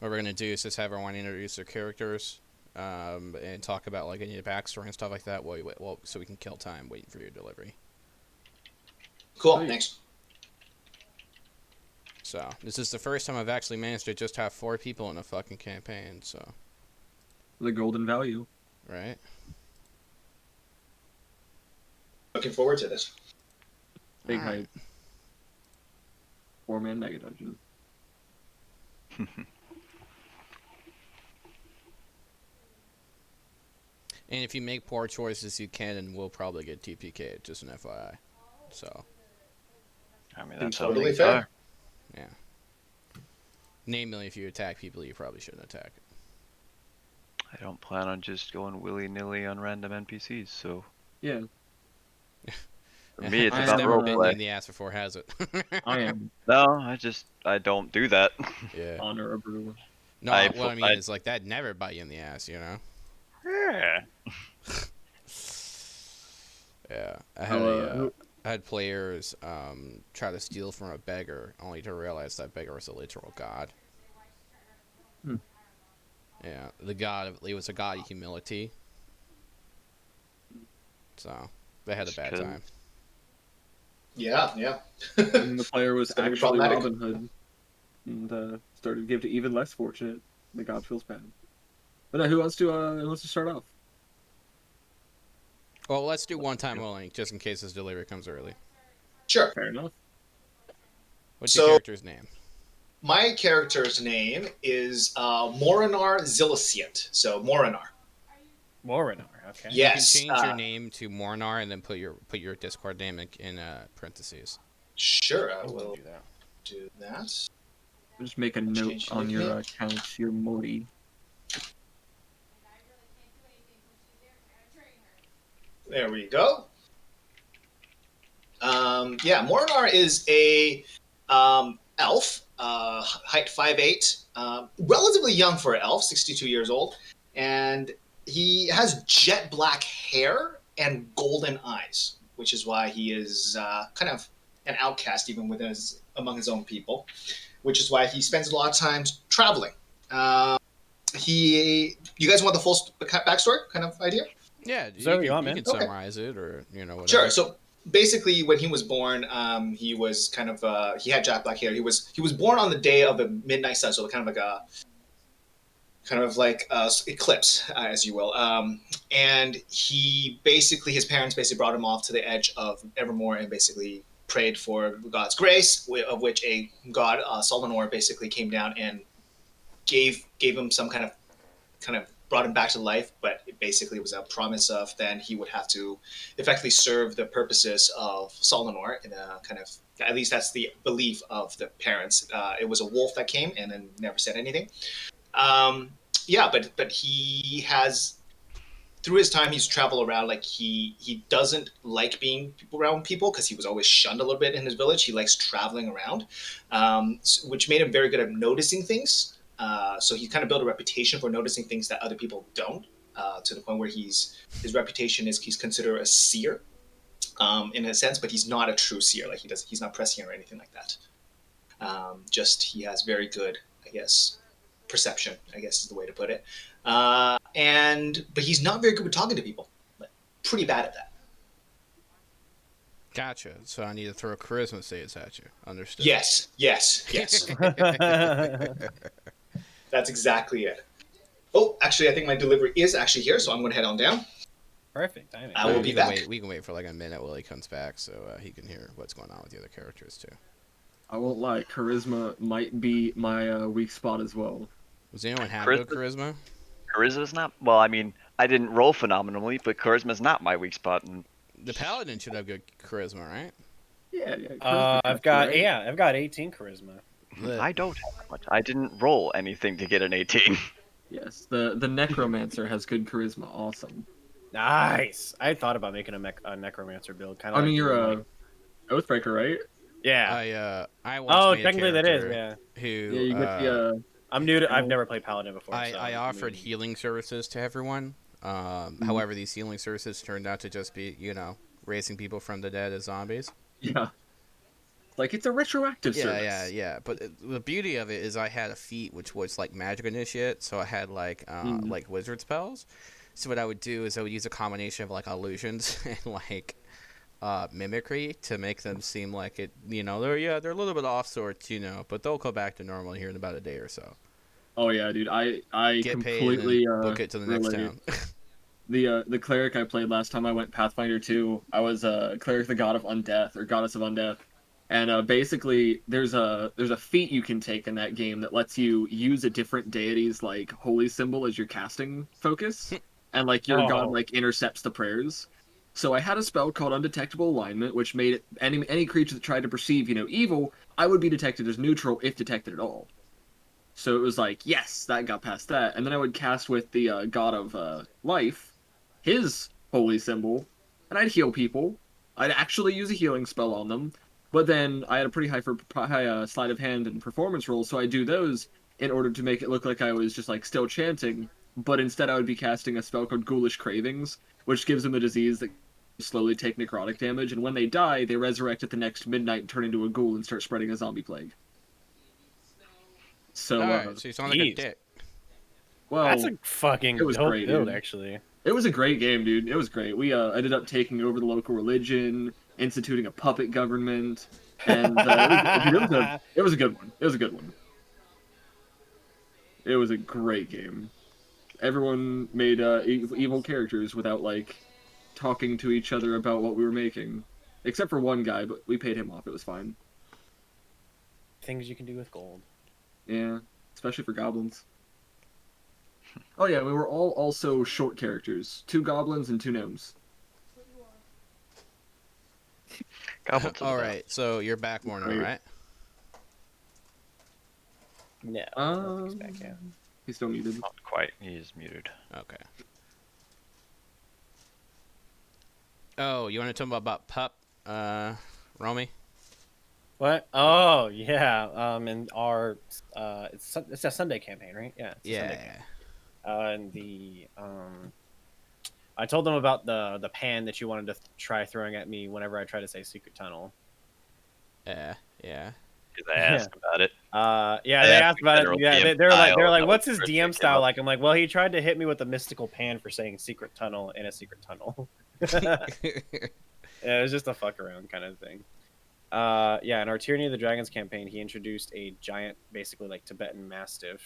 what we're gonna do is just have everyone introduce their characters, and talk about like any backstory and stuff like that. Well, so we can kill time waiting for your delivery. Cool. Sweet. Thanks. So this is the first time I've actually managed to just have 4 people in a fucking campaign. So The golden value. right. Looking forward to this. Big Alright. hype. 4-man mega dungeon. And if you make poor choices, you can and will probably get TPK. Just an FYI. So I mean, that's how Totally things fair. are. yeah. Namely, if you attack people you probably shouldn't attack. I don't plan on just going willy-nilly on random NPCs, so Yeah, for me it's I It's about never been roleplay. in the ass before, has it? I am No, I don't do that. Yeah. honor a brew. No, what I mean is like that never bite you in the ass, you know. Yeah. Yeah, Oh, I had players try to steal from a beggar, only to realize that beggar was a literal god. Hmm. Yeah, it was a god of humility. So they had a bad Just time. Yeah, yeah. And the player was It's gonna be actually problematic. Robin Hood, and started to give to even less fortunate. The god feels bad. But who wants to start off? Well, let's do one time only, just in case his delivery comes early. Sure. Fair enough. What's your So- character's name? My character's name is Morinar Zillicient. So Morinar. Morinar, okay. Yes. You can change your name to Mornar and then put your Discord name in parentheses. Sure, I I will will do that. do that. Just make a note Change on your nickname. account, your Mori. There we go. Yeah, Morinar is a elf, height 5'8", relatively young for an elf, 62 years old, and he has jet black hair and golden eyes, which is why he is kind of an outcast even among his own people, which is why he spends a lot of time traveling. You guys want the full backstory kind of idea? Yeah, So you you want, can, man. you can Okay. summarize it or whatever. Sure. So basically, when he was born, he was kind of he had jet black hair. He was born on the day of the midnight sun, so kind of like eclipse, as you will. And his parents basically brought him off to the edge of Evermore and basically prayed for God's grace, of which a god, Solonor, basically came down and gave him some kind of brought him back to life, but it basically was a promise of then he would have to effectively serve the purposes of Solonor in a kind of, at least that's the belief of the parents. It was a wolf that came and then never said anything. Yeah, but he has, through his time, he's traveled around. Like he doesn't like being around people because he was always shunned a little bit in his village. He likes traveling around, which made him very good at noticing things. So he kind of built a reputation for noticing things that other people don't, to the point where his reputation is he's considered a seer, in a sense, but he's not a true seer. Like he's not prescient or anything like that. Just he has very good, I guess, perception, I guess is the way to put it. But he's not very good with talking to people. Like, pretty bad at that. Gotcha. So I need to throw charisma saves at you. Understood. Yes. That's exactly it. Oh, actually, I think my delivery is actually here, so I'm going to head on down. Perfect timing. I will be back. We can wait for like a minute while he comes back, so he can hear what's going on with the other characters too. I won't lie, charisma might be my weak spot as well. Does anyone have good charisma? Charisma's not. Well, I mean, I didn't roll phenomenally, but charisma's not my weak spot. And The paladin should have good charisma, right? Yeah. charisma I've checks, got right? I've got 18 charisma. I don't have that much. I didn't roll anything to get an 18. Yes, the necromancer has good charisma. Awesome. Nice. I thought about making a necromancer build. Kind of. I mean, like you're doing, a oathbreaker, right? yeah. I once Oh, made a technically that is. character Yeah. Who Yeah, you get the. I'm new to. I've never played paladin before. I so, offered healing services to everyone. However, these healing services turned out to just be, raising people from the dead as zombies. Yeah. Like it's a retroactive Yeah, service. yeah. But the beauty of it is I had a feat which was like magic initiate, so I had like wizard spells. So what I would do is I would use a combination of like illusions and like mimicry to make them seem like it. They're a little bit off sorts, but they'll go back to normal here in about a day or so. Oh yeah, dude. I Get paid and then completely book it to the next relate. town. The cleric I played last time I went Pathfinder 2, I was a cleric, the god of undeath or goddess of undeath, and basically there's a feat you can take in that game that lets you use a different deity's like holy symbol as your casting focus, and like your god Oh. like intercepts the prayers. So I had a spell called Undetectable Alignment, which made it any creature that tried to perceive evil, I would be detected as neutral if detected at all. So it was like, yes, that got past that. And then I would cast with the god of life, his holy symbol, and I'd heal people. I'd actually use a healing spell on them. But then I had a pretty high sleight of hand and performance roll, so I do those in order to make it look like I was just like still chanting. But instead, I would be casting a spell called Ghoulish Cravings, which gives them a disease that slowly take necrotic damage. And when they die, they resurrect at the next midnight and turn into a ghoul and start spreading a zombie plague. All So, right, so you sound like a Jeez. dick. That's well, a fucking it was dope great, build, dude. actually. It was a great game, dude. It was great. We ended up taking over the local religion, instituting a puppet government, and it was a good one. It was a good one. It was a great game. Everyone made evil characters without like talking to each other about what we were making, except for one guy, but we paid him off. It was fine. Things you can do with gold. Yeah, especially for goblins. Oh yeah, we were all also short characters. 2 goblins and 2 gnomes. Goblins are the All best. right, so you're back more now, Great. right? No. Um, nothing's back yet. He's still muted. Not quite. He is muted. Okay. Oh, you want to talk about Pup, Romy? What? Oh, yeah. And our it's a Sunday campaign, right? Yeah. It's a Sunday Yeah. campaign. And I told them about the pan that you wanted to try throwing at me whenever I try to say secret tunnel. Yeah. Because I asked about it. Yeah, they asked about it. Yeah, they're like, that what's was his the first DM thing style came up. like? I'm like, well, he tried to hit me with a mystical pan for saying secret tunnel in a secret tunnel. Yeah, it was just a fuck around kind of thing. Yeah, in our Tyranny of the Dragons campaign, he introduced a giant, basically like Tibetan Mastiff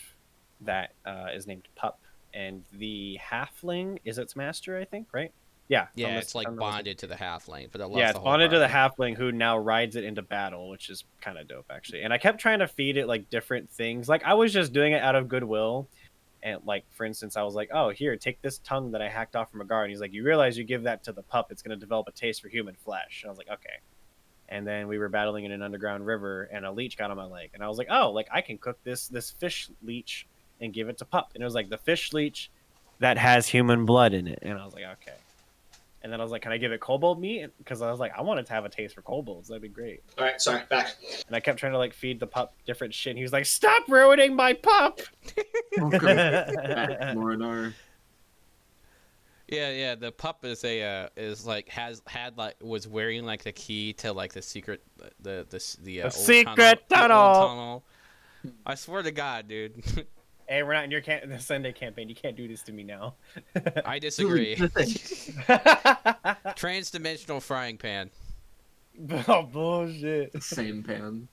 that is named Pup, and the halfling is its master, I think, right? Yeah. Yeah, it's like bonded to the halfling, but it loves Yeah, the it's whole bonded to the party. halfling who now rides it into battle, which is kind of dope, actually. And I kept trying to feed it like different things. Like I was just doing it out of goodwill. And like, for instance, I was like, oh, here, take this tongue that I hacked off from a guard. And he's like, you realize you give that to the pup, it's going to develop a taste for human flesh. And I was like, okay. And then we were battling in an underground river, and a leech got on my leg. And I was like, oh, like I can cook this fish leech and give it to pup. And it was like the fish leech that has human blood in it. And I was like, okay. And then I was like, can I give it kobold meat? Because I was like, I wanted to have a taste for kobolds. That'd be great. All right, sorry, back. And I kept trying to like feed the pup different shit. And he was like, stop ruining my pup. Morinar. Yeah. The Pup is was wearing like the key to like the secret the old secret the old tunnel. tunnel. I swear to God, dude. Hey, we're not in your the Sunday campaign. You can't do this to me now. I disagree. The thing. Trans-dimensional frying pan. Oh, bullshit. Same pan.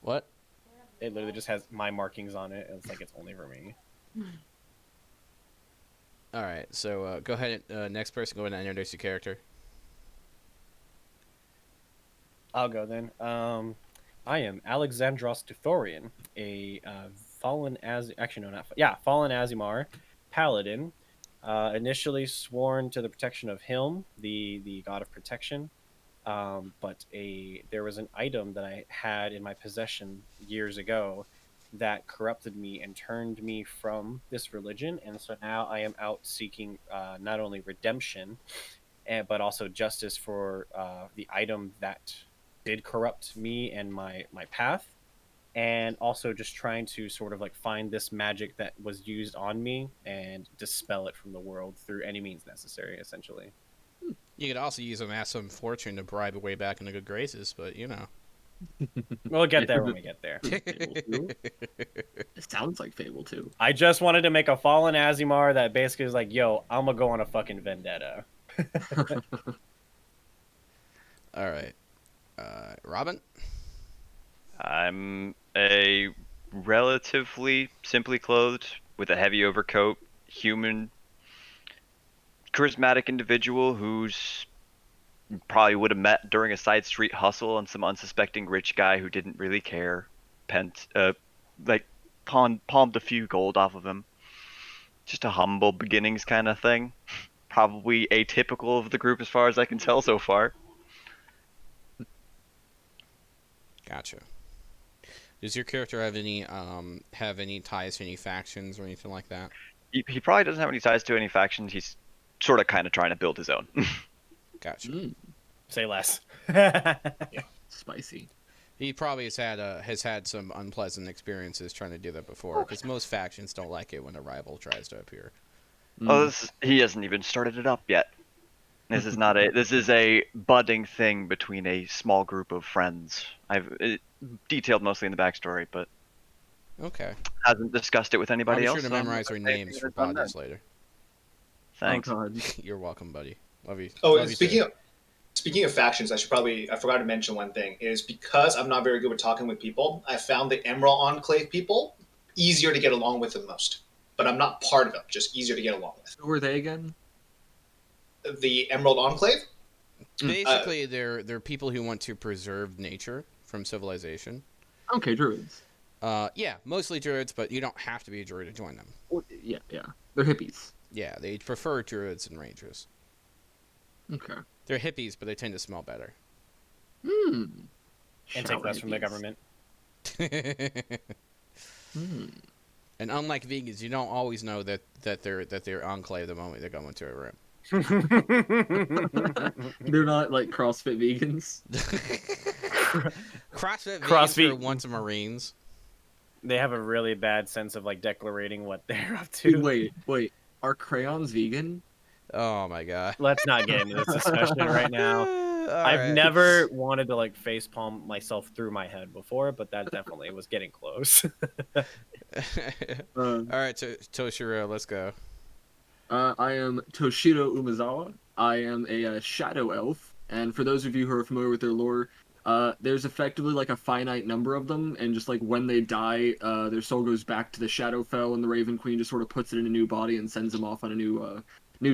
What? It literally just has my markings on it. And it's like it's only for me. All right, so go ahead. Next person, go ahead and introduce your character. I'll go then. I am Alexandros Duthorian, a fallen Azimar paladin, initially sworn to the protection of Hilm, the god of protection. But there was an item that I had in my possession years ago that corrupted me and turned me from this religion, and so now I am out seeking not only redemption, but also justice for the item that did corrupt me and my path, and also just trying to sort of like find this magic that was used on me and dispel it from the world through any means necessary, essentially. You could also use a massive fortune to bribe your way back into good graces, but you know. We'll get there when we get there. Fable 2? It sounds like Fable 2. I just wanted to make a fallen Azimar that basically is like, yo, I'm gonna go on a fucking vendetta. All right. Robin? I'm a relatively simply clothed, with a heavy overcoat, human, charismatic individual who's probably would have met during a side street hustle and some unsuspecting rich guy who didn't really care, palmed a few gold off of him. Just a humble beginnings kind of thing. Probably atypical of the group as far as I can tell so far. Gotcha. Does your character have any ties to any factions or anything like that? He probably doesn't have any ties to any factions. He's sort of kind of trying to build his own. Gotcha. Say less. Spicy. He probably has had some unpleasant experiences trying to do that before, because most factions don't like it when a rival tries to appear. Oh, he hasn't even started it up yet. This is a budding thing between a small group of friends. I've detailed mostly in the backstory, but Okay. hasn't discussed it with anybody I'll else. be sure to memorize their names for bodies later. Thanks. Oh, God. You're welcome, buddy. Love you. Oh, Love and you, speaking of factions, I forgot to mention one thing. Is because I'm not very good with talking with people, I found the Emerald Enclave people easier to get along with than most. But I'm not part of them, just easier to get along with. Who were they again? The Emerald Enclave? Basically, they're people who want to preserve nature from civilization. Okay, druids. Yeah, mostly druids, but you don't have to be a druid to join them. Yeah. They're hippies. Yeah, they prefer druids and rangers. Okay. They're hippies, but they tend to smell better. And Shower take less from the hippies. government. And unlike vegans, you don't always know that they're enclave the moment they go into a room. They're not like CrossFit vegans. CrossFit vegans CrossFit- are once Marines. They have a really bad sense of like declarating what they're up to. Wait. Are crayons vegan? Oh my god. Let's not get into this discussion right now. I've Alright. never wanted to like facepalm myself through my head before, but that definitely was getting close. Alright, Toshiro, let's go. I am Toshiro Umezawa. I am a shadow elf, and for those of you who are familiar with their lore, there's effectively like a finite number of them, and just like when they die, their soul goes back to the Shadowfell, and the Raven Queen just sort of puts it in a new body and sends them off on a new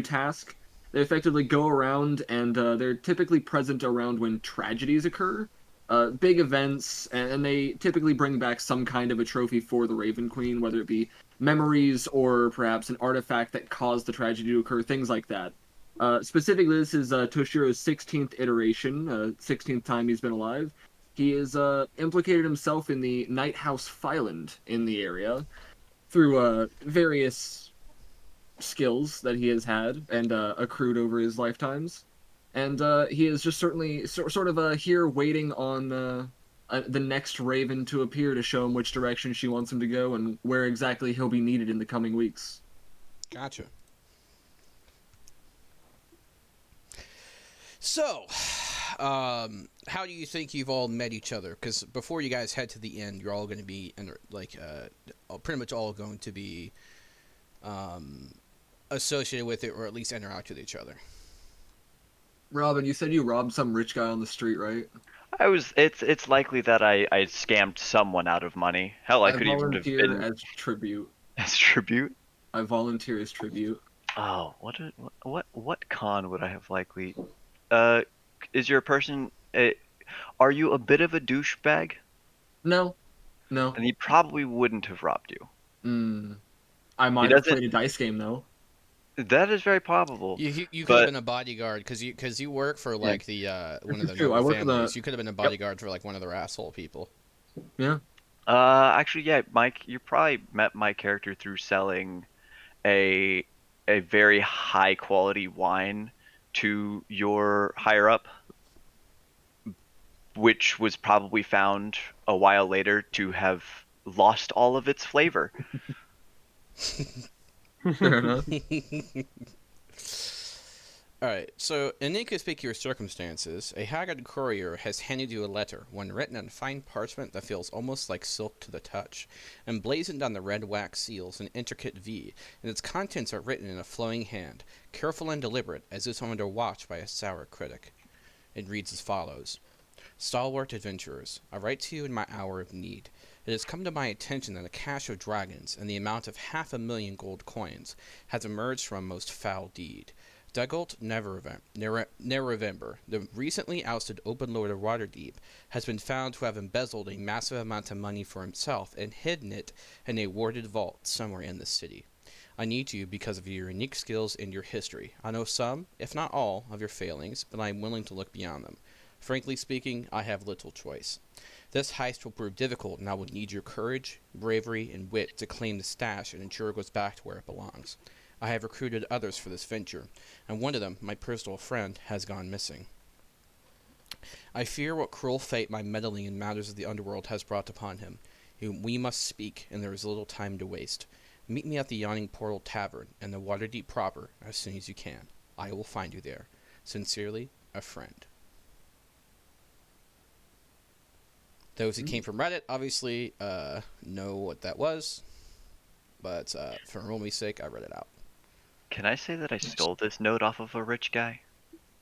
task. They effectively go around, and they're typically present around when tragedies occur, big events, and they typically bring back some kind of a trophy for the Raven Queen, whether it be memories or perhaps an artifact that caused the tragedy to occur, things like that. Specifically, this is Toshiro's 16th iteration, 16th time he's been alive. He has implicated himself in the Night House Filand in the area through various skills that he has had and accrued over his lifetimes. And he is just certainly sort of here waiting on the next Raven to appear to show him which direction she wants him to go and where exactly he'll be needed in the coming weeks. Gotcha. So, how do you think you've all met each other? Because before you guys head to the end, you're all going to be pretty much all going to be associated with it, or at least interact with each other. Robin, you said you robbed some rich guy on the street, right? It's likely that I scammed someone out of money. Hell, I could even have volunteer been as tribute. as tribute. I volunteer as tribute. Oh, what con would I have likely? Is your person? Are you a bit of a douchebag? No. And he probably wouldn't have robbed you. I might have played a dice game though. That is very probable. You could have been a bodyguard because you work for like the one of the true. I noble work for families. the- You could have been a bodyguard for like one of their asshole people. Yeah. Actually, yeah, Mike, you probably met my character through selling a very high quality wine to your higher up, which was probably found a while later to have lost all of its flavor. Fair enough. Alright, so in inconspicuous circumstances, a haggard courier has handed you a letter, one written on fine parchment that feels almost like silk to the touch, emblazoned on the red wax seals an intricate V, and its contents are written in a flowing hand, careful and deliberate, as if under watch by a sour critic. It reads as follows. Stalwart adventurers, I write to you in my hour of need. It has come to my attention that a cache of dragons, and the amount of 500,000 gold coins, has emerged from a most foul deed. Dugald Neverember, the recently ousted open lord of Waterdeep, has been found to have embezzled a massive amount of money for himself and hidden it in a warded vault somewhere in the city. I need you because of your unique skills and your history. I know some, if not all, of your failings, but I am willing to look beyond them. Frankly speaking, I have little choice. This heist will prove difficult, and I will need your courage, bravery, and wit to claim the stash and ensure it goes back to where it belongs. I have recruited others for this venture, and one of them, my personal friend, has gone missing. I fear what cruel fate my meddling in matters of the underworld has brought upon him. We must speak, and there is little time to waste. Meet me at the Yawning Portal Tavern in the Waterdeep proper as soon as you can. I will find you there. Sincerely, a friend. Those who came from Reddit obviously know what that was, but for Romy's sake, I read it out. Can I say that I stole this note off of a rich guy,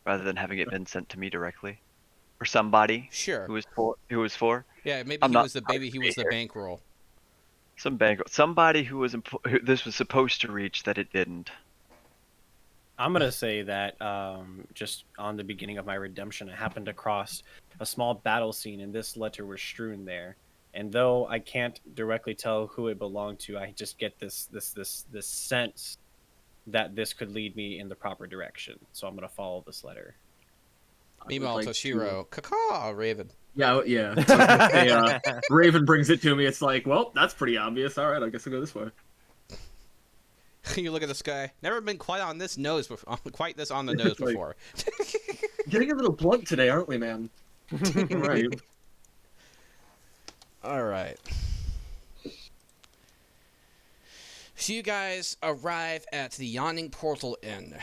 rather than having it been sent to me directly, or somebody Sure. who was for? Yeah, maybe I'm he not was the proud to he be was the here. bankroll. Somebody who who this was supposed to reach that it didn't. I'm gonna say that just on the beginning of my redemption, I happened across a small battle scene, and this letter was strewn there. And though I can't directly tell who it belonged to, I just get this sense that this could lead me in the proper direction. So I'm gonna follow this letter. Meanwhile, like Toshiro, caw, Raven. Yeah, yeah. I was gonna say, Raven brings it to me. It's like, well, that's pretty obvious. All right, I guess I'll go this way. You look at this guy. Never been quite on this nose before. Quite this on the nose Like- before. Getting a little blunt today, aren't we, man? Right. All right. So you guys arrive at the Yawning Portal Inn,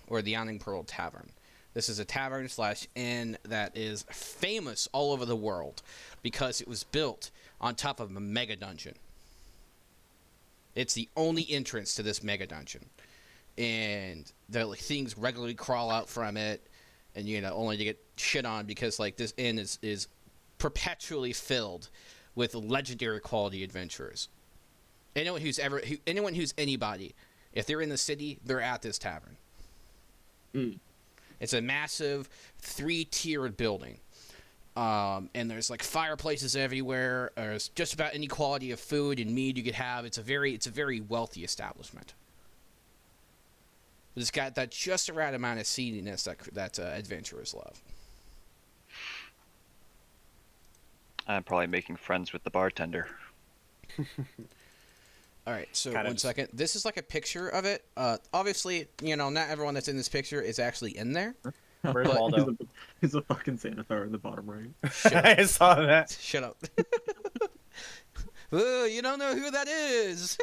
or the Yawning Portal Tavern. This is a tavern / inn that is famous all over the world because it was built on top of a mega dungeon. It's the only entrance to this mega dungeon, and the things regularly crawl out from it, and only to get shit on because this inn is perpetually filled with legendary quality adventurers. Anyone who's anybody, if they're in the city, they're at this tavern. It's a massive 3-tiered building. And there's fireplaces everywhere. There's just about any quality of food and mead you could have. It's a very wealthy establishment. It's got that just the right amount of seediness that adventurers love. I'm probably making friends with the bartender. All right, so Kind of one second. This is a picture of it. Obviously, not everyone that's in this picture is actually in there. Where's But- Waldo? He's a fucking Xanathar in the bottom right. I saw that. Shut up. Ooh, you don't know who that is.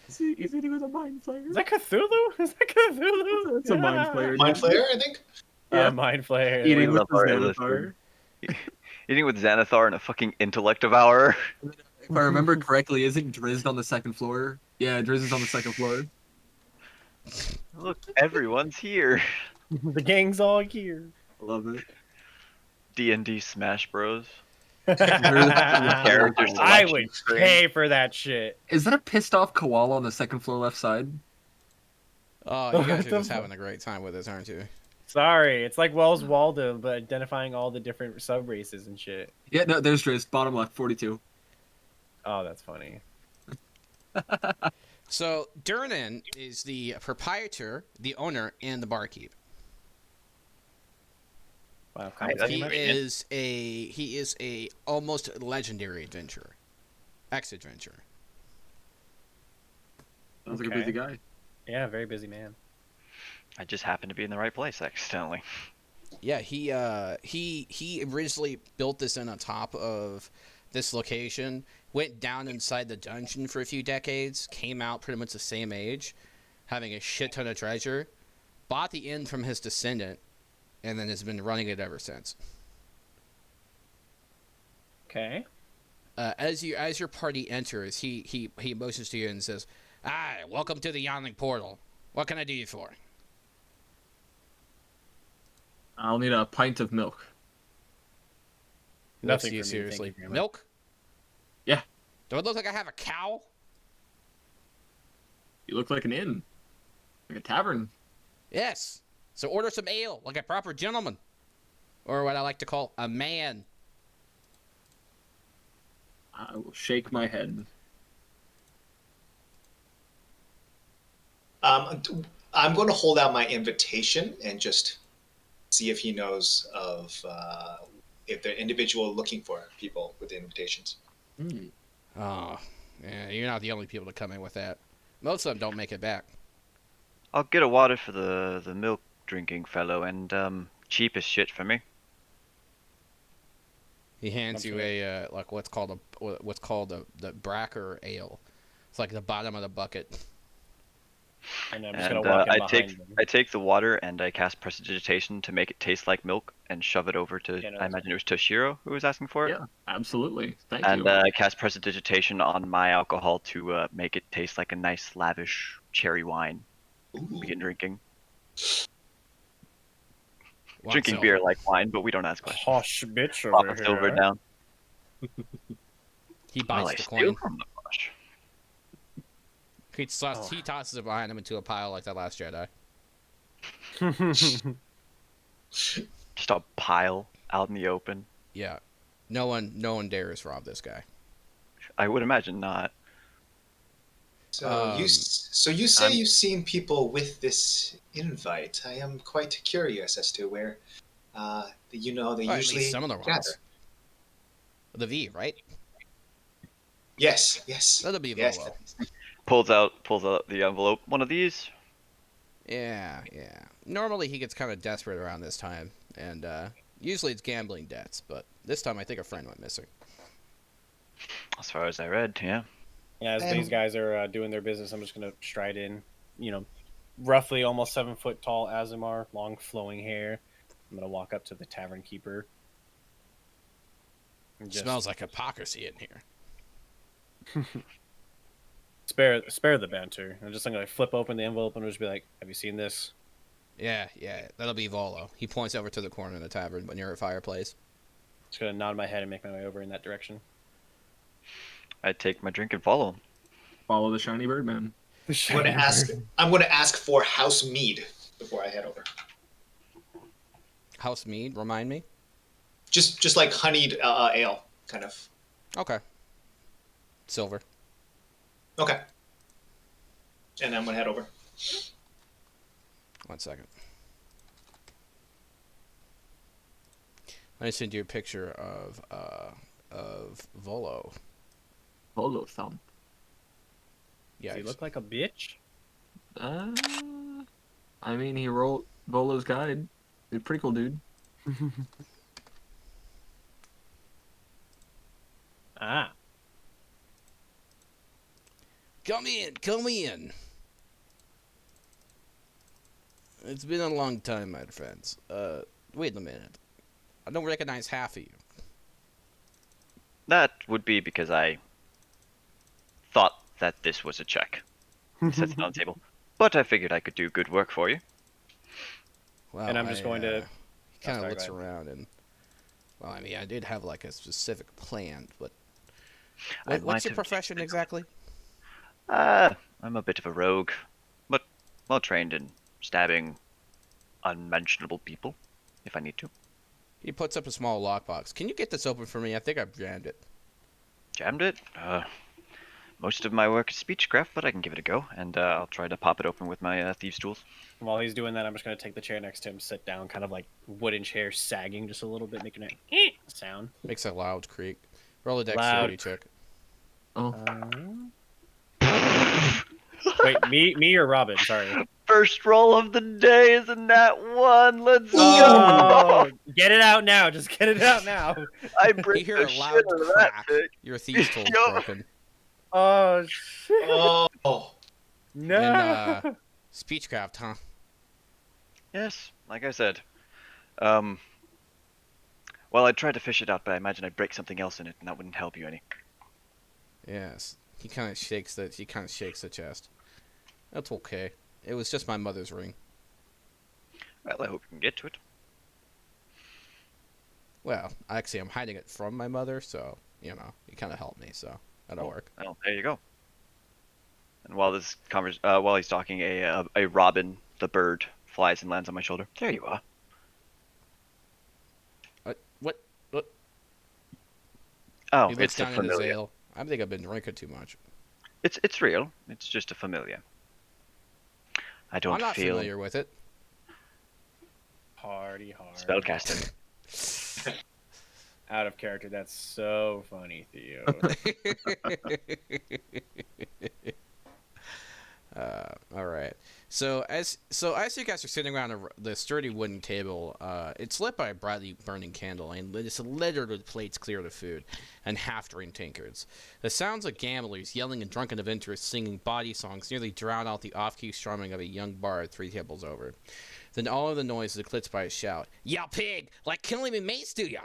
He's eating with a mind flayer. Is that Cthulhu? Is that Cthulhu? It's a mind flayer. Mind Flayer, I think. Yeah, Mind Flayer. Eating with the Xanathar Xanathar. Eating with Xanathar and a fucking intellect devourer. If I remember correctly, isn't Drizzt on the second floor? Yeah, Drizzt is on the second floor. Look, everyone's here. The gang's all here. I love it. D&D Smash Bros. Character I selection would screen. pay for that shit. Is that a pissed off koala on the second floor left side? Oh, you guys What are the just fuck? having a great time with this, aren't you? Sorry, it's like Wells Waldo, but identifying all the different sub races and shit. Yeah, no, there's Drizzt, bottom left, 42. Oh, that's funny. So Durnan is the proprietor, the owner, and the barkeep. Wow, Right, that's He much. is a almost legendary adventurer, ex-adventurer. Sounds like a Okay. busy guy. Yeah, very busy man. I just happened to be in the right place accidentally. Yeah, he originally built this in on top of this location, went down inside the dungeon for a few decades, came out pretty much the same age, having a shit ton of treasure, bought the inn from his descendant, and then has been running it ever since. Okay. As your party enters, he motions to you and says, "Hi, welcome to the Yawning Portal. What can I do you for?" I'll need a pint of milk. He looks Nothing at you for me, thank seriously. you very much. Milk? Yeah. Do I look like I have a cow? You look like an inn. Like a tavern. Yes. So order some ale, like a proper gentleman. Or what I like to call a man. I will shake my head. I'm going to hold out my invitation and just see if he knows of if the individual looking for people with the invitations. Oh, yeah, you're not the only people to come in with that. Most of them don't make it back. I'll get a water for the milk drinking fellow, and cheap as shit for me. He hands you a like what's called the Bracker ale. It's like the bottom of the bucket. And I'm just And gonna walk in I behind take them. I take the water and I cast prestidigitation to make it taste like milk and shove it over to. Yeah, no, I imagine it was Toshiro who was asking for it. Yeah, absolutely. Thank And you. I cast prestidigitation on my alcohol to make it taste like a nice, lavish cherry wine. Ooh. Begin drinking. Want Drinking silver. beer like wine, but we don't ask questions. Hosh bitch Pop over a silver here. down. He Well, bites I the steal coin. from the bush. He tosses it behind him into a pile like the Last Jedi. Just a pile out in the open. Yeah. No one dares rob this guy. I would imagine not. So you say I'm- you've seen people with this invite. I am quite curious as to where they Well, at usually least some of the gather. ones. The V, right? Yes, yes. That'll be Yes. Volo. Pulls out the envelope. One of these. Yeah. Normally he gets kind of desperate around this time, and usually it's gambling debts, but this time I think a friend went missing. As far as I read, yeah. Yeah, as And- these guys are doing their business, I'm just gonna stride in. Roughly almost 7 foot tall Azimar, long flowing hair. I'm gonna walk up to the tavern keeper. And just Smells like hypocrisy in here. spare the banter. I'm gonna flip open the envelope and just be like, "Have you seen this?" Yeah, that'll be Volo. He points over to the corner of the tavern when you're at fireplace. Just gonna nod my head and make my way over in that direction. I take my drink and follow him. Follow the shiny bird man. I'm going to ask for house mead before I head over. House mead, remind me. Just like honeyed ale, kind of. Okay. Silver. Okay. And I'm going to head over. 1 second. Let me send you a picture of Volo. Polo thump. Yeah. Does he look like a bitch? I mean, he wrote Volo's guide. He's a pretty cool dude. Ah. Come in. It's been a long time, my friends. Wait a minute. I don't recognize half of you. That would be because I thought that this was a check. He sets it on the table. But I figured I could do good work for you. Well, And I'm just going to- He kind of sorry, looks go ahead. around and. Well, I mean, I did have like a specific plan, but. I What's might your have- profession exactly? I'm a bit of a rogue, but well trained in stabbing unmentionable people, if I need to. He puts up a small lockbox. Can you get this open for me? I think I've jammed it. Jammed it? Most of my work is speechcraft, but I can give it a go, and I'll try to pop it open with my thieves' tools. While he's doing that, I'm just gonna take the chair next to him, sit down, kind of like wooden chair sagging just a little bit, making a sound. Makes a loud creak. Roll a Loud. dexterity check. Oh, Wait, me or Robin? Sorry. First roll of the day is a nat 1. Let's Oh, go! get it out now! Just get it out now! You I hear break a the loud shit out of that crack. thing. Your thieves' tool's Yo. broken. Oh shit! Oh. No! And, Speechcraft, huh? Yes, like I said. Um, well, I tried to fish it out, but I imagine I'd break something else in it, and that wouldn't help you any. Yes. He kind of shakes the chest. That's okay. It was just my mother's ring. Well, I hope you can get to it. Well, actually, I'm hiding it from my mother, so you know, it kind of helped me. So that'll work. Well, there you go. And while while he's talking, a robin, the bird, flies and lands on my shoulder. There you are. What? What? Oh, He looks it's a down at his familiar. ale. I think I've been drinking too much. It's real. It's just a familiar. I don't I'm not feel familiar with it. Party hard. spellcasting. Out of character. That's so funny, Theo. All right. So as you guys are sitting around the sturdy wooden table, it's lit by a brightly burning candle, and it's littered with plates cleared of food and half-drained tankards. The sounds of gamblers yelling and drunken of interest singing bawdy songs nearly drown out the off-key strumming of a young bard 3 tables over. Then all of the noise is eclipsed by a shout, "Ya pig! Like killing me mates, do ya?"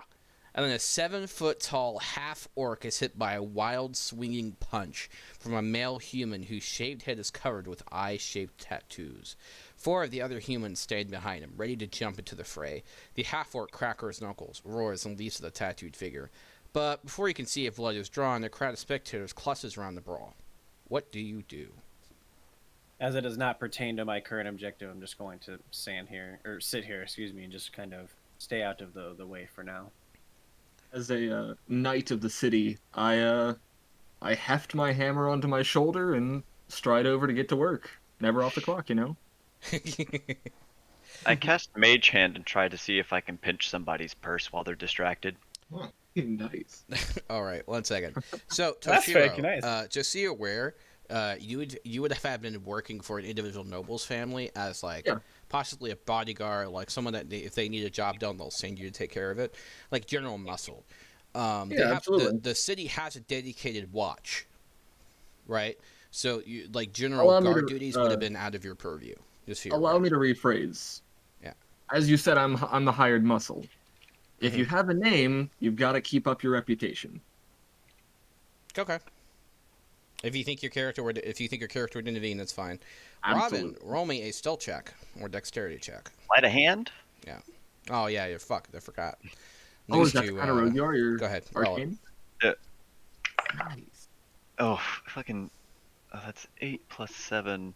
And then a 7-foot-tall half-orc is hit by a wild, swinging punch from a male human whose shaved head is covered with eye-shaped tattoos. 4 of the other humans stand behind him, ready to jump into the fray. The half-orc cracks knuckles, roars, and leaps at the tattooed figure. But before you can see if blood is drawn, the crowd of spectators clusters around the brawl. What do you do? As it does not pertain to my current objective, I'm just going to sit here, and just kind of stay out of the way for now. As a knight of the city, I heft my hammer onto my shoulder and stride over to get to work. Never off the clock, you know? I cast Mage Hand and try to see if I can pinch somebody's purse while they're distracted. Nice. All right, 1 second. So, That's very Toshiro, nice. just so you're aware, you would have been working for an individual noble's family as like possibly a bodyguard, like someone that if they need a job done, they'll send you to take care of it, like general muscle. They have absolutely. the city has a dedicated watch, right? So you like general Allow me guard to, duties would have been out of your purview. Just so you're Allow aware. me to rephrase. Yeah. As you said, I'm the hired muscle. If you Mhm. have a name, you've got to keep up your reputation. Okay. If you think your character would intervene, that's fine. Absolutely. Robin, roll me a stealth check or dexterity check. Sleight of hand? Yeah. Oh yeah, you're fucked. I forgot. Oh, is that News the to, kind of rogue you are? You're go ahead. Roll it. arcane? Yeah. Nice. Oh, fucking. Oh, that's 8 plus 7.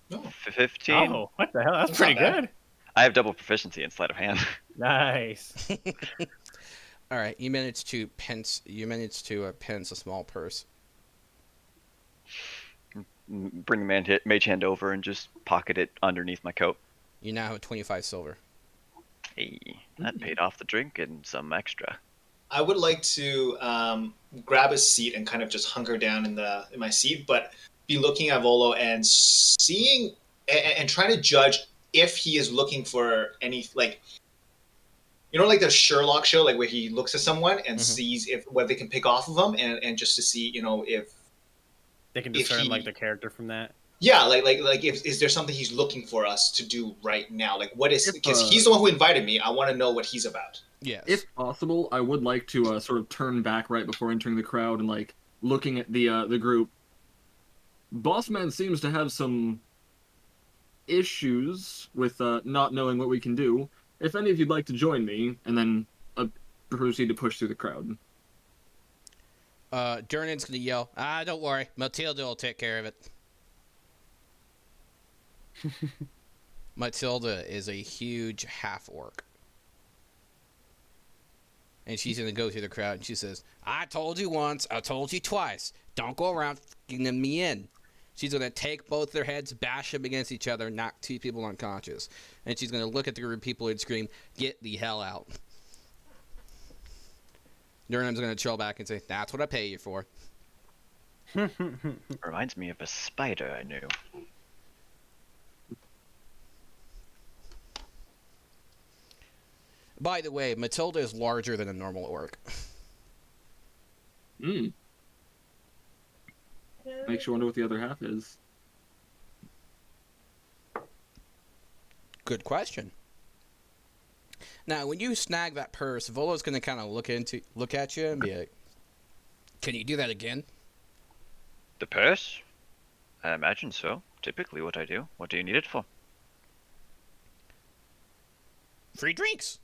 No. 15? Oh, what the hell? That's That's pretty not bad. good. I have double proficiency in Sleight of Hand. Nice. All right, you managed to pinch a small purse. Bring Mage Hand over and just pocket it underneath my coat. You now have 25 silver. Hey, that paid off the drink and some extra. I would like to grab a seat and kind of just hunker down in my seat, but be looking at Volo and seeing and trying to judge if he is looking for any like, you know, like the Sherlock show, like where he looks at someone and sees if what they can pick off of them, and just to see, you know, if They can If discern he- like the character from that. yeah, like if is there something he's looking for us to do right now? Like what is If, because he's the one who invited me. I want to know what he's about. Yes. If possible, I would like to sort of turn back right before entering the crowd and like looking at the group. Bossman seems to have some issues with not knowing what we can do. If any of you'd like to join me, and then proceed to push through the crowd. Durnan's gonna yell, don't worry, Matilda will take care of it. Matilda is a huge half-orc. And she's gonna go through the crowd and she says, I told you once, I told you twice, don't go around f***ing me in. She's gonna take both their heads, bash them against each other, knock 2 people unconscious. And she's gonna look at the group of people and scream, get the hell out. Durnan's gonna chill back and say, that's what I pay you for. Reminds me of a spider I knew. By the way, Matilda is larger than a normal orc. Hmm. Makes you wonder what the other half is. Good question. Now, when you snag that purse, Volo's going to kind of look at you and be like, "Can you do that again?" The purse? I imagine so. Typically what I do. What do you need it for? Free drinks.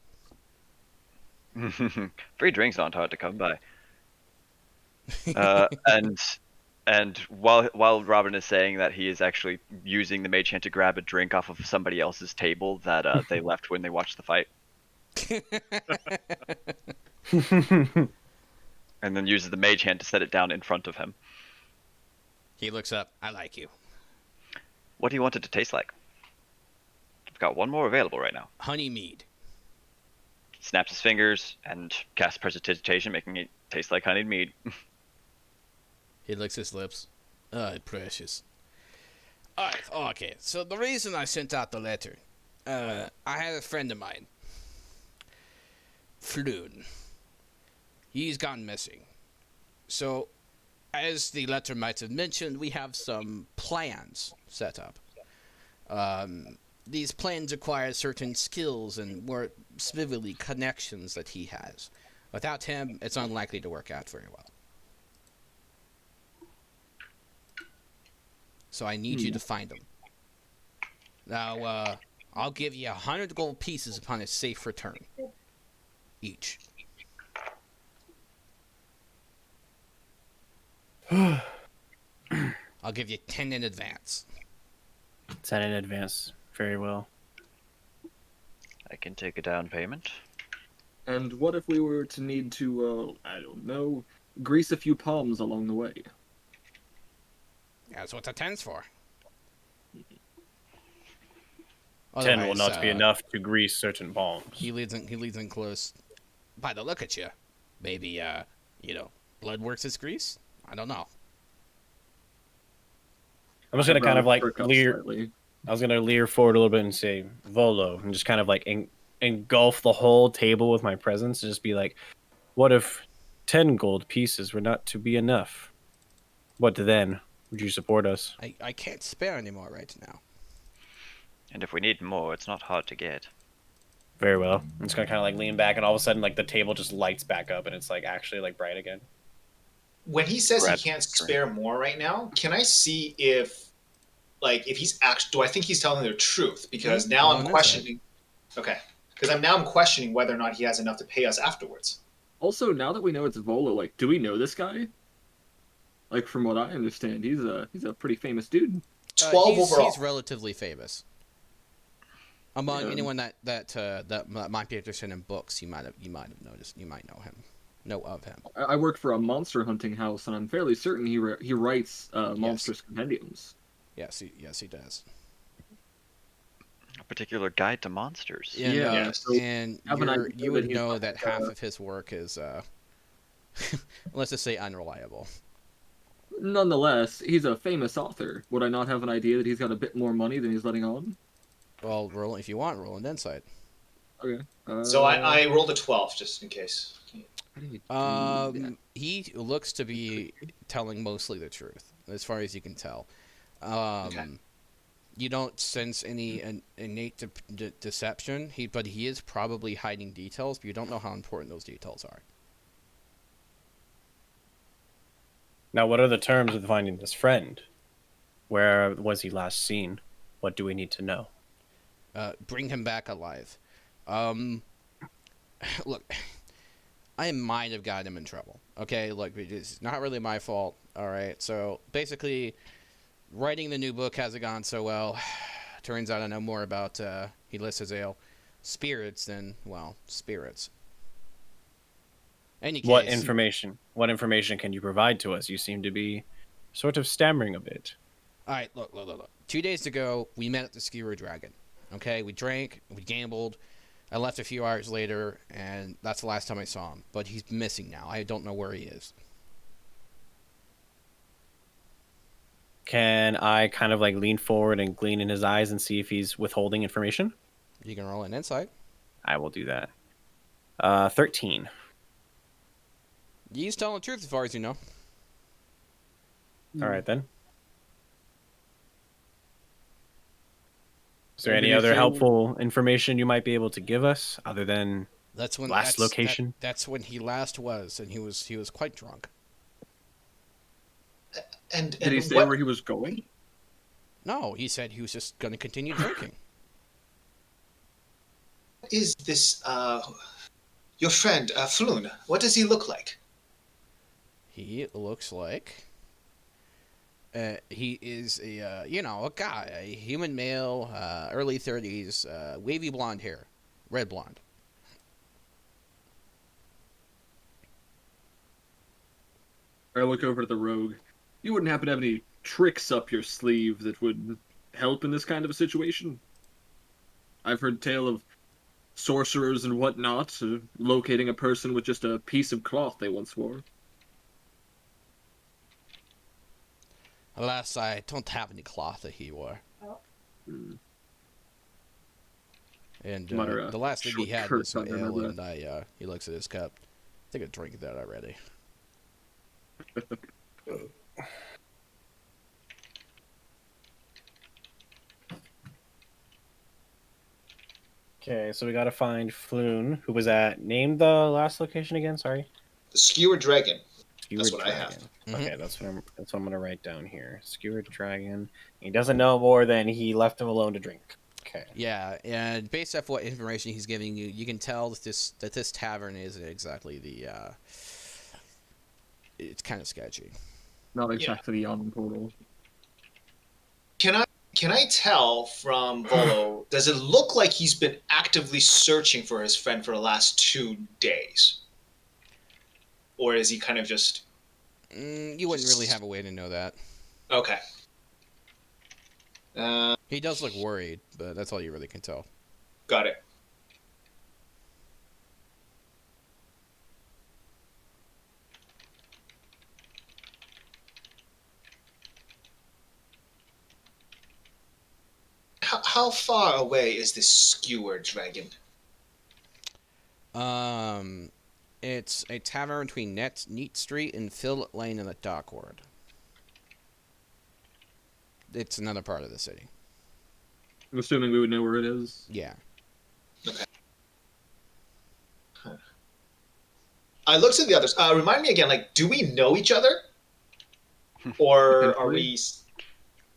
Free drinks aren't hard to come by. And while Robin is saying that, he is actually using the mage hand to grab a drink off of somebody else's table that they left when they watched the fight, and then uses the mage hand to set it down in front of him. He looks up. I like you. What do you want it to taste like? I've got one more available right now. Honey mead. Snaps his fingers and casts prestidigitation, making it taste like honeyed mead. He licks his lips. Precious. Alright, okay. So the reason I sent out the letter, I had a friend of mine, Floon. He's gone missing. So, as the letter might have mentioned, we have some plans set up. These plans require certain skills and, more specifically, connections that he has. Without him, it's unlikely to work out very well. So I need you to find him. Now, I'll give you 100 gold pieces upon a safe return. Each. I'll give you 10 in advance. 10 in advance. Very well. I can take a down payment. And what if we were to need to, I don't know, grease a few palms along the way? That's what the 10's for. 10 will not Otherwise, be enough to grease certain palms. He leads in close. By the look at you, maybe, blood works as grease? I don't know. I'm just going to kind of like leer. Slightly. I was going to leer forward a little bit and say, Volo, and just kind of like engulf the whole table with my presence and just be like, what if 10 gold pieces were not to be enough? What then? Would you support us? I can't spare any more right now. And if we need more, it's not hard to get. Very well. I'm just going to kind of like lean back, and all of a sudden like the table just lights back up and it's like actually like bright again. When he says Grab he can't drink. spare more right now, can I see if he's actually? Do I think he's telling the truth? Because now Roll I'm an questioning. Okay, because I'm questioning whether or not he has enough to pay us afterwards. Also, now that we know it's Volo, like, do we know this guy? Like, from what I understand, he's a pretty famous dude. 12 overall. He's relatively famous. Among anyone that might be interested in books, you might have noticed. You might know of him. I work for a monster hunting house, and I'm fairly certain he writes monstrous compendiums. Yes, he does. A particular guide to monsters. Yeah, so and have an idea you would that he's know like, that half of his work is, let's just say, unreliable. Nonetheless, he's a famous author. Would I not have an idea that he's got a bit more money than he's letting on? Well, roll if you want. Roll an insight. Okay. So I rolled a 12 just in case. He looks to be telling mostly the truth, as far as you can tell. Okay. You don't sense any innate deception. But he is probably hiding details, but you don't know how important those details are. Now, what are the terms of finding this friend? Where was he last seen? What do we need to know? Bring him back alive. Look, I might have gotten him in trouble. Okay, look, it's not really my fault. All right, so basically, writing the new book hasn't gone so well. Turns out I know more about he lists his ale spirits than spirits. Any case, What information can you provide to us? You seem to be sort of stammering a bit. All right, look. 2 days ago, we met at the Skewer Dragon. Okay, we drank, we gambled. I left a few hours later, and that's the last time I saw him. But he's missing now. I don't know where he is. Can I kind of like lean forward and glean in his eyes and see if he's withholding information? You can roll an insight. I will do that. 13. He's telling the truth as far as you know. All right, then. Is there And did any he other say- helpful information you might be able to give us other than That's when last location? That's when he last was, and he was quite drunk. And Did he say what where he was going? No, he said he was just going to continue drinking. is this? Your friend Floon. What does he look like? He looks like he is a a guy, a human male, early 30s, wavy blonde hair, red blonde. I look over to the rogue. You wouldn't happen to have any tricks up your sleeve that would help in this kind of a situation? I've heard tale of sorcerers and whatnot locating a person with just a piece of cloth they once wore. Alas, I don't have any cloth that he wore. Hmm. And Mutter a the last thing he short had curse was some under my ale, breath. and he looks at his cup. I think I drank that already. Okay, so we gotta find Floon, who was at. Name the last location again. Sorry. The Skewered Dragon. Skewered what I have. Dragon. Mhm. Okay, that's what I'm gonna write down here. Skewered Dragon. He doesn't know more than he left him alone to drink. Okay. Yeah, and based off what information he's giving you, you can tell that this tavern isn't exactly the. It's kind of sketchy. Not exactly the Yawning Portal. Can I tell from Volo? Does it look like he's been actively searching for his friend for the last 2 days, or is he kind of just You wouldn't really have a way to know that. okay? He does look worried, but that's all you really can tell. Got it. How far away is this Skewered Dragon? It's a tavern between Neat Street and Phil Lane in the Dockward. It's another part of the city. I'm assuming we would know where it is. Yeah. I looked at the others. Remind me again. Like, do we know each other, or are we?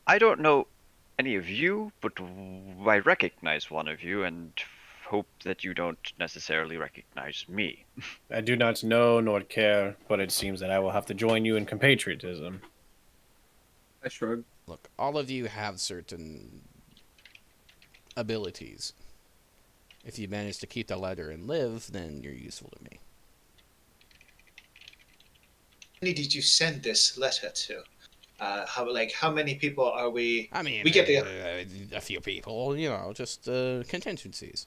I don't know any of you, but I recognize one of you and hope that you don't necessarily recognize me. I do not know nor care, but it seems that I will have to join you in compatriotism. I shrug. Look, all of you have certain abilities. If you manage to keep the letter and live, then you're useful to me. How many did you send this letter to? How many people are we? I mean, We get a few people, just contingencies.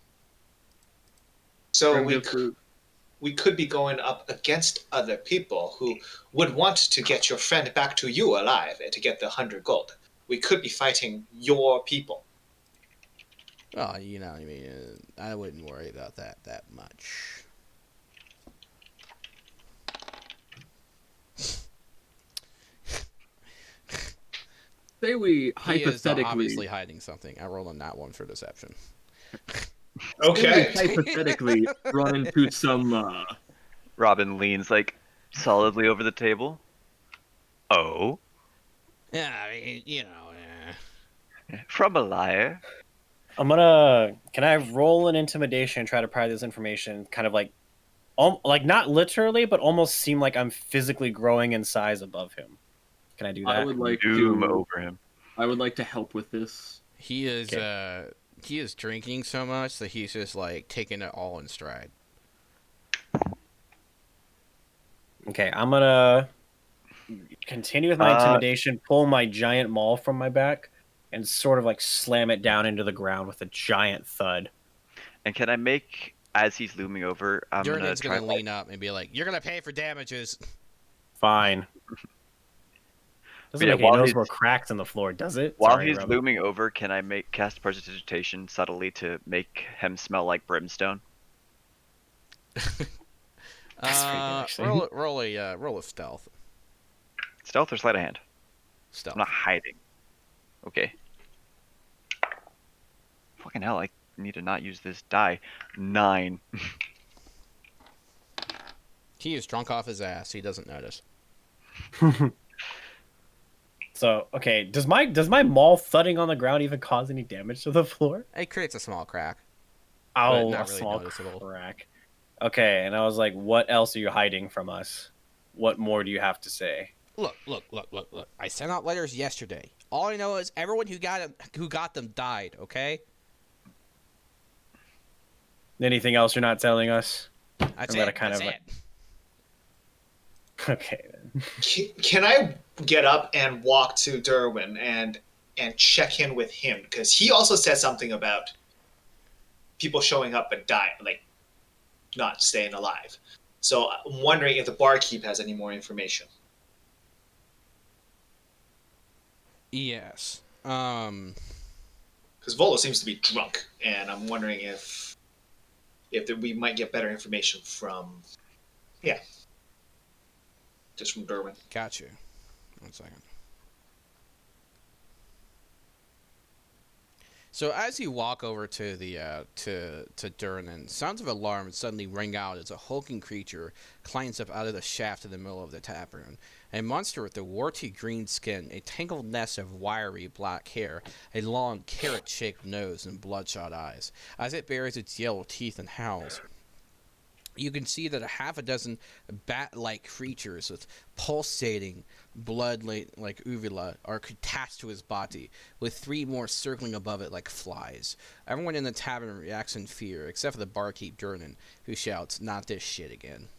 So Grim we gives her- we could be going up against other people who would want to get your friend back to you alive and to get the 100 gold. We could be fighting your people. Well, I mean, I wouldn't worry about that much. Say we He is hypothetically. obviously hiding something. I rolled a nat 1 for deception. Okay. Say we hypothetically run into some. Robin leans like solidly over the table. Oh, Yeah, I mean, from a liar. Can I roll an intimidation and try to pry this information? Kind of like not literally, but almost seem like I'm physically growing in size above him. Can I do that? I would like Doom to. over him. I would like to help with this. he is drinking so much that he's just like taking it all in stride. Okay, I'm gonna continue with my intimidation, pull my giant maul from my back, and sort of like slam it down into the ground with a giant thud. And can I make, as he's looming over, I'm Durgan's gonna gonna lean up and be like, "You're gonna pay for damages." Fine. Doesn't Yeah, make while any he's- noticeable cracks in the floor, does it? While Sorry, he's Robin. looming over, can I cast prestidigitation subtly to make him smell like brimstone? That's pretty good, actually. Roll a stealth. Stealth or sleight of hand? Stealth. I'm not hiding. Okay. Fucking hell, I need to not use this die. 9. He is drunk off his ass. He doesn't notice. So okay, does my maul thudding on the ground even cause any damage to the floor? It creates a small crack. Oh, not a really small noticeable. crack. Okay, and I was like, what else are you hiding from us? What more do you have to say? Look. I sent out letters yesterday. All I know is everyone who got them died, okay? Anything else you're not telling us? That's I'm gonna it. kind That's of it. Okay then. Can I get up and walk to Derwin and check in with him? Because he also said something about people showing up and dying, like not staying alive. So I'm wondering if the barkeep has any more information. Yes. Because Volo seems to be drunk, and I'm wondering if we might get better information from, just from Derwin. Got you. 1 second. So as you walk over to the to Durnan, sounds of alarm suddenly ring out as a hulking creature climbs up out of the shaft in the middle of the taproom. A monster with a warty green skin, a tangled nest of wiry black hair, a long carrot-shaped nose, and bloodshot eyes. As it bares its yellow teeth and howls, you can see that a half a dozen bat-like creatures with pulsating blood like uvula are attached to his body, with 3 more circling above it like flies. Everyone in the tavern reacts in fear, except for the barkeep Durnan, who shouts, "Not this shit again."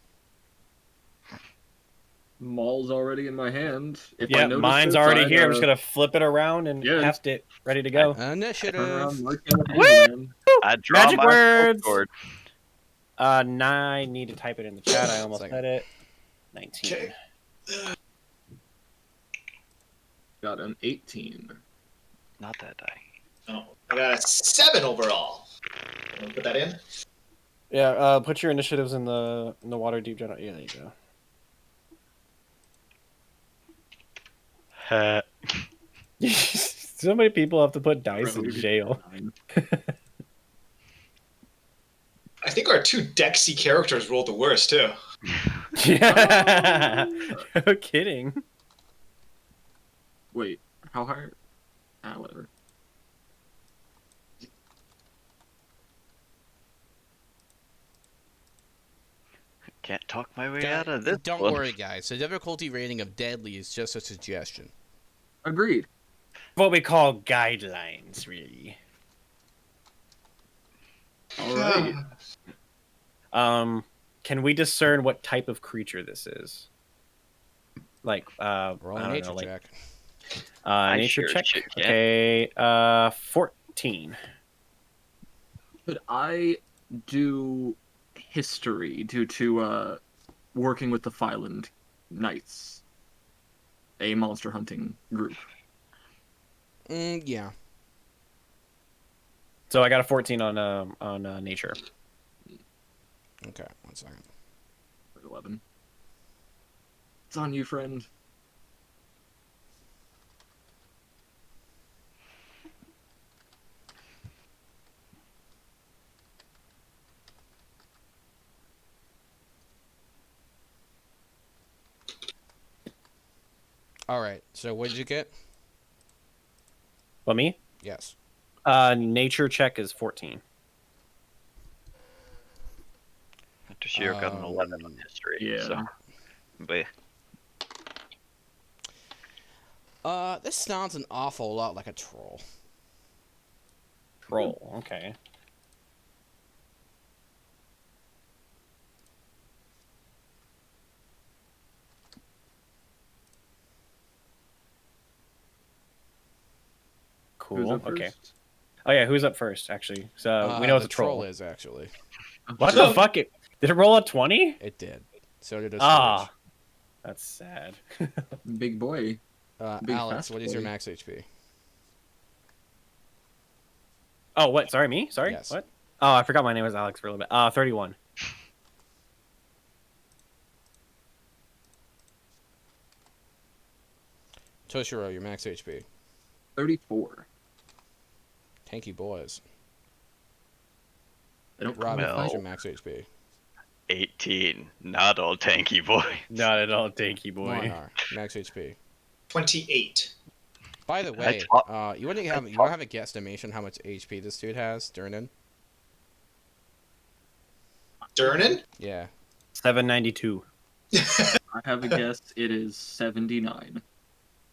Maul's already in my hand. If I Yeah, notice mine's this, already I'd, here. I'm just gonna flip it around and yeah. heft it, ready to go. turn around, Initiative. mark him with Hazelland. I draw Magic my words. sword. I need to type it in the chat. I almost Second. said it. 19. Okay. Got an 18. Not that die. Oh, I got a 7 overall. Want to put that in? Yeah, put your initiatives in the Waterdeep general. Yeah, there you go. So many people have to put dice in jail. I think our 2 Dexy characters rolled the worst, too. Yeah. No kidding. Wait, how high? Whatever. Can't talk my way out of this. Don't one. worry, guys. The difficulty rating of deadly is just a suggestion. Agreed. What we call guidelines, really. All right. Can we discern what type of creature this is? Like, Roll I a don't nature know, like, check. nature sure check. shit can. Okay, 14. Could I do history due to working with the Fyland Knights, a monster hunting group? Yeah. So I got a 14 on nature. Okay, 1 second. 11. It's on you, friend. All right. So what did you get? Well, me? Yes. Nature check is 14. Toshiro got an 11 on history. Yeah. So. But This sounds an awful lot like a troll. Troll. Okay. Cool. Okay. Oh yeah, who's up first? Actually, so we know it's the a troll. is actually. What the fuck? Did it roll a 20? It did. So did a Ah, that's sad. Big boy. Big Alex, fast what is your boy. max HP? Oh, what? Sorry, me? Sorry. Yes. What? Oh, I forgot my name was Alex for a little bit. 31. Toshiro, your max HP. 34. Tanky boys. They don't Robin, come what's with your Well. max HP? 18. Not all tanky boy. Not at all, Dinky boy. Monar, max HP. 28. By the way, talk- you want to have a guesstimation how much HP this dude has, Durnan? Durnan? Yeah. 792. I have a guess. It is 79.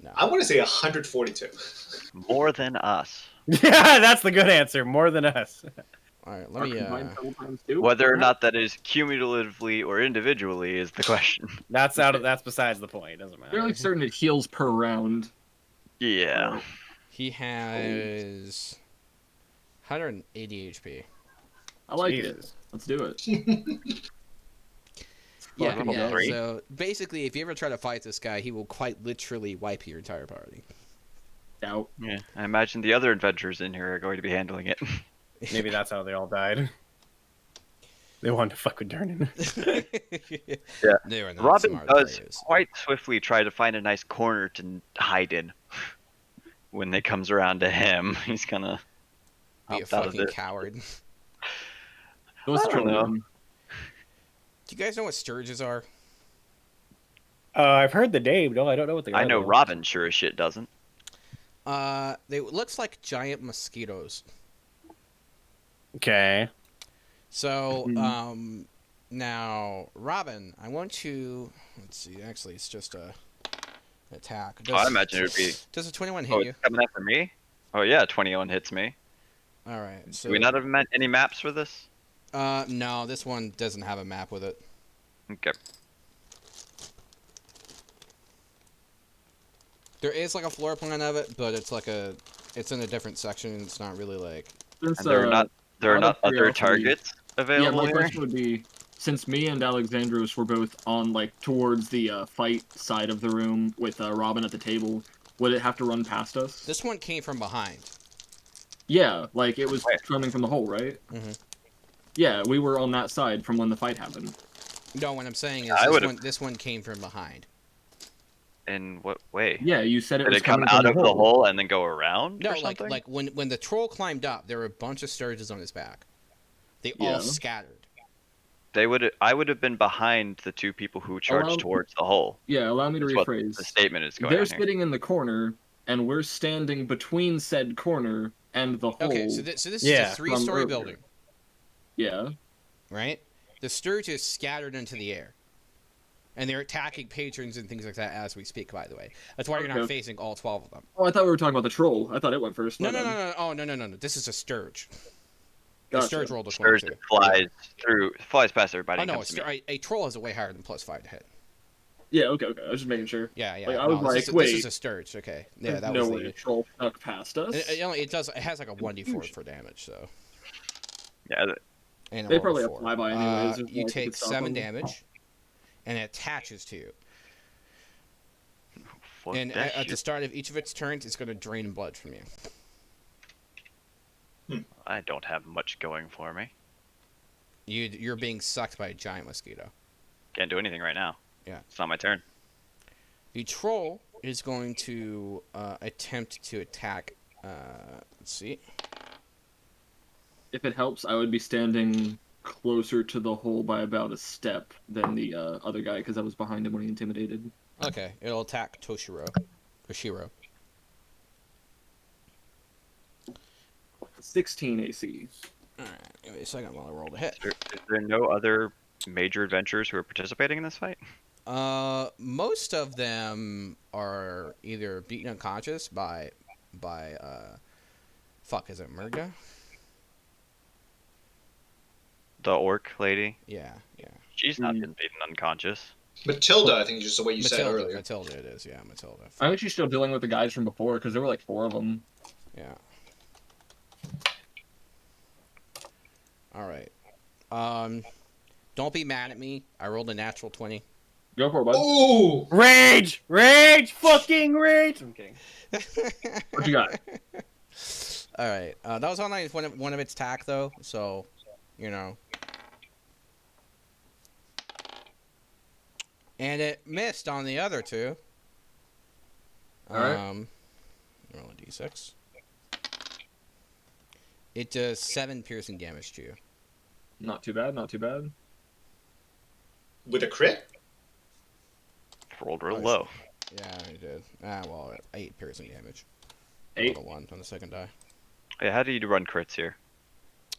No. I want to say 142. More than us. Yeah, that's the good answer. More than us. All right, Our let me. combined total times 2? Whether or not that is cumulatively or individually is the question. That's out of. That's besides the point. It doesn't matter. Fairly certain it heals per round. Yeah. He has 180 HP. I like it. Jesus. Let's do it. Yeah, Fucking yeah. three. So basically, if you ever try to fight this guy, he will quite literally wipe your entire party. Doubt. Yeah. I imagine the other adventurers in here are going to be handling it. Maybe that's how they all died. They wanted to fuck with Durnan. Yeah. They were not Robin smart does players. quite swiftly try to find a nice corner to hide in. When it comes around to him, he's gonna Be a opt out of fucking this. coward. Those I don't know. children. Do you guys know what sturges are? I've heard the name. No, I don't know what they are. I know though. Robin sure as shit doesn't. They looks like giant mosquitoes. Okay. So, Mhm. now, Robin, I want you. Let's see. Actually, it's just an attack. Oh, I imagine it would be. Does a 21 hit Oh, you? it's coming after me? Oh, yeah, 21 hits me. All right. So, Do we not have any maps for this? no, this one doesn't have a map with it. Okay. There is like a floor plan of it, but it's in a different section. It's not really like. Since, And there are out not of other curiosity- targets Yeah, available my here? question would be, since me and Alexandros were both on, like, towards the fight side of the room with Robin at the table, would it have to run past us? This one came from behind. Yeah, like, it was Where? coming from the hole, right? Mhm. Yeah, we were on that side from when the fight happened. No, what I'm saying is I would've- this one came from behind. In what way? Yeah, you said it Did was it come coming out from of the hole and then go around No, or something? like when the troll climbed up, there were a bunch of sturges on his back. They Yeah. all scattered. I would have been behind the two people who charged Allow- towards the hole. Yeah, allow me to That's what rephrase. the statement is going They're on here. sitting in the corner, and we're standing between said corner and the hole. Okay, so this is Yeah, a three-story from building, Yeah. right? The sturges scattered into the air, and they're attacking patrons and things like that as we speak. By the way, that's why you're not Okay. facing all 12 of them. Oh, I thought we were talking about the troll. I thought it went first. No, My no, no, bad. no. Oh, no. This is a sturge. The Gotcha. sturge rolled a Sturge 22. flies past everybody. Oh and no, comes to me. a troll is way higher than +5 to hit. Yeah, okay. I was just making sure. Yeah. Like, I was no, like, this wait. is a sturge. Okay. Yeah, There's that no was way the. a troll snuck past us. It has like a 1d4 for damage, so. Yeah, And a They roll probably of have 4. flyby anyways. There's You no way take could stop 7 them. damage, and it attaches to you. fuck And that at the shit. start of each of its turns, it's going to drain blood from you. I don't have much going for me. You're being sucked by a giant mosquito. Can't do anything right now. Yeah. It's not my turn. The troll is going to attempt to attack. Let's see. If it helps, I would be standing closer to the hole by about a step than the other guy, because I was behind him when he intimidated. Okay, it'll attack Toshiro. 16 AC. Alright, give me a second while I roll the hit. Is there no other major adventurers who are participating in this fight? Most of them are either beaten unconscious by fuck, is it Murga? The orc lady? Yeah. She's not been beaten unconscious. Matilda, I think is just the way you said earlier. Matilda it is, yeah, Matilda. I think she's still dealing with the guys from before, because there were like 4 of them. Yeah. Alright. Don't be mad at me. I rolled a natural 20. Go for it, bud. Ooh! Rage! Rage! Fucking rage! I'm kidding. What you got? Alright. That was on like one of its attack though, so you know. And it missed on the other 2. Alright. Roll a d6. It does 7 piercing damage to you. Not too bad, not too bad. With a crit? Rolled real Oh, low. Yeah, he did. Well, 8 piercing damage. 8. Rolled a 1 on the second die. Yeah, how do you run crits here?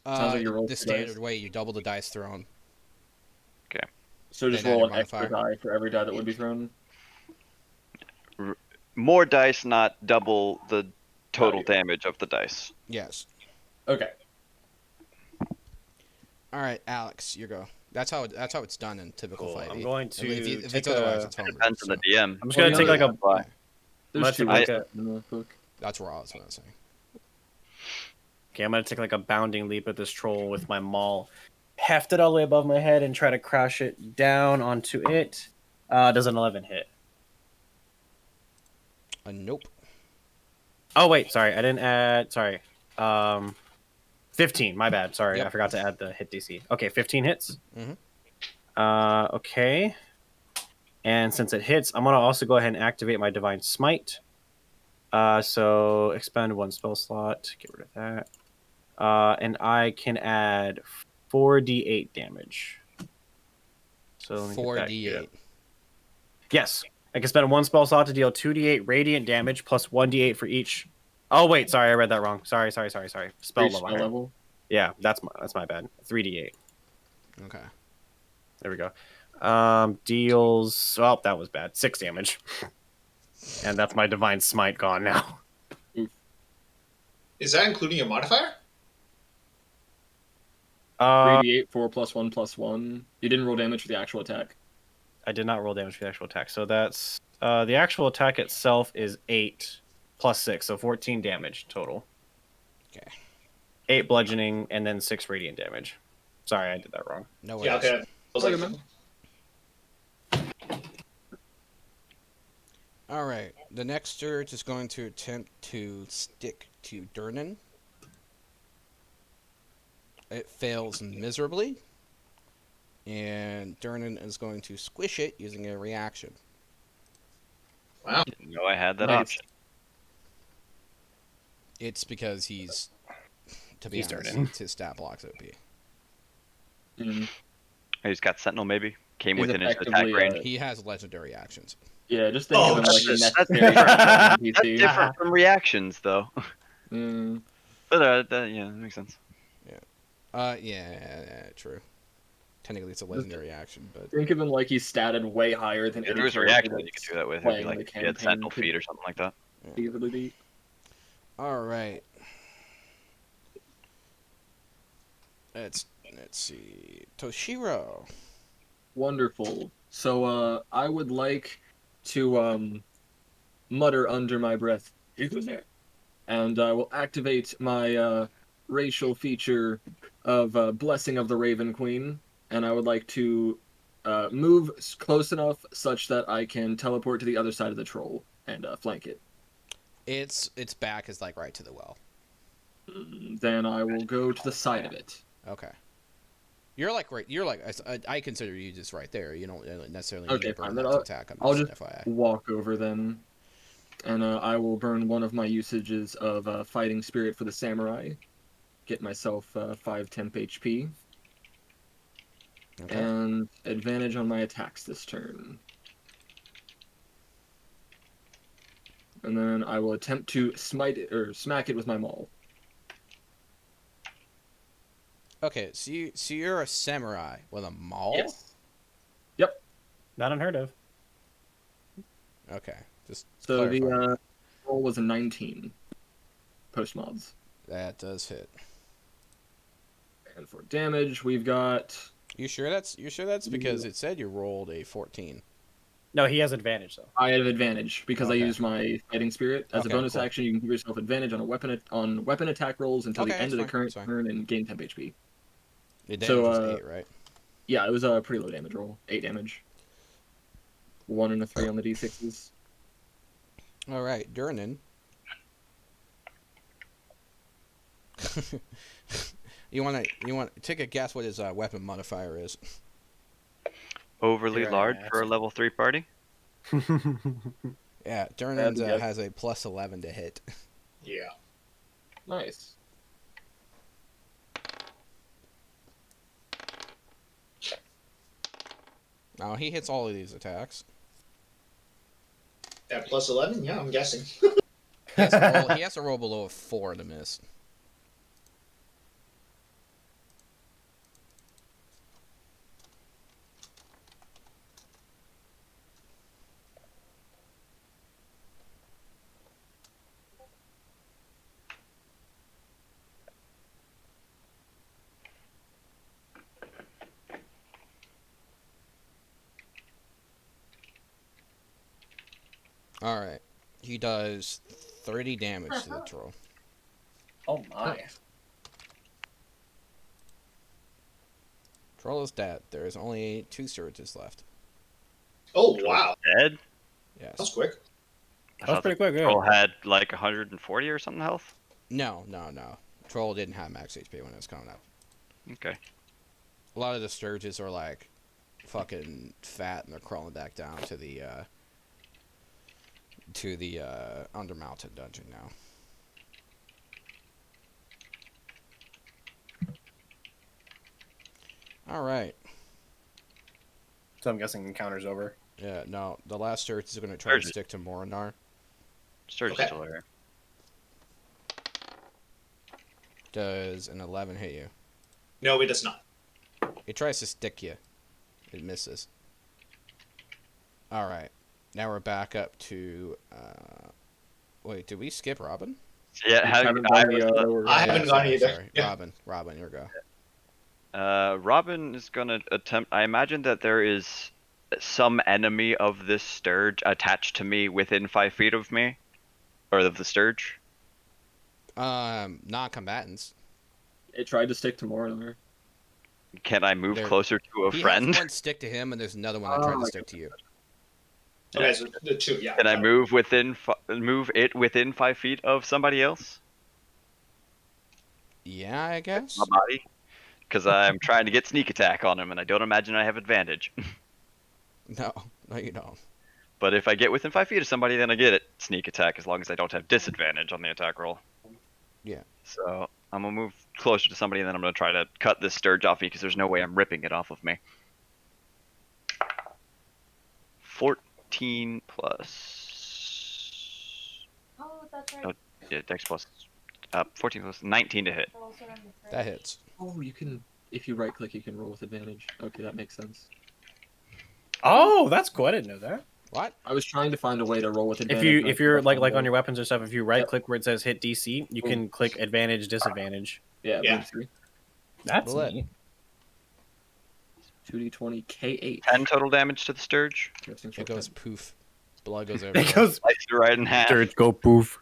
Sounds like you rolled the 2 standard dice. way. You double the dice thrown. So just Then add roll your an extra modifier. die for every die that would be thrown. More dice, not double the total Got you. damage of the dice. Yes. Okay. All right, Alex, you go. That's how it's done in typical Cool. 5e. I'm going I mean, if, to if take it's otherwise, a. it's homebrew. Depends on So. the DM. I'm just gonna Well, take the like other- a. Yeah, There's Let's 2 take ways a- in the book. that's raw. That's what I was saying. Okay, I'm gonna take like a bounding leap at this troll with my maul hefted all the way above my head and try to crash it down onto it. Does an 11 hit? Nope. Oh wait, sorry, I didn't add. Sorry, 15. My bad. Sorry, Yep. I forgot to add the hit DC. Okay, 15 hits. Mhm. Okay. And since it hits, I'm gonna also go ahead and activate my Divine Smite. So expend 1 spell slot. Get rid of that. And I can add 4d8 damage. So let me get that here. 4d8. Yes, I can spend 1 spell slot to deal 2d8 radiant damage plus 1d8 for each. Oh wait, sorry, I read that wrong. Sorry. Spell Spell level. level. Yeah, that's my bad. 3d8. Okay. There we go. Deals. Oh, that was bad. 6 damage. And that's my Divine Smite gone now. Is that including your modifier? 3d8, 4 plus 1 plus 1. You didn't roll damage for the actual attack. I did not roll damage for the actual attack. So that's the actual attack itself is 8 plus 6, so 14 damage total. Okay. 8 bludgeoning and then 6 radiant damage. Sorry, I did that wrong. No Yeah, worries. okay. I was Okay, like, man. All right. The next Sturge is going to attempt to stick to Durnan. It fails miserably. And Durnan is going to squish it using a reaction. wow. Didn't know I had that Nice. option. It's because he's, to be He's honest, Durnan. his stat blocks OP. Mm. He's got Sentinel, maybe. Came He's within his attack effectively, range. He has legendary actions. Yeah, just think Oh, of him like a shit. necessary That's NPC. different from reactions, though. Mm. But yeah, that makes sense. Yeah, true. Technically, it's a legendary action, but Think of him like he's statted way higher than If any there was a character reaction that you that's could do that with, it'd playing be like the if you had campaign Sentinel could feet or something like that. easily beat. all right. Let's see. Toshiro. Wonderful. So I would like to mutter under my breath, and I will activate my racial feature of Blessing of the Raven Queen, and I would like to move close enough such that I can teleport to the other side of the troll and flank it. Its back is like right to the well. Then I will go to the side of it. Okay. You're like right. You're like I consider you just right there. You don't necessarily need Okay, to burn fine, that then to attack. I'll just just FYI. walk over then, and I will burn one of my usages of Fighting Spirit for the Samurai. Get myself 5 temp HP. Okay. And advantage on my attacks this turn. And then I will attempt to smite it, or smack it with my maul. Okay. So you're a samurai with a maul. Yes. Yep. Not unheard of. Okay. Just So clarify. the roll was a 19 post mods. That does hit. And for damage, we've got. You sure that's because it said you rolled a 14. No, he has advantage though. I have advantage because I Okay. used my Fighting Spirit as Okay, a bonus cool. action. You can give yourself advantage on weapon attack rolls until Okay, the end of the that's fine, current that's fine. turn and gain temp HP. The damage So, was 8, right? Yeah, it was a pretty low damage roll. 8 damage. 1 and a 3 on the d6s. All right, Durnan. you want to take a guess what his weapon modifier is? Overly Your large ass. for a level 3 party? Yeah, Durnan's good. has a plus 11 to hit. Yeah. Nice. Now he hits all of these attacks. At plus 11? Yeah, I'm guessing. He has to roll below a 4 to miss. Alright. He does 30 damage to the troll. Oh my. Troll is dead. There is only 2 surges left. Oh, wow. Dead? Yes. That was quick. I That was thought pretty the quick, yeah. troll had like 140 or something health. No. Troll didn't have max HP when it was coming up. Okay. A lot of the sturges are like fucking fat and they're crawling back down to the Undermountain dungeon now. All right. So I'm guessing encounter's over. Yeah, no, the last Sturge is going to try to Sturge. stick to Morinar. Sturge Okay. is still here. Does an 11 hit you? No, it does not. It tries to stick you. It misses. All right. Now we're back up to. Wait, did we skip Robin? Yeah, Haven't I gone was the the- other way. I haven't gone sorry, either. Sorry. Yeah. Robin, your go. Robin is gonna attempt. I imagine that there is some enemy of this Sturge attached to me within 5 feet of me, or of the Sturge. Non-combatants. It tried to stick to Morinar. Can I move There- closer to a He friend? has one stick to him, and there's another one that tried to stick to you. Okay, so the 2, yeah. Can I move move it within 5 feet of somebody else? Yeah, I guess. My body, because I'm trying to get sneak attack on him, and I don't imagine I have advantage. No, you don't. But if I get within 5 feet of somebody, then I get it sneak attack, as long as I don't have disadvantage on the attack roll. Yeah. So I'm gonna move closer to somebody, and then I'm gonna try to cut this Sturge off me, because there's no way I'm ripping it off of me. 14 plus. Oh, that's right. Oh, yeah, Dex plus. 14 plus 19 to hit. That hits. Oh, you can. If you right click, you can roll with advantage. Okay, that makes sense. Oh, that's cool. I didn't know that. What? I was trying to find a way to roll with advantage. If you're like on your weapons or stuff, if you right click where it says hit DC, you can click advantage disadvantage. Yeah. Yeah. 3. That's Bullet. neat. 2d20 K8. 10 total damage to the Sturge. It goes poof. Blood goes everywhere. It goes Slice it right in half. Sturge go poof.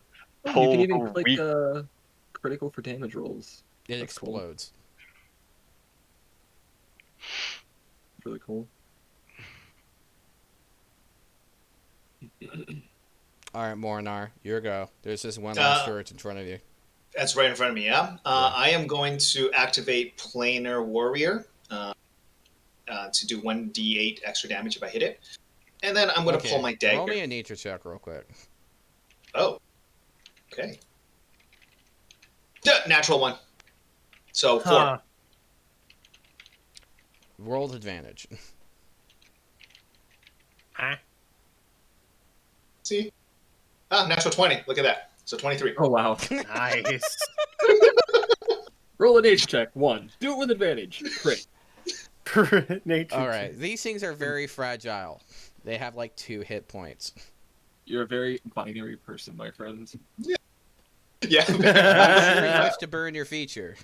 You can even Holy click weak. critical for damage rolls. It That's cool. explodes. Really cool. All right, Morinar, your go. There's this one last Sturge in front of you. That's right in front of me, yeah? I am going to activate Planar Warrior to do 1d8 extra damage if I hit it. And then I'm going to pull my dagger. Roll me a nature check real quick. Oh. Okay. Yeah, natural 1. So 4. Huh. Rolled advantage. Huh? See? Natural 20. Look at that. So 23. Oh wow. Nice. Roll a nature check. 1. Do it with advantage. Great. Nature. All right, these things are very fragile. They have like 2 hit points. You're a very binary person, my friend. Yeah. You wish to burn your feature.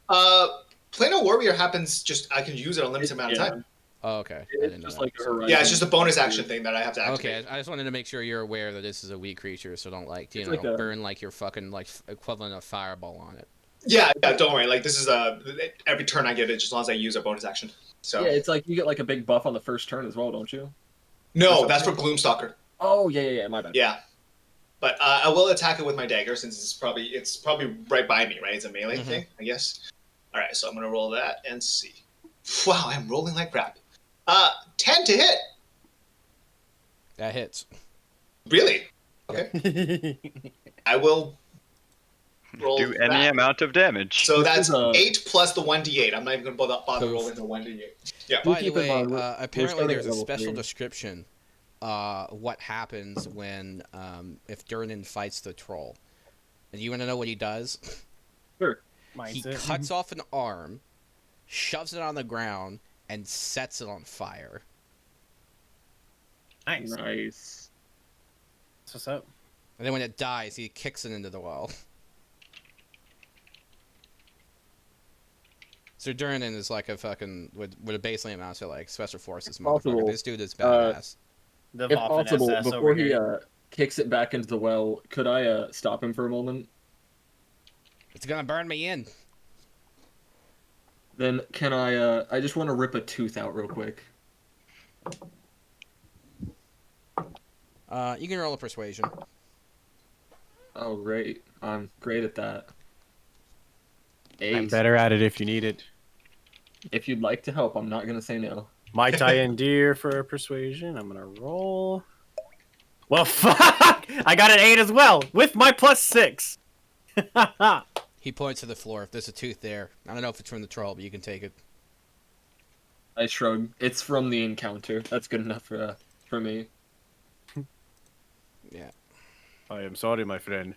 Planar Warrior happens just, I can use it a limited amount of Yeah. time. Oh, okay. I It's didn't know just that. like a horizon. Yeah, it's just a bonus action thing that I have to activate. Okay, I just wanted to make sure you're aware that this is a weak creature, so don't It's like a- burn like your fucking like equivalent of fireball on it. Yeah, don't worry. Like, this is every turn I get it, just as long as I use a bonus action. So Yeah, it's like you get like a big buff on the first turn as well, don't you? no, that's for Gloomstalker. Oh yeah, my bad. Yeah, but I will attack it with my dagger since it's probably right by me, right? It's a melee thing, I guess. All right, so I'm gonna roll that and see. Wow, I'm rolling like crap. 10 to hit. That hits. Really? Okay. I will roll Do any that. amount of damage. So This that's is a- 8 plus the 1d8. I'm not even going to bother Oof. rolling the 1d8. Yeah. By the keep in way, mind, we're apparently starting there's at a level special 3. description. What happens when if Durnan fights the troll? And you want to know what he does? Sure. He Mindset. cuts off an arm, shoves it on the ground, and sets it on fire. Nice. Nice. That's what's up. And then when it dies, he kicks it into the well. So Durnan is like a fucking would have basically amounts to like special forces motherfucker. Possible. This dude is badass. The If Waffen possible, SS before over he here. kicks it back into the well, could I stop him for a moment? It's gonna burn me in. Then can I just want to rip a tooth out real quick. You can roll a persuasion. Oh, great. I'm great at that. I'm Ace. better at it if you need it. If you'd like to help, I'm not going to say no. Might I endear for persuasion? I'm gonna roll. Well, fuck! I got an 8 as well with my +6. He points to the floor. If there's a tooth there, I don't know if it's from the troll, but you can take it. I shrug. It's from the encounter. That's good enough for me. Yeah. I am sorry, my friend.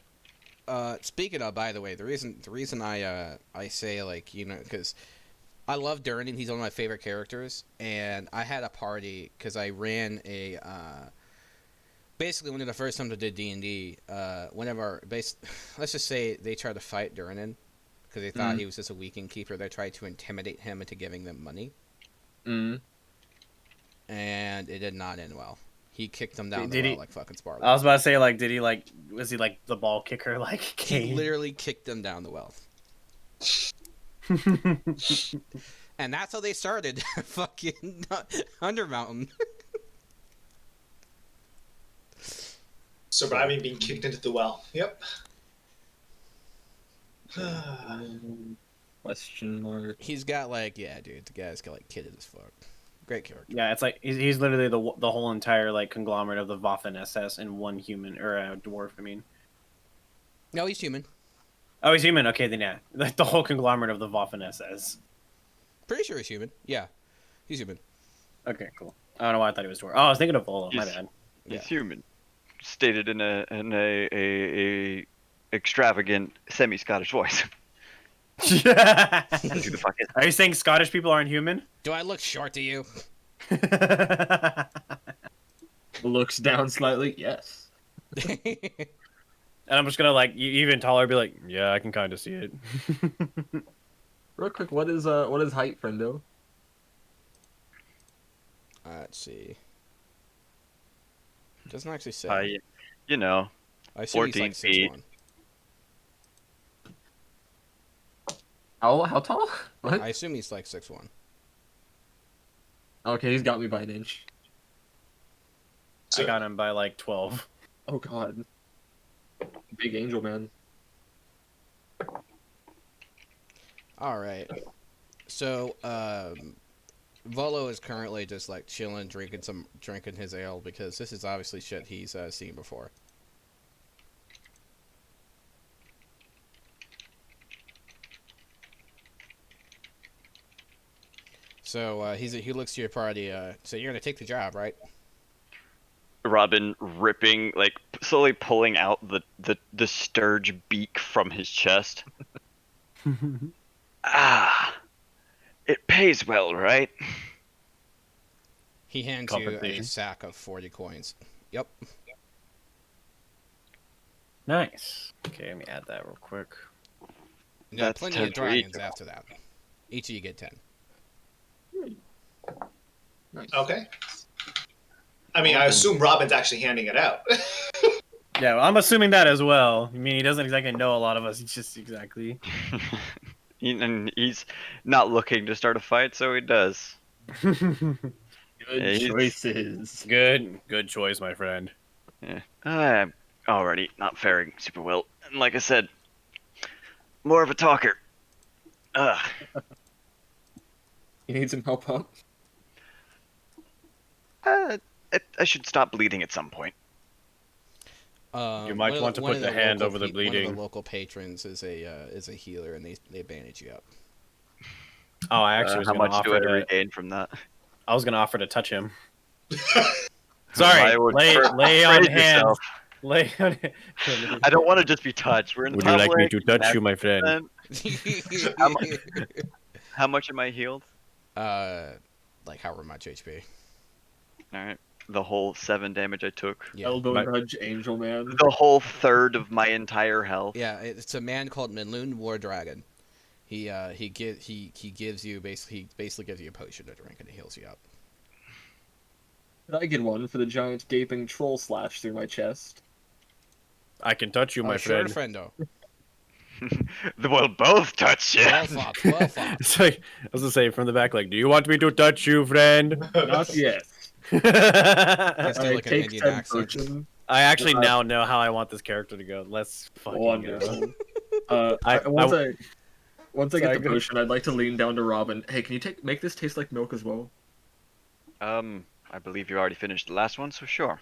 Speaking of, by the way, the reason I say like because I love Durnan. He's one of my favorite characters, and I had a party because I ran a basically one of the first times I did D&D. Let's just say they tried to fight Durnan because they thought he was just a weak innkeeper. They tried to intimidate him into giving them money, and it did not end well. He kicked them down the well like fucking Sparta. I was about to say, like, was he like the ball kicker? Like, He literally kicked them down the well. And that's how they started fucking Undermountain. Surviving being kicked into the well. Yep. Question mark. He's got like, yeah, dude, the guy's got like kidded as fuck. Great character. Yeah, it's like he's literally the whole entire like conglomerate of the Waffen SS in one human or a dwarf. I mean, No, he's human. oh, he's human. Okay, then yeah, like the whole conglomerate of the Waffen SS. Pretty sure he's human. Yeah, he's human. Okay, cool. I don't know why I thought he was dwarf. Oh, I was thinking of Volo. My He's- bad. Yeah. He's human. Stated in a extravagant semi-Scottish voice. Who the fuck is? Are you saying Scottish people aren't human? Do I look short to you? Looks down slightly. Yes. And I'm just gonna like even taller, be like, yeah, I can kind of see it. Real quick, what is height, friendo? Let's see. Doesn't actually say. I assume he's 14 like feet. 6'1". How tall? What? I assume he's like 6'1". Okay, he's got me by an inch. I got him by like 12. Oh god. Big angel man. All right. So, Volo is currently just like chilling, drinking his ale because this is obviously shit he's seen before. So he looks to your party. So you're gonna take the job, right? Robin ripping, like slowly pulling out the sturge beak from his chest. It pays well, right? He hands you a Compensation. sack of 40 coins. Yep. Nice. Okay, let me add that real quick. You got That's plenty 10 of for each. dragons after that. Each of you get 10. Nice. Okay. I mean, I assume Robin's actually handing it out. Yeah, well, I'm assuming that as well. I mean, he doesn't exactly know a lot of us. He's just exactly. And he's not looking to start a fight, so he does. Good Yeah, he's- choices. Good choice, my friend. Yeah. I'm already not faring super well. And like I said, more of a talker. Ugh. You need some help up? I should stop bleeding at some point. You might want to put the hand over the One bleeding. of the local patrons is a healer, and they bandage you up. Oh, I actually was How going to much do I offer to. regain from that? I was going to offer to touch him. Sorry, I would lay praise on hands. yourself. Lay on. I don't want to just be touched. We're in Would you like me public, to touch you, my friend? How much am I healed? Like however much HP. All right, the whole 7 damage I took. Yeah. Elbow nudge, Angel Man. The whole third of my entire health. Yeah, it's a man called Minloon War Dragon. He gives you basically gives you a potion to drink and it heals you up. Did I get one for the giant gaping troll slash through my chest? I can touch you, my sure, friend. friendo. We'll both touch you. Well fought, well fought. It's like I was gonna say from the back, like, do you want me to touch you, friend? Not yet. That's still I like an take Indian said accent. potion. I actually now know how I want this character to go. Let's fucking go. Wonderful. Once I Sorry, get the go- potion, I'd like to lean down to Robin. Hey, can you make this taste like milk as well? I believe you already finished the last one, so sure.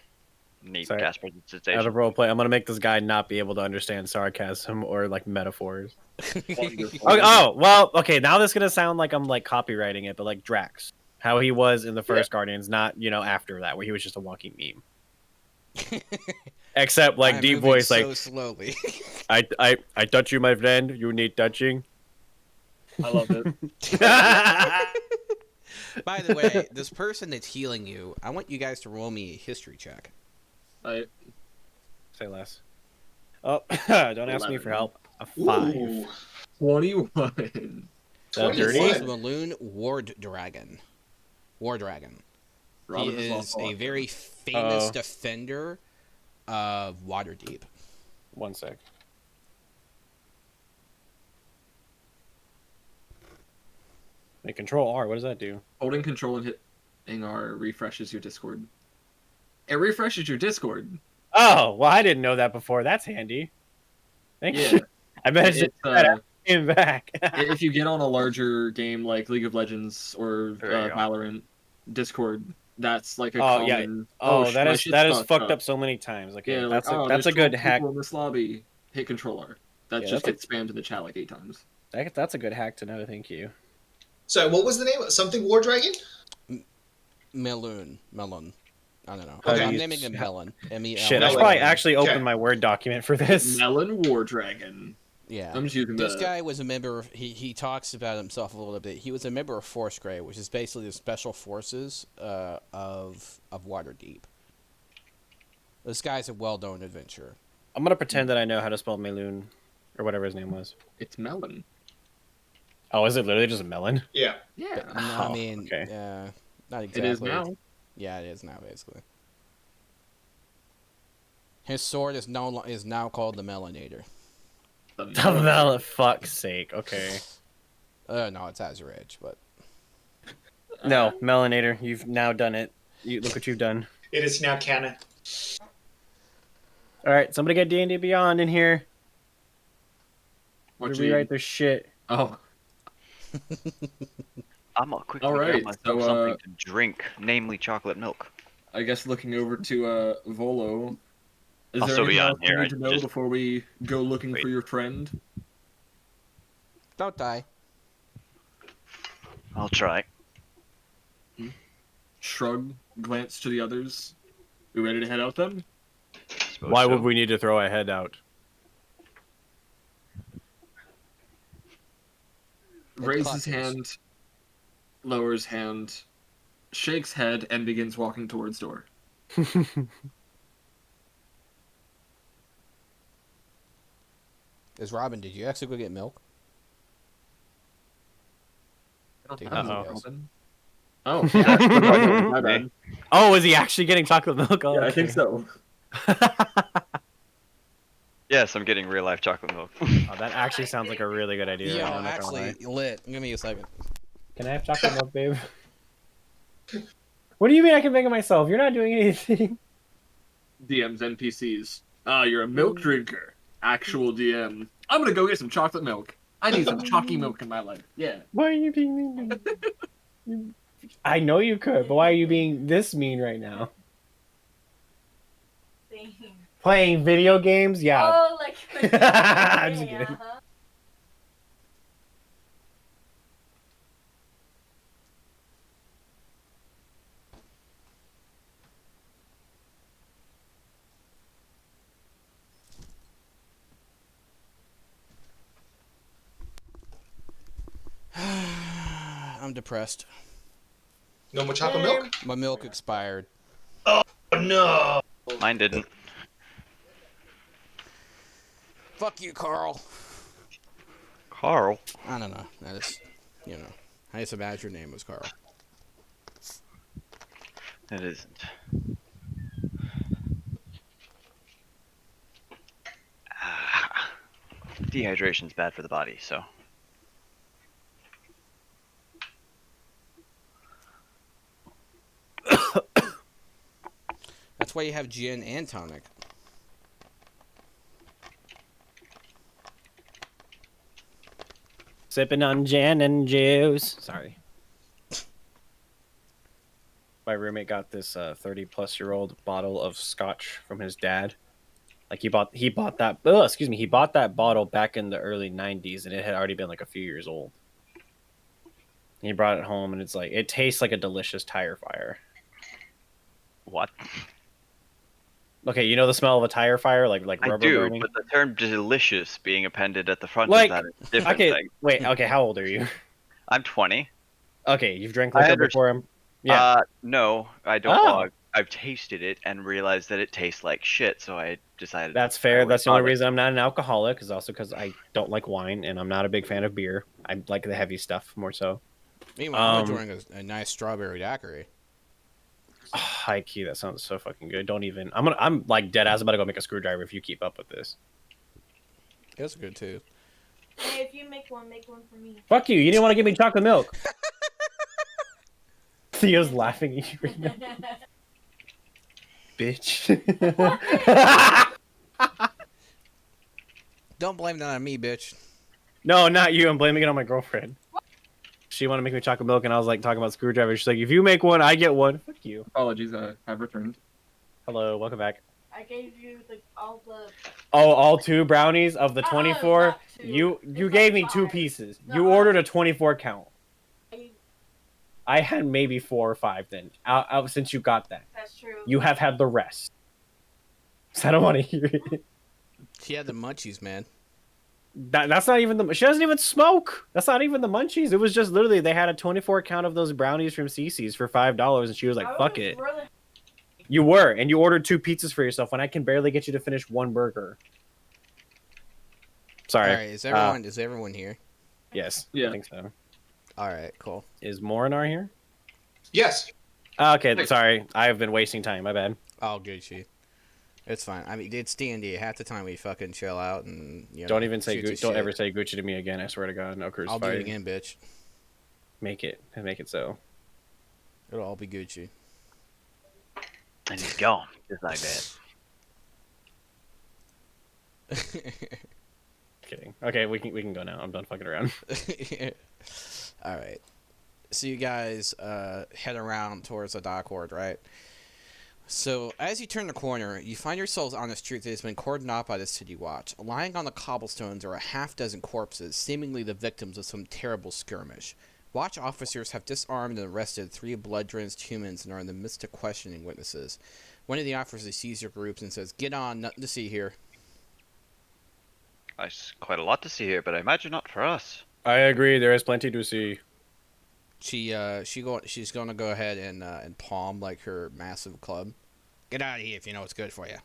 Neat Sorry. gas Out of presentation. roleplay, I'm gonna make this guy not be able to understand sarcasm or like metaphors. Wonderful. Oh, well, okay. Now this is gonna sound like I'm like copywriting it, but like Drax, how he was in the first Guardians, not after that, where he was just a walking meme. Except like I'm deep moving voice, so like slowly. I touch you, my friend. You need touching. I love it. By the way, this person that's healing you, I want you guys to roll me a history check. Say less. Oh, don't ask me for help. A 5. Ooh. 21. That This dirty? is Maloon Ward Dragon. War Dragon. Robin He has is lost a all. very famous defender of Waterdeep. 1 sec. Make control R. What does that do? Holding control and hitting R refreshes your Discord. It refreshes your Discord. Oh, well, I didn't know that before. That's handy. Thank Yeah. you. I managed to It's, do that after I came back. if you get on a larger game like League of Legends or There you go. Valorant, Discord, that's like a Oh, yeah. common. that my is shit's that is fucked fucked up so many times. Okay, Yeah, like, that's there's a good 12 hack. people in this lobby. Hit Control R. That Yeah, just that's gets spammed in the chat like 8 times. That's a good hack to know. Thank you. Sorry, what was the name? Something War Dragon? Melon. I don't know. Okay. I'm naming him Melon. M-E-L-O-N. Shit, I should Melon. probably actually open Okay. my Word document for this. Melon War Dragon. Yeah. I'm just using This the. guy was a member of, he talks about himself a little bit. He was a member of Force Grey, which is basically the special forces of Waterdeep. This guy's a well-known adventurer. I'm gonna pretend that I know how to spell Meloon, or whatever his name was. It's Melon. Oh, is it literally just a melon? Yeah. Yeah. No, I Oh, mean, okay. not exactly. It is now. Yeah, it is now, basically. His sword is now called the Melanator. The The melon. Fuck's sake. Okay. No, it's Azure Edge, but No, Melanator. You've now done it. Look what you've done. It is now canon. All right, somebody get D&D Beyond in here. What To you rewrite their shit. Oh, I'm gonna quickly All right, grab myself so, something to drink, namely chocolate milk. I guess looking over to Volo. Is I'll there still be anything on else here, you I need to know just- before we go looking Wait. for your friend? don't die. I'll try. Shrug, glance to the others. We ready to head out then? Suppose Why so. would we need to throw a head out? Raises clock is. hand, lowers hand, shakes head, and begins walking towards door. Is Robin? Did you actually go get milk? Uh-oh. Oh, yeah, my bad. Oh, is he actually getting chocolate milk? Oh, Yeah, I think so. Yes, I'm getting real life chocolate milk. Oh, that actually sounds like a really good idea. Yo, right now, I'm not gonna actually, lie. lit. Give me a second. Can I have chocolate milk, babe? What do you mean I can make it myself? You're not doing anything. DMs, NPCs. Ah, you're a milk drinker. Actual DM. I'm gonna go get some chocolate milk. I need some chalky milk in my life. Yeah. Why are you being mean to me? I know you could, but why are you being this mean right now? Playing video games? Yeah. Oh, like. I'm just kidding. Uh-huh. I'm depressed. No more chocolate milk? My milk expired. Oh, no. Mine didn't. Fuck you, Carl. Carl. I don't know. I just, I just imagine your name was Carl. It isn't. Dehydration's bad for the body, so. That's why you have gin and tonic. Sipping on gin and juice. Sorry. My roommate got this 30-plus-year-old bottle of scotch from his dad. Like he bought that. Oh, excuse me. He bought that bottle back in the early '90s, and it had already been like a few years old. And he brought it home, and it's like it tastes like a delicious tire fire. What? Okay, you know the smell of a tire fire, like rubber I do, burning. but the term "delicious" being appended at the front Like, of that is a different Okay, thing. wait. Okay, how old are you? I'm 20. Okay, you've drank I liquor understand. before. Yeah. No, I don't. Oh. Well, I've tasted it and realized that it tastes like shit, so I decided. That's I fair. wouldn't That's the only bother. reason I'm not an alcoholic, is also because I don't like wine and I'm not a big fan of beer. I like the heavy stuff more so. Meanwhile, I'm Um, enjoying a nice strawberry daiquiri. Oh, high key, that sounds so fucking good. Don't even. I'm like dead ass about to go make a screwdriver if you keep up with this. That's good too. Hey, if you make one for me. Fuck you! You didn't want to give me chocolate milk. Theo's laughing at you right now, bitch. Don't blame that on me, bitch. No, not you. I'm blaming it on my girlfriend. She wanted to make me chocolate milk, and I was like talking about screwdrivers. She's like, "If you make one, I get one." Fuck you. Apologies, I have returned. Hello, welcome back. I gave you all the. Oh, all 2 brownies of the Uh-uh, 24. not 2. You It's gave like me 2 5. pieces. No, You ordered a 24 count. I- I had maybe 4 or 5 then. Out since you got that, That's true. you have had the rest. So I don't want to hear it. She had the munchies, man. That's not even the. She doesn't even smoke. That's not even the munchies. It was just literally they had a 24 count of those brownies from Cece's for $5, and she was like, I "Fuck was it." really- You were, and you ordered 2 pizzas for yourself when I can barely get you to finish 1 burger. Sorry. All right, is everyone here? Yes. Yeah. I think so. All right, cool. Is Morinar here? Yes. Okay, sorry. I have been wasting time. My bad. Oh, Gucci. It's fine. I mean, it's D&D. Half the time we fucking chill out and Don't even say shoot the Gucci. Don't shit. ever say Gucci to me again. I swear to God. No I'll crucify. do it again, bitch. Make it so. It'll all be Gucci. And he's gone, just like that. Kidding. Okay, we can go now. I'm done fucking around. All right. So you guys head around towards the dock ward, right? So as you turn the corner, you find yourselves on a street that has been cordoned off by the city watch. Lying on the cobblestones are a half-dozen corpses, seemingly the victims of some terrible skirmish. Watch officers have disarmed and arrested 3 blood-drenched humans and are in the midst of questioning witnesses. One of the officers sees your groups and says, "Get on, nothing to see here." That's quite a lot to see here, but I imagine not for us. I agree. There is plenty to see. She's gonna go ahead and palm like her massive club. "Get out of here if you know what's good for you."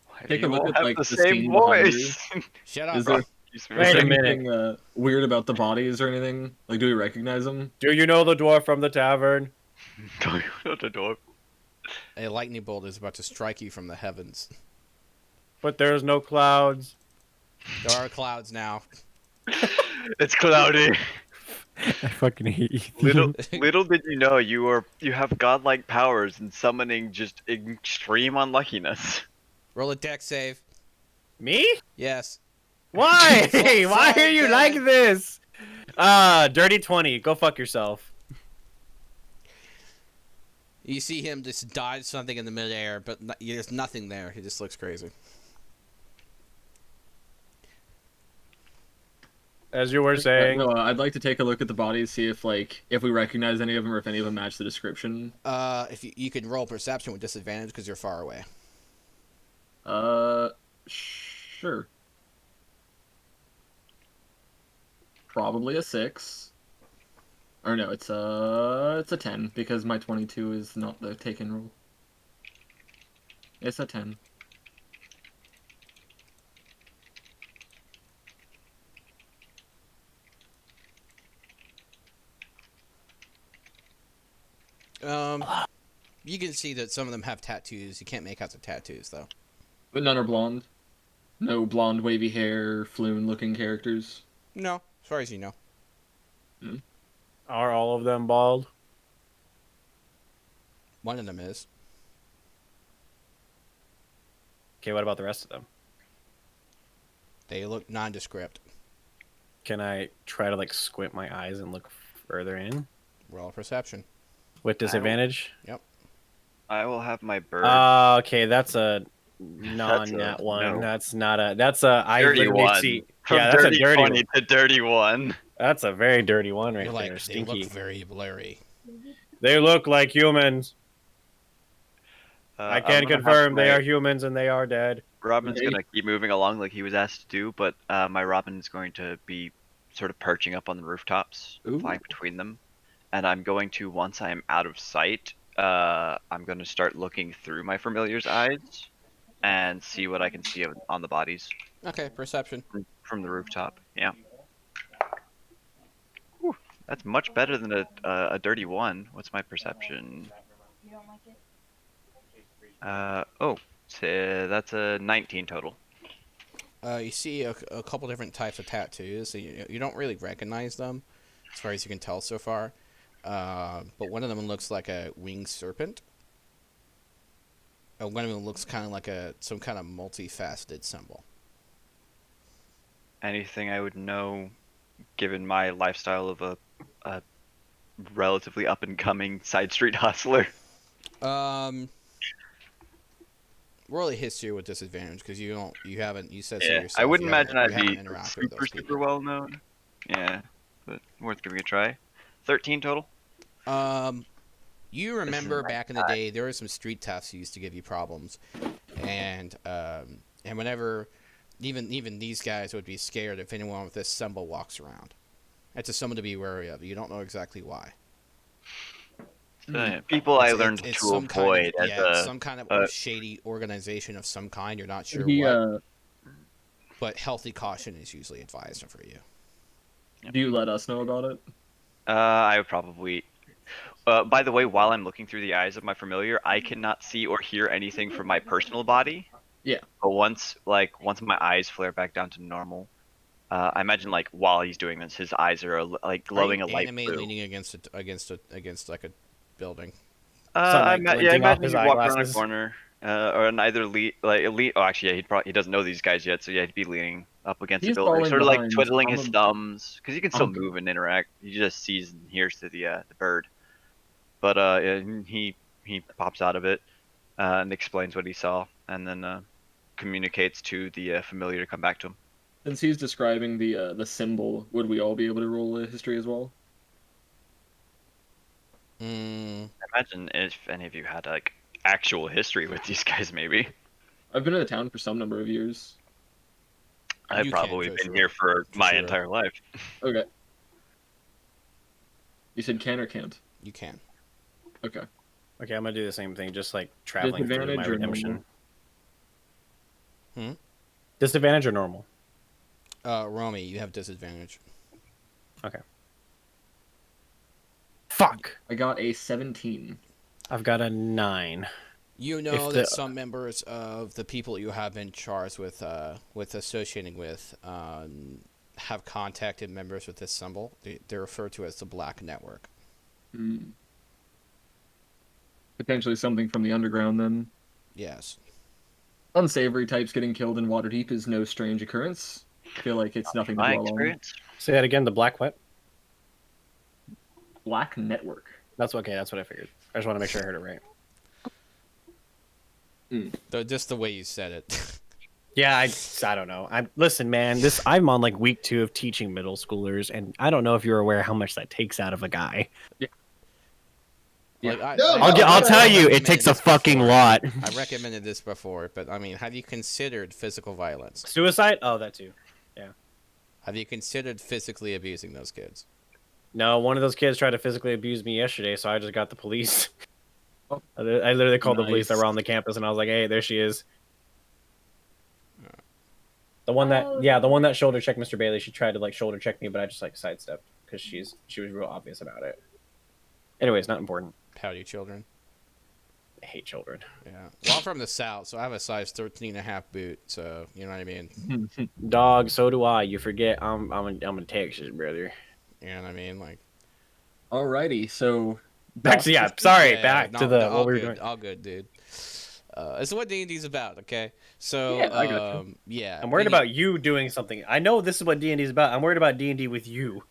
Why Take do a you look all at, have like, the the same scene behind voice? Shut up, Is bro. there, Excuse me. Wait is a there minute. anything weird about the bodies or anything? Like, do we recognize them? Do you know the dwarf from the tavern? Don't you know the door? A lightning bolt is about to strike you from the heavens. But there's no clouds. There are clouds now. It's cloudy. I fucking hate you. Little did you know you have godlike powers in summoning just extreme unluckiness. Roll a deck save. Me? Yes. Why? Sorry, Why are you Kevin. like this? Dirty 20. Go fuck yourself. You see him just dodge something in the midair, but there's nothing there. He just looks crazy. As you were saying. No, I'd like to take a look at the bodies, see if we recognize any of them or if any of them match the description. If you can roll perception with disadvantage because you're far away. Sure. Probably a 6. Or no, it's a 10 because my 22 is not the taken roll. It's a 10. You can see that some of them have tattoos. You can't make out the tattoos though. But none are blonde. No blonde, wavy hair, Floon-looking characters. No, as far as you know. Are all of them bald? One of them is. Okay, what about the rest of them? They look nondescript. Can I try to like squint my eyes and look further in? Roll perception. With disadvantage? Yep. I will have my bird. Okay, that's a non-nat one. no. That's not a. That's a. I Dirty literally one. see. From Yeah, that's a dirty dirty 20 one. to dirty 1. That's a very dirty one right You're there. like, they Stinky. look very blurry. They look like humans. I I'm can gonna have confirm they my- are humans and they are dead. Robin's Okay. gonna keep moving along like he was asked to do, but my Robin is going to be sort of perching up on the rooftops, Ooh. flying between them. And I'm going to, once I am out of sight, I'm going to start looking through my familiar's eyes and see what I can see on the bodies Okay, perception. from the rooftop. Yeah. Whew, that's much better than a dirty 1. What's my perception? You don't like it? That's a 19 total. You see a couple different types of tattoos. So you don't really recognize them, as far as you can tell so far. But one of them looks like a winged serpent. One of them looks kind of like some kind of multifaceted symbol. Anything I would know, given my lifestyle of a relatively up and coming side street hustler? Roll a history with disadvantage because you said so Yeah, yourself. I wouldn't you haven't- imagine I'd you be haven't interacted with those super people. well known. Yeah, but worth giving a try. 13 total. You remember back in the day there were some street thefts used to give you problems, and whenever even these guys would be scared if anyone with this symbol walks around. It's a symbol to be wary of. You don't know exactly why. People I It's- learned it's to some kind avoid of, as some kind of a shady organization of some kind. You're not sure He, what, but healthy caution is usually advised for you. do you let us know about it? I would probably. By the way, while I'm looking through the eyes of my familiar, I cannot see or hear anything from my personal body. Yeah. But once my eyes flare back down to normal, I imagine like while he's doing this, his eyes are like glowing a light Anime blue. leaning against like a building. Some, like, I glinting off imagine his he'd walk around a eyeglasses. corner, or either lean. Oh, actually, yeah, he doesn't know these guys yet, so yeah, he'd be leaning up against He's the building, falling sort of like behind. twiddling I'm his a- thumbs, because he can still I'm- move and interact. He just sees and hears through the bird. But yeah, he pops out of it and explains what he saw, and then communicates to the familiar to come back to him. Since he's describing the symbol, would we all be able to roll a history as well? Mm, I imagine if any of you had like actual history with these guys, maybe. I've been in the town for some number of years. I've You can, probably for been sure. here for For my sure. entire life. Okay. You said can or can't? you can. Okay. Okay, I'm gonna do the same thing, just like traveling through my Disadvantage or redemption. Hmm? Disadvantage or normal? Romy, you have disadvantage. Fuck. I got a 17. I've got a 9. You know If that the- some members of the people you have been charged with associating with have contacted members with this symbol. They're referred to as the Black Network. Hmm. Potentially something from the underground then. Yes. Unsavory types getting killed in Waterdeep is no strange occurrence. I feel like it's nothing to My dwell on. experience. Say that again. The black what? Black Network. That's okay. That's what I figured. I just want to make sure I heard it right. Just the way you said it. Yeah, I don't know. Listen, man. I'm on like week 2 of teaching middle schoolers, and I don't know if you're aware how much that takes out of a guy. Like, I'll tell you, it takes a fucking lot. I recommended this before, but I mean, have you considered physical violence? Suicide? Oh, that too. Yeah. Have you considered physically abusing those kids? No, one of those kids tried to physically abuse me yesterday, so I just got the police. Oh. I literally called the police that Nice. were on the campus, and I was like, "Hey, there she is." The one that shoulder checked Mr. Bailey. She tried to like shoulder check me, but I just like sidestepped because she was real obvious about it. Anyways, not important. Howdy, children. I hate children. Yeah. Well, I'm from the South, so I have a size 13.5 boot, so you know what I mean? Dog, so do I. You forget I'm a Texas brother. You know what I mean? Like, Alrighty, so Back to yeah, back to the all what we were good, doing. all good, dude. It's what D&D's about, okay? So, Yeah, I got you. yeah. I'm worried about you doing something. I know this is what D&D's about. I'm worried about D&D with you.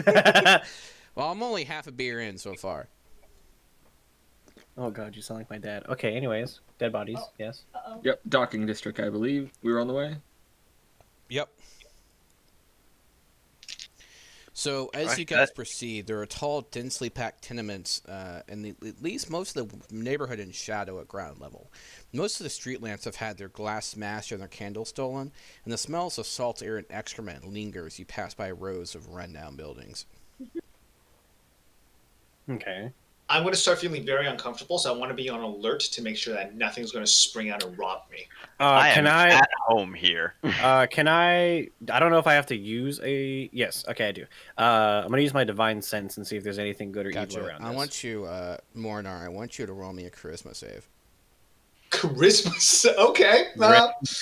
Well, I'm only half a beer in so far. Oh god, you sound like my dad. Okay, anyways, dead bodies. Yes. Uh-oh. Yep, docking district, I believe. We were on the way. Yep. So, as Right, you guys proceed, there are tall, densely packed tenements, and at least most of the neighborhood in shadow at ground level. Most of the street lamps have had their glass smashed and their candles stolen, and the smells of salt air and excrement linger as you pass by rows of rundown buildings. Okay. I'm going to start feeling very uncomfortable, so I want to be on alert to make sure that nothing's going to spring out and rob me. Can I? at home here? Can I? I don't know if I have to use a. Yes. Okay, I do. I'm gonna use my divine sense and see if there's anything good or evil Gotcha. around I this. want you, Morinar, I want you to roll me a charisma save. Charisma. Okay.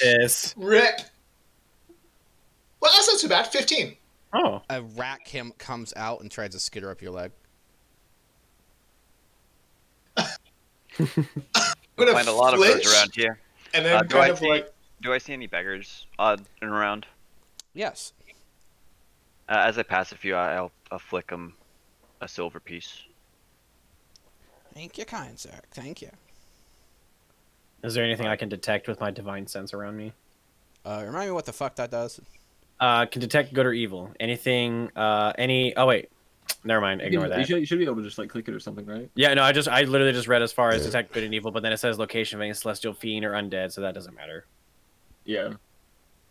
This. Rip. Well, that's not too bad. 15. Oh. A rat comes out and tries to skitter up your leg. I'm You'll gonna find a lot of flinch, those around here. and then do I kind of see? like. Do I see any beggars odd and around? Yes. As I pass a few, I'll flick them a silver piece. Thank you, kind sir. Thank you. Is there anything I can detect with my divine sense around me? Remind me what the fuck that does? Can detect good or evil. Anything? Any? Oh wait. Never mind. Ignore that. You should be able to just like click it or something, right? Yeah, no, I literally just read as far as detect good and evil, but then it says location of any celestial fiend or undead, so that doesn't matter. Yeah.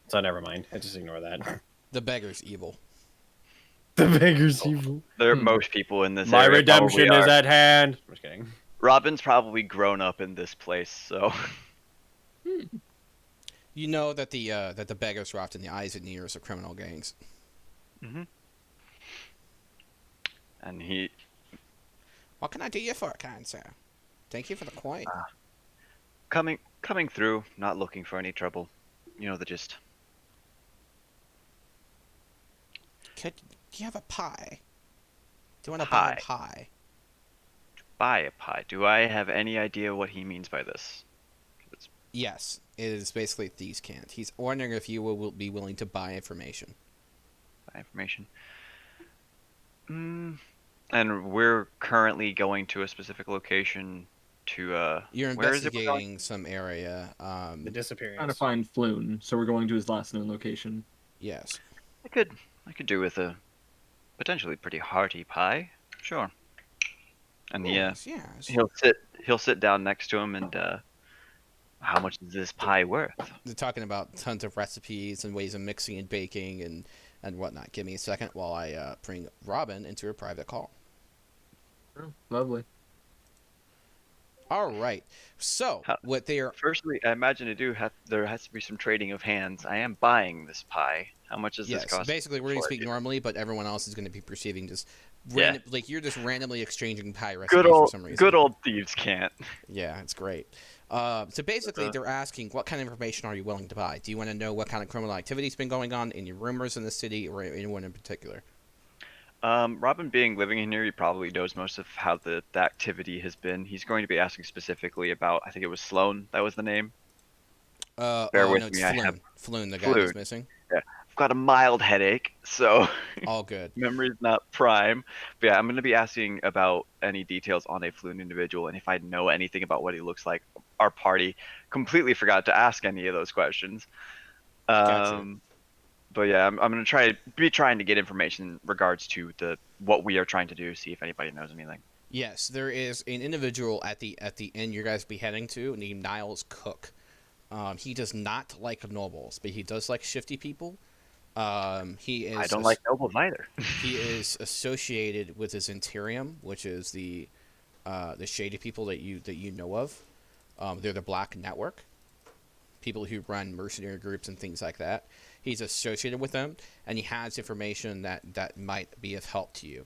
So never mind. I just ignore that. The beggar's evil. The beggar's evil. Most people in this My area redemption probably is are. at hand. I'm just kidding. Robin's probably grown up in this place, so You know that the beggars are often the eyes and ears of criminal gangs. and he What can I do you for, kind sir? Thank you for the coin. coming through, not looking for any trouble. You know the gist. Do you have a pie? Do you want to buy a Pie? pie? Buy a pie. Do I have any idea what he means by this? Yes, it is basically thieves' cant. He's wondering if you will be willing to buy information. Buy information. And we're currently going to a specific location to You're where is it we're going? investigating some area. The disappearance. Trying to find Floon, so we're going to his last known location. Yes. I could do with a potentially pretty hearty pie. Sure. And Yes. he'll sit down next to him and how much is this pie worth? They're talking about tons of recipes and ways of mixing and baking and whatnot. Give me a second while I bring Robin into a private call. Oh, lovely. All right. So what they are. Firstly, I imagine there has to be some trading of hands. I am buying this pie. How much does this Yes, cost? basically we're going to for speak it? normally, but everyone else is going to be perceiving just Yeah. like you're just randomly exchanging pie recipes Good for some reason. good old thieves can't. Yeah, it's great. So basically, they're asking, what kind of information are you willing to buy? Do you want to know what kind of criminal activity's been going on, any rumors in the city, or anyone in particular? Robin living in here, he probably knows most of how the activity has been. He's going to be asking specifically about, I think it was Sloan, that was the name. Bear with no, it's me, I Floon. have- Floon, the guy Floon. who's missing. got a mild headache, so All good. memory's not prime. But yeah, I'm gonna be asking about any details on a fluent individual, and if I know anything about what he looks like. Our party completely forgot to ask any of those questions. Gotcha. But yeah, I'm gonna trying to get information in regards to what we are trying to do. See if anybody knows anything. Yes, there is an individual at the inn you guys be heading to named Niles Cook. He does not like nobles, but he does like shifty people. He is. I don't like nobles either. He is associated with his Interium, which is the shady people that you know of. They're the Black Network, people who run mercenary groups and things like that. He's associated with them, and he has information that might be of help to you.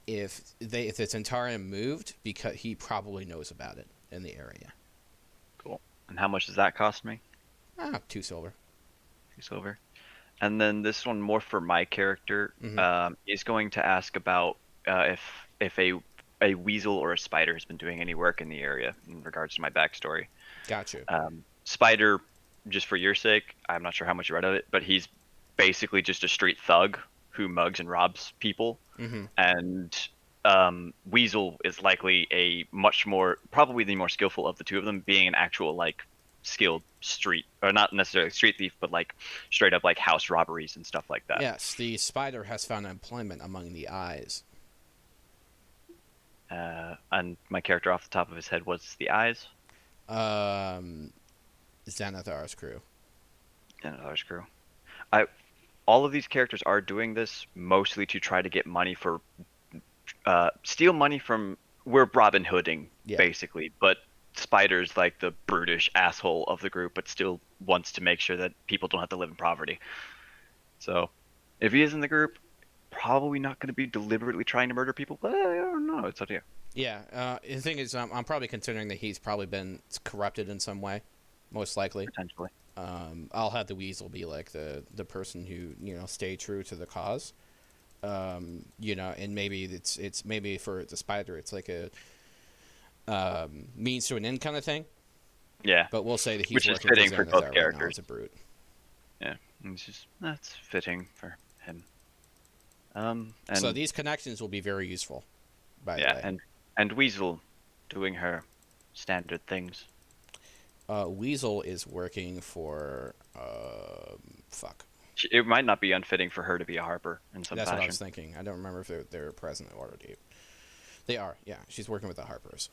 If it's entirely moved, because he probably knows about it in the area. Cool. And how much does that cost me? 2 silver. 2 silver. And then this one more for my character is going to ask about if a weasel or a spider has been doing any work in the area in regards to my backstory. Gotcha. Spider, just for your sake, I'm not sure how much you read of it, but he's basically just a street thug who mugs and robs people. Mm-hmm. And Weasel is likely probably the more skillful of the two of them, being an actual skilled street, or not necessarily street thief, but straight up house robberies and stuff like that. Yes, the spider has found employment among the eyes. And my character off the top of his head, what's the eyes? Xanathar's crew. Xanathar's crew. All of these characters are doing this mostly to try to get money for steal money from. We're Robin Hooding, basically, but Spider's like the brutish asshole of the group, but still wants to make sure that people don't have to live in poverty. So, if he is in the group, probably not going to be deliberately trying to murder people, but I don't know. It's up to you. Yeah, the thing is, I'm probably considering that he's probably been corrupted in some way, most likely. Potentially. I'll have the weasel be like the person who stay true to the cause. And maybe it's maybe for the spider it's like a means to an end kind of thing. Yeah. But we'll say that he's which is working fitting for for both characters. Right now as a brute. Yeah, that's fitting for him. And so these connections will be very useful. By the way. and Weasel doing her standard things. Weasel is working for fuck. It might not be unfitting for her to be a harper in some That's fashion. what I was thinking. I don't remember if they're present at Waterdeep. They are, yeah. She's working with the harpers.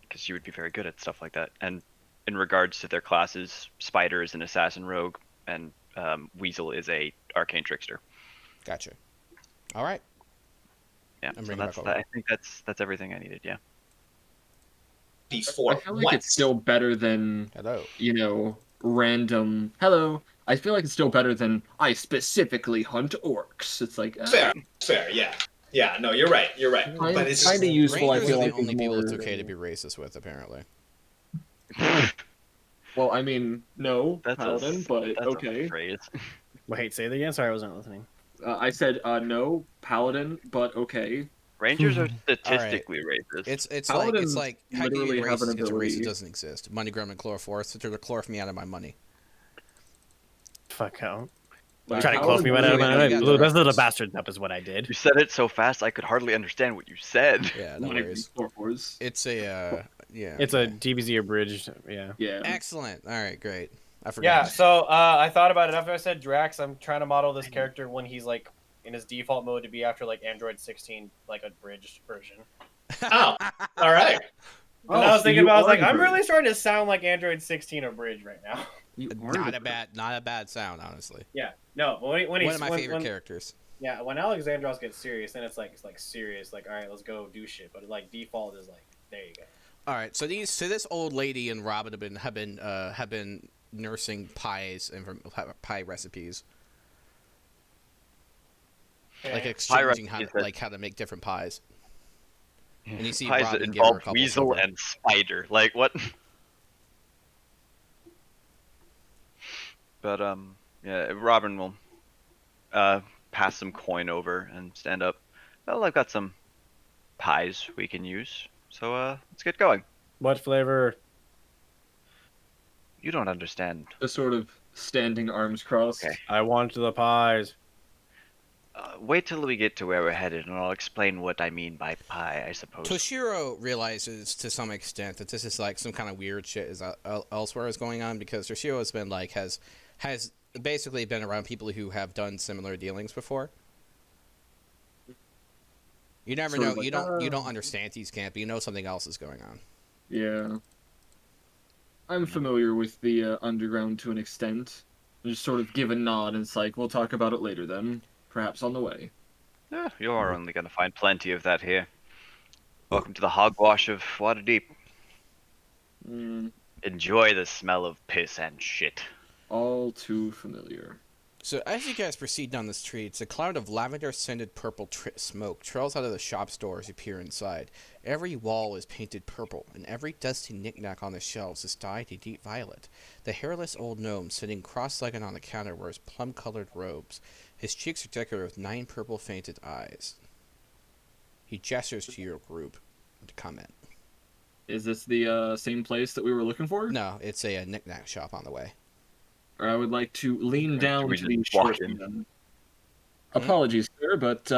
Because she would be very good at stuff like that. And in regards to their classes, Spider is an assassin rogue, and Weasel is a arcane trickster. Gotcha. All right. Yeah, so I think that's everything I needed. Yeah. Before I feel like it's still better than random hello. I feel like it's still better than I specifically hunt orcs. It's like fair, yeah. No, you're right. But it's kind of useful. Rangers I feel are like the only people more... it's okay to be racist with, apparently. Well, I mean, no, that's paladin, but that's okay. A phrase. Wait, say that again. Sorry, I wasn't listening. I said no, paladin, but okay. Rangers are statistically racist. It's Paladins like how do you literally be have an racist because a ability. racist doesn't exist? MoneyGram and chloroform, so they're chlorif me out of my money. Fuck out. Like, Trying to close me right out of my Yeah, money. yeah, Those little bastards up is what I did. You said it so fast I could hardly understand what you said. Yeah, no Like, worries. Wars. It's a yeah. It's a DBZ abridged. Yeah. Yeah. Excellent. All right, great. I forgot. Yeah, so I thought about it after I said Drax. I'm trying to model this character when he's like in his default mode to be after like Android 16, like a bridged version. Oh, all right. And I was thinking about, I was like, I'm really starting to sound like Android 16 abridged right now. Not a bad sound, honestly. Yeah, no. When he's One of my favorite characters. Yeah, when Alexandros gets serious, then it's like serious. Like, all right, let's go do shit. But like default is like, there you go. All right, so this old lady and Robin have been nursing pies and pie recipes, like exchanging how to make different pies. And you see pies Robin that give her a involve couple weasel silver. and spider. Like what? But yeah, Robin will pass some coin over and stand up. Well, I've got some pies we can use, so let's get going. What flavor? You don't understand. The sort of standing arms crossed. Okay. I want the pies. Wait till we get to where we're headed, and I'll explain what I mean by pie, I suppose. Toshiro realizes to some extent that this is like some kind of weird shit is elsewhere is going on, because Toshiro has been like has basically been around people who have done similar dealings before. You never Sort know. of like, You don't understand these camp, but you know something else is going on. Yeah. I'm familiar with the underground to an extent. Just sort of give a nod and it's like, we'll talk about it later then. Perhaps on the way. Yeah, you're only going to find plenty of that here. Welcome to the hogwash of Waterdeep. Mm, Enjoy the smell of piss and shit. all too familiar. So as you guys proceed down the streets, a cloud of lavender-scented purple smoke trails out of the shop's door as you peer inside. Every wall is painted purple, and every dusty knickknack on the shelves is dyed a deep violet. The hairless old gnome sitting cross-legged on the counter wears plum-colored robes. His cheeks are decorated with 9 purple fainted eyes. He gestures to your group to comment. Is this the same place that we were looking for? No, it's a knickknack shop on the way. Or I would like to lean down we to the just walk short in? man. Apologies, sir, but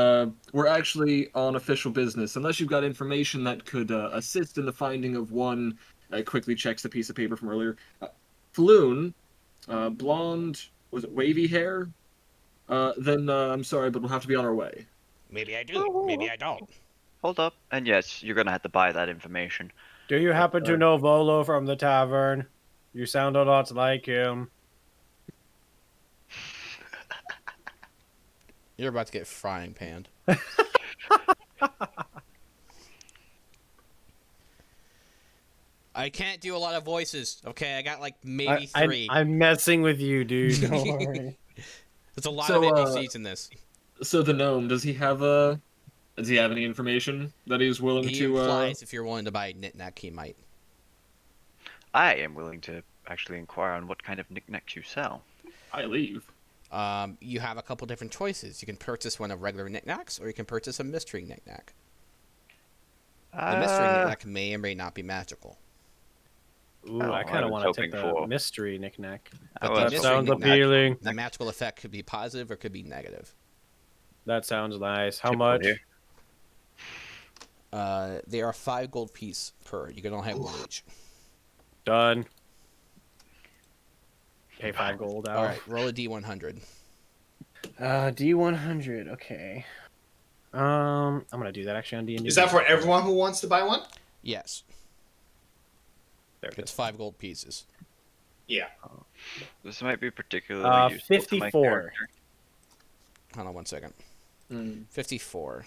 we're actually on official business. Unless you've got information that could assist in the finding of one, quickly checks the piece of paper from earlier. Floon, blonde, was it wavy hair? Then I'm sorry, but we'll have to be on our way. Maybe I do. Maybe I don't. Hold up. And yes, you're going to have to buy that information. Do you happen to know Volo from the tavern? You sound a lot like him. You're about to get frying panned. I can't do a lot of voices. Okay, I got like maybe 3. I'm messing with you, dude. Don't worry. There's a lot So, of NPCs in this. So the gnome, does he have any information that he's willing He to? implies if you're willing to buy knickknack, he might. I am willing to actually inquire on what kind of knickknacks you sell. I leave. You have a couple different choices. You can purchase one of regular knickknacks, or you can purchase a mystery knickknack. The mystery knickknack may or may not be magical. Ooh, Oh, I kind I of was want to take hoping the for- mystery knickknack. But Oh, the that mystery Sounds knickknack, appealing. the magical effect could be positive or could be negative. That sounds nice. How Typical much? here. They are 5 gold piece per. You can only have one each. Done. Pay 5 gold out. All right, roll a d100. D100. Okay. I'm gonna do that actually on D&D. Is that for everyone who wants to buy one? Yes, There it it's is. 5 gold pieces. Yeah. This might be particularly useful to my 54. character. Hold on one second. Mm. 54.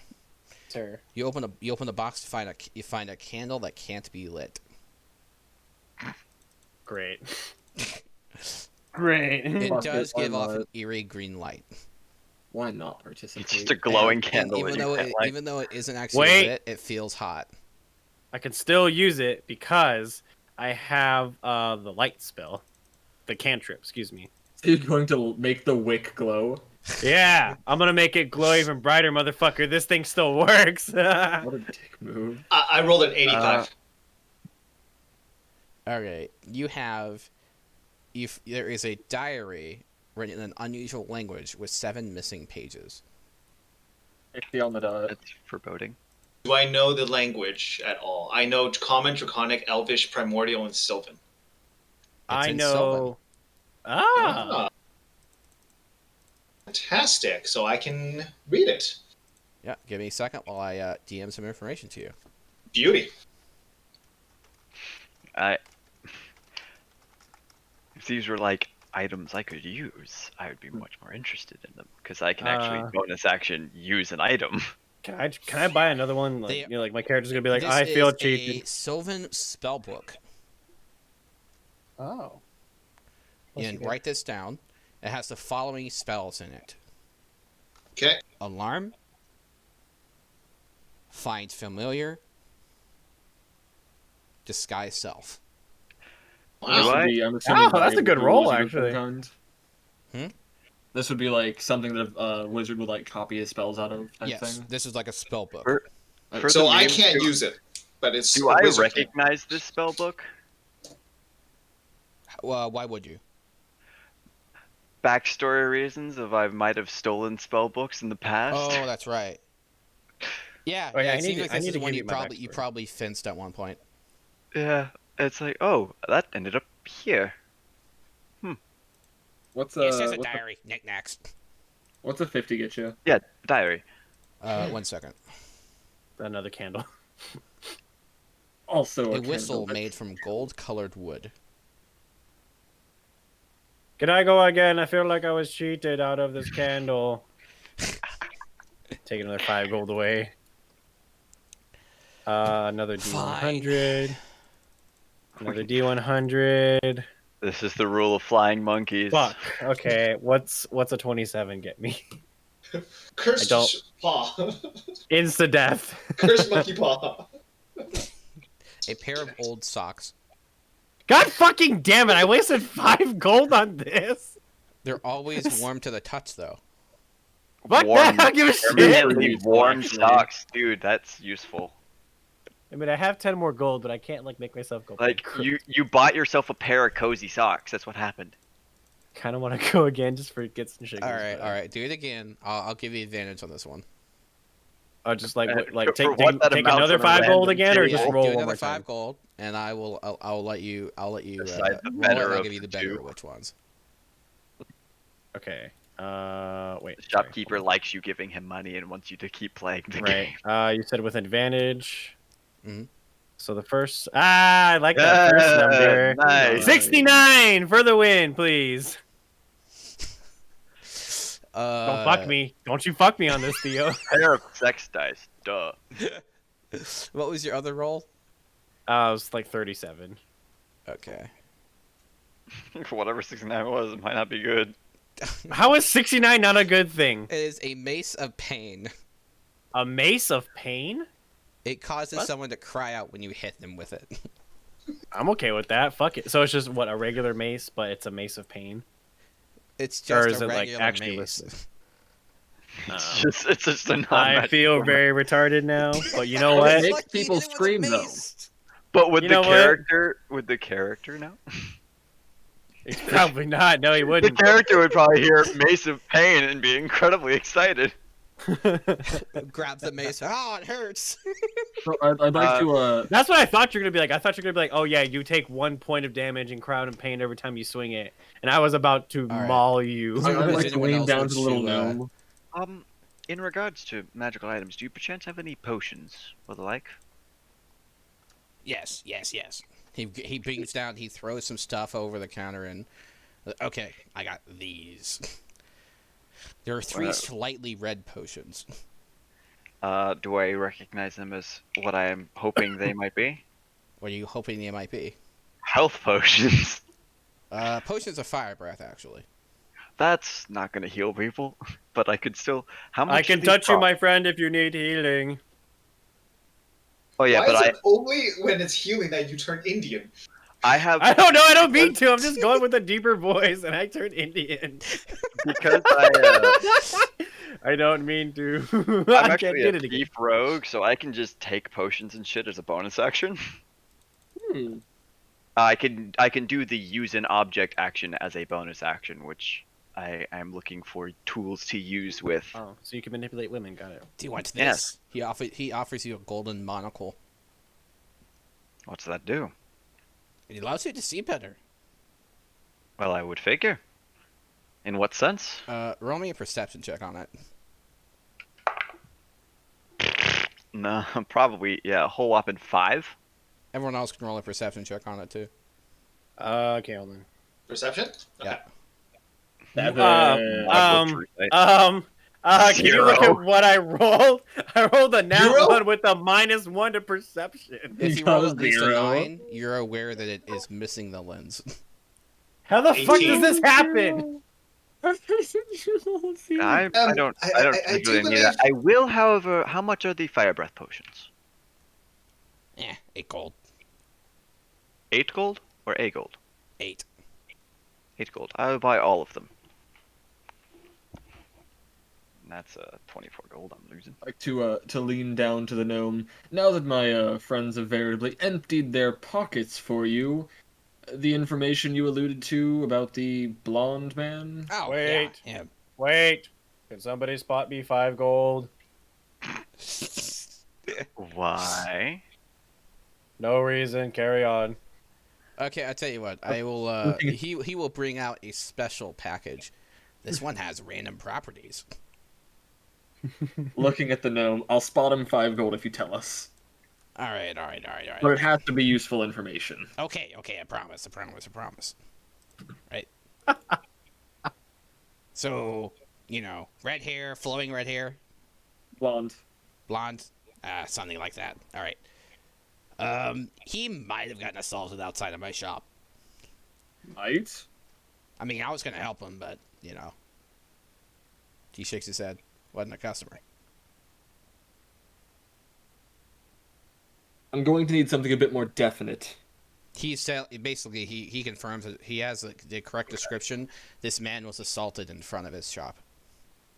Sir. You open the box to find a candle that can't be lit. Great. Great. It Fuck does it, why give off not? an eerie green light. Why not participate? It's just a glowing And candle. even that though you it, can't light. even though it isn't actually Wait. lit, it feels hot. I can still use it because I have the light spell. The cantrip, excuse me. So you're going to make the wick glow? Yeah, I'm gonna make it glow even brighter, motherfucker. This thing still works. What a dick move. I rolled an 85. Okay, there is a diary written in an unusual language with 7 missing pages. 60 on the dot. It's foreboding. Do I know the language at all? I know Common, Draconic, Elvish, Primordial, and Sylvan. I in know. Sylvan. Ah, Fantastic. So I can read it. Yeah, give me a second while I DM some information to you. Beauty. If these were like items I could use, I would be much more interested in them because I can actually bonus action use an item. can I buy another one? Like, They- you know, like my character's gonna be like, This I feel is cheated. a Sylvan spellbook. Oh. And write this down. It has the following spells in it: Okay. Alarm, Find Familiar, Disguise Self. Do Wow. I? I'm assuming Oh, that's a good wizard roll, of some actually. kind. Hmm? This would be like something that a wizard would like copy his spells out of. Type Yes, thing. this is like a spell book. For- For So the I name, can't do- use it, but it's Do a I wizard. recognize this spell book? Why would you? backstory reasons of I might have stolen spell books in the past. Oh, that's right. Yeah, Oh, yeah, it I seems need like to this is give one you my you backstory. probably fenced at one point. Yeah, it's like, oh, that ended up here. What's Yes, that's a what's diary. Knickknacks. what's a 50 get you? Yeah, diary. 1 second. Another candle. Also A a whistle candle. made from gold-colored wood. Can I go again? I feel like I was cheated out of this candle. Take another 5 gold away. Another D100. Another D100. This is the rule of flying monkeys. Fuck. Okay, what's a 27 get me? Cursed I don't- paw. Insta death. Cursed monkey paw. A pair of old socks. God fucking damn it! I wasted 5 gold on this. They're always warm to the touch, though. Fuck Warm, that! I don't give a shit. permanently Useful, warm actually. socks, dude. That's useful. I mean, I have 10 more gold, but I can't like make myself go. Like you bought yourself a pair of cozy socks. That's what happened. Kind of want to go again just for get some shit. All right. Do it again. I'll give you advantage on this one. Oh, just like For take what that take amounts another on a 5 gold random again, or table. just roll do one another more 5 time. gold, and I'll let you Decide the roll it, better and I'll of give you the the better two. which ones. Okay. Wait. The sorry. shopkeeper likes you giving him money and wants you to keep playing the Right. game. You said with advantage. Mhm. So the first. I like that first Yeah, number. nice. 69 for the win, please. Don't fuck me. Don't you fuck me on this, Theo. Pair of sex dice. Duh. What was your other roll? It was like 37. Okay. Whatever 69 was, it might not be good. How is 69 not a good thing? It is a mace of pain. A mace of pain? It causes What? someone to cry out when you hit them with it. I'm okay with that. Fuck it. So it's just what, a regular mace, but it's a mace of pain. It's Or just is a it, like, regular actually mace. listed? It's just a non I feel very retarded now, but you know What? what? Makes Like you people hit it with a scream, though. mace. But with You the know what? character, with the character now, It's probably not. No, he the wouldn't. character would probably hear Mace of Pain and be incredibly excited. Grabs the mace. Oh, it hurts. So I'd like to That's what I thought you were gonna be like. I thought you were gonna be like, oh yeah, you take 1 point of damage and crowd and pain every time you swing it, and I was about to All right. maul you. Is there- I'd is like to anyone lean else down want to the little to, gnome. In regards to magical items, do you perchance have any potions or the like? Yes. He brings down. He throws some stuff over the counter and. Okay, I got these. There are 3 Wow. slightly red potions. Do I recognize them as what I am hoping they might be? What are you hoping they might be? Health potions. Potions of fire breath, actually. That's not gonna heal people, but I could still. How much? I can do these touch you, cost? my friend, if you need healing. Oh yeah, Why but is I it only when it's healing that you turn Indian? I have I don't know. I don't mean to. I'm just going with a deeper voice, and I turned Indian. because I. I don't mean to. I'm I can't actually get a it again. thief rogue, so I can just take potions and shit as a bonus action. Hmm. I can do the use an object action as a bonus action, which I am looking for tools to use with. Oh, so you can manipulate women. Got it. Do you want this? Yes. He offers you a golden monocle. What's that do? It allows you to see better. Well, I would figure. In what sense? Roll me a perception check on it. No, probably a whole whopping 5. Everyone else can roll a perception check on it too. Okay, hold on. Perception? Yeah. Can you look Zero. at what I rolled? I rolled a nat Zero? 1 with a -1 to perception. If you got roll a at least a 0. 9, you're aware that it is missing the lens. How the fuck 18. does this happen? I don't I do usually need that. I will, however. How much are the fire breath potions? 8 gold. 8 gold or a gold? 8. 8 gold. I will buy all of them. And that's 24 gold I'm losing. like to lean down to the gnome. Now that my friends have veritably emptied their pockets for you, the information you alluded to about the blonde man? Oh, Wait. yeah. Wait. Can somebody spot me 5 gold? Why? No reason. Carry on. Okay, I tell you what. I will. He will bring out a special package. This one has random properties. Looking at the gnome, I'll spot him 5 gold if you tell us. All right. But it has to be useful information. Okay. I promise. Right. So, red hair, flowing red hair, Blonde. blonde, something like that. All right. He might have gotten assaulted outside of my shop. Might? I mean, I was gonna help him, but he shakes his head. Wasn't a customer. I'm going to need something a bit more definite. Basically he confirms that he has the correct description. This man was assaulted in front of his shop.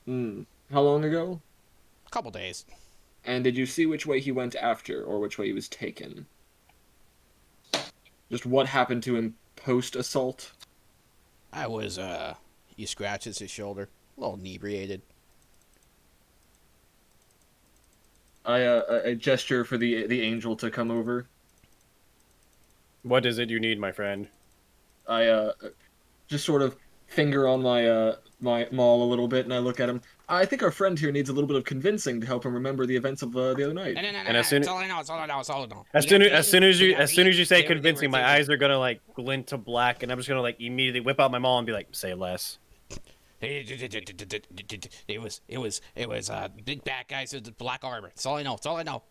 How long ago? A couple days. And did you see which way he went after, or which way he was taken? Just what happened to him post-assault? He scratches his shoulder, a little inebriated. I gesture for the angel to come over. What is it you need, my friend? I just sort of finger on my maul a little bit, and I look at him. I think our friend here needs a little bit of convincing to help him remember the events of the other night. No. And as soon- It's all I know. It's all I know. As soon as you say convincing, my eyes are gonna like glint to black, and I'm just gonna like immediately whip out my maul and be like, "Say less." It was big bad guys with black armor. That's all I know.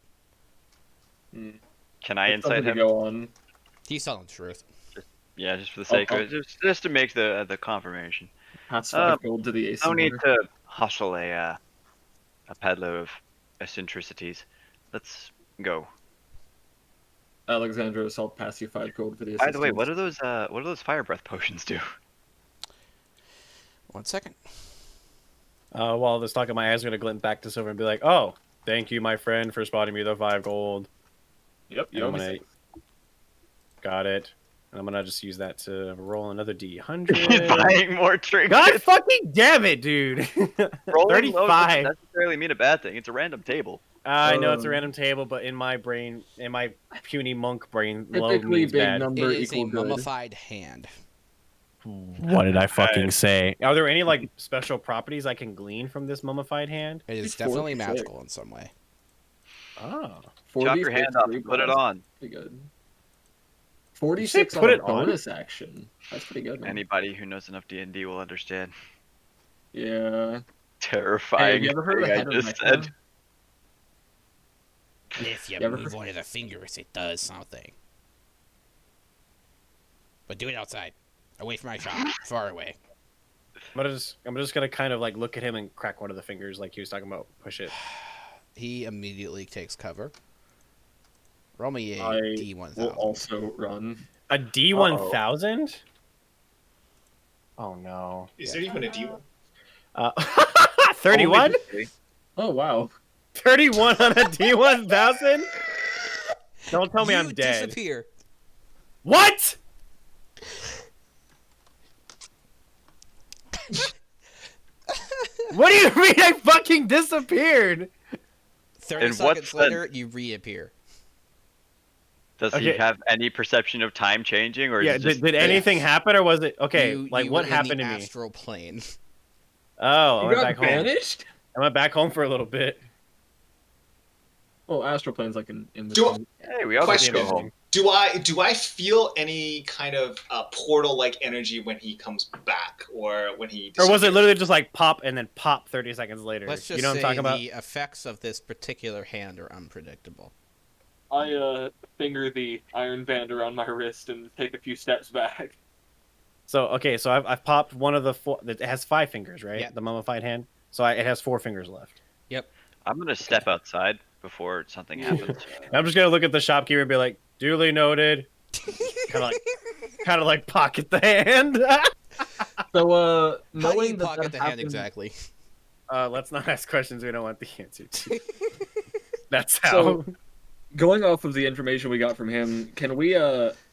Can I It's insight something to him? go on. He's telling the truth. Yeah, just for the sake of Oh. it, just to make the confirmation. Pass 5 gold to the AC. No need to hustle a peddler of eccentricities. Let's go. Alexandros, I'll pass you 5 gold for the By the way, assistance. what do those fire breath potions do? 1 second. While this talking, my eyes are gonna glint back to silver and be like, "Oh, thank you, my friend, for spotting me the 5 gold." Yep, you And I'm owe me gonna- 6. Got it. And I'm gonna just use that to roll another D100. Buying more trinkets. God fucking damn it, dude! Rolling low 35. doesn't necessarily mean a bad thing. It's a random table. I know it's a Um, random table, but in my brain, in my puny monk brain, low Typically, means big bad. number It is a equal good. mummified hand. What did I fucking say? Are there any like special properties I can glean from this mummified hand? It is It's definitely 46. magical in some way. Oh, Chop your hand off and put it on. Pretty good. 46 put on a it on? bonus action. That's pretty good, man. Anybody who knows enough D&D will understand. Yeah. Hey, Terrifying. have you ever heard of the thing head I of just Mecca? said. If you ever move heard- one of the fingers, it does something. But do it outside. Away from my shop. Far away. I'm just gonna kind of like look at him and crack one of the fingers, like he was talking about. Push it. He immediately takes cover. Roll me a I D1000. will also run. A D1000? Oh no. Is there even a D1? 31? Oh, wow. 31 on a D1000? Don't tell me You I'm dead. disappear. What? What do you mean I fucking disappeared? 30 In what seconds later, you reappear. Does he Okay. have any perception of time changing, or is Yeah, it just did anything happen or was it okay? You Like were what in happened the to me? astral plane. Oh, I You went got back home. banished? I went back home for a little bit. Oh, astral plane's like in Do- between. Hey, we all get to Question. go home. Do I feel any kind of portal like energy when he comes back, or when he? Or was it disappears? literally just like pop and then pop 30 seconds later? Let's just You know what I'm say talking about? the effects of this particular hand are unpredictable. I finger the iron band around my wrist and take a few steps back. So okay, so I've popped one of the four. It has 5 fingers, right? Yeah. The mummified hand. So it has 4 fingers left. I'm gonna step outside before something happens. And I'm just gonna look at the shopkeeper and be like, "Duly noted." kind of like pocket the hand. So, How do knowing you that pocket that the hand happened- exactly? Let's not ask questions we don't want the answer to. That's how. So- Going off of the information we got from him, can we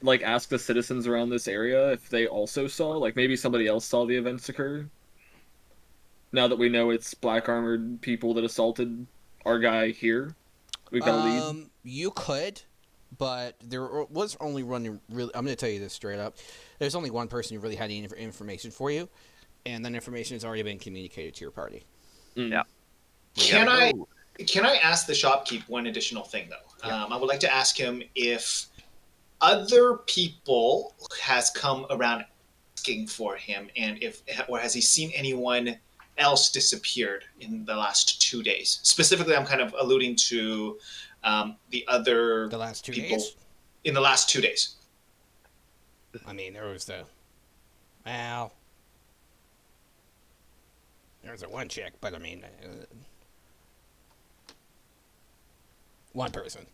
like ask the citizens around this area if they also saw, like maybe somebody else saw the events occur? Now that we know it's black armored people that assaulted our guy here, we've got a lead. You could, but there was only running. Really, I'm going to tell you this straight up. There's only one person who really had any information for you, and that information has already been communicated to your party. Mm. Yeah. Can I ask the shopkeep one additional thing though? Yeah. I would like to ask him if other people has come around asking for him, and if or has he seen anyone else disappeared in the last 2 days? Specifically, I'm kind of alluding to the other The last 2 people days. in the last 2 days. I mean, there was the. Well, there was a one chick, but I mean, one person.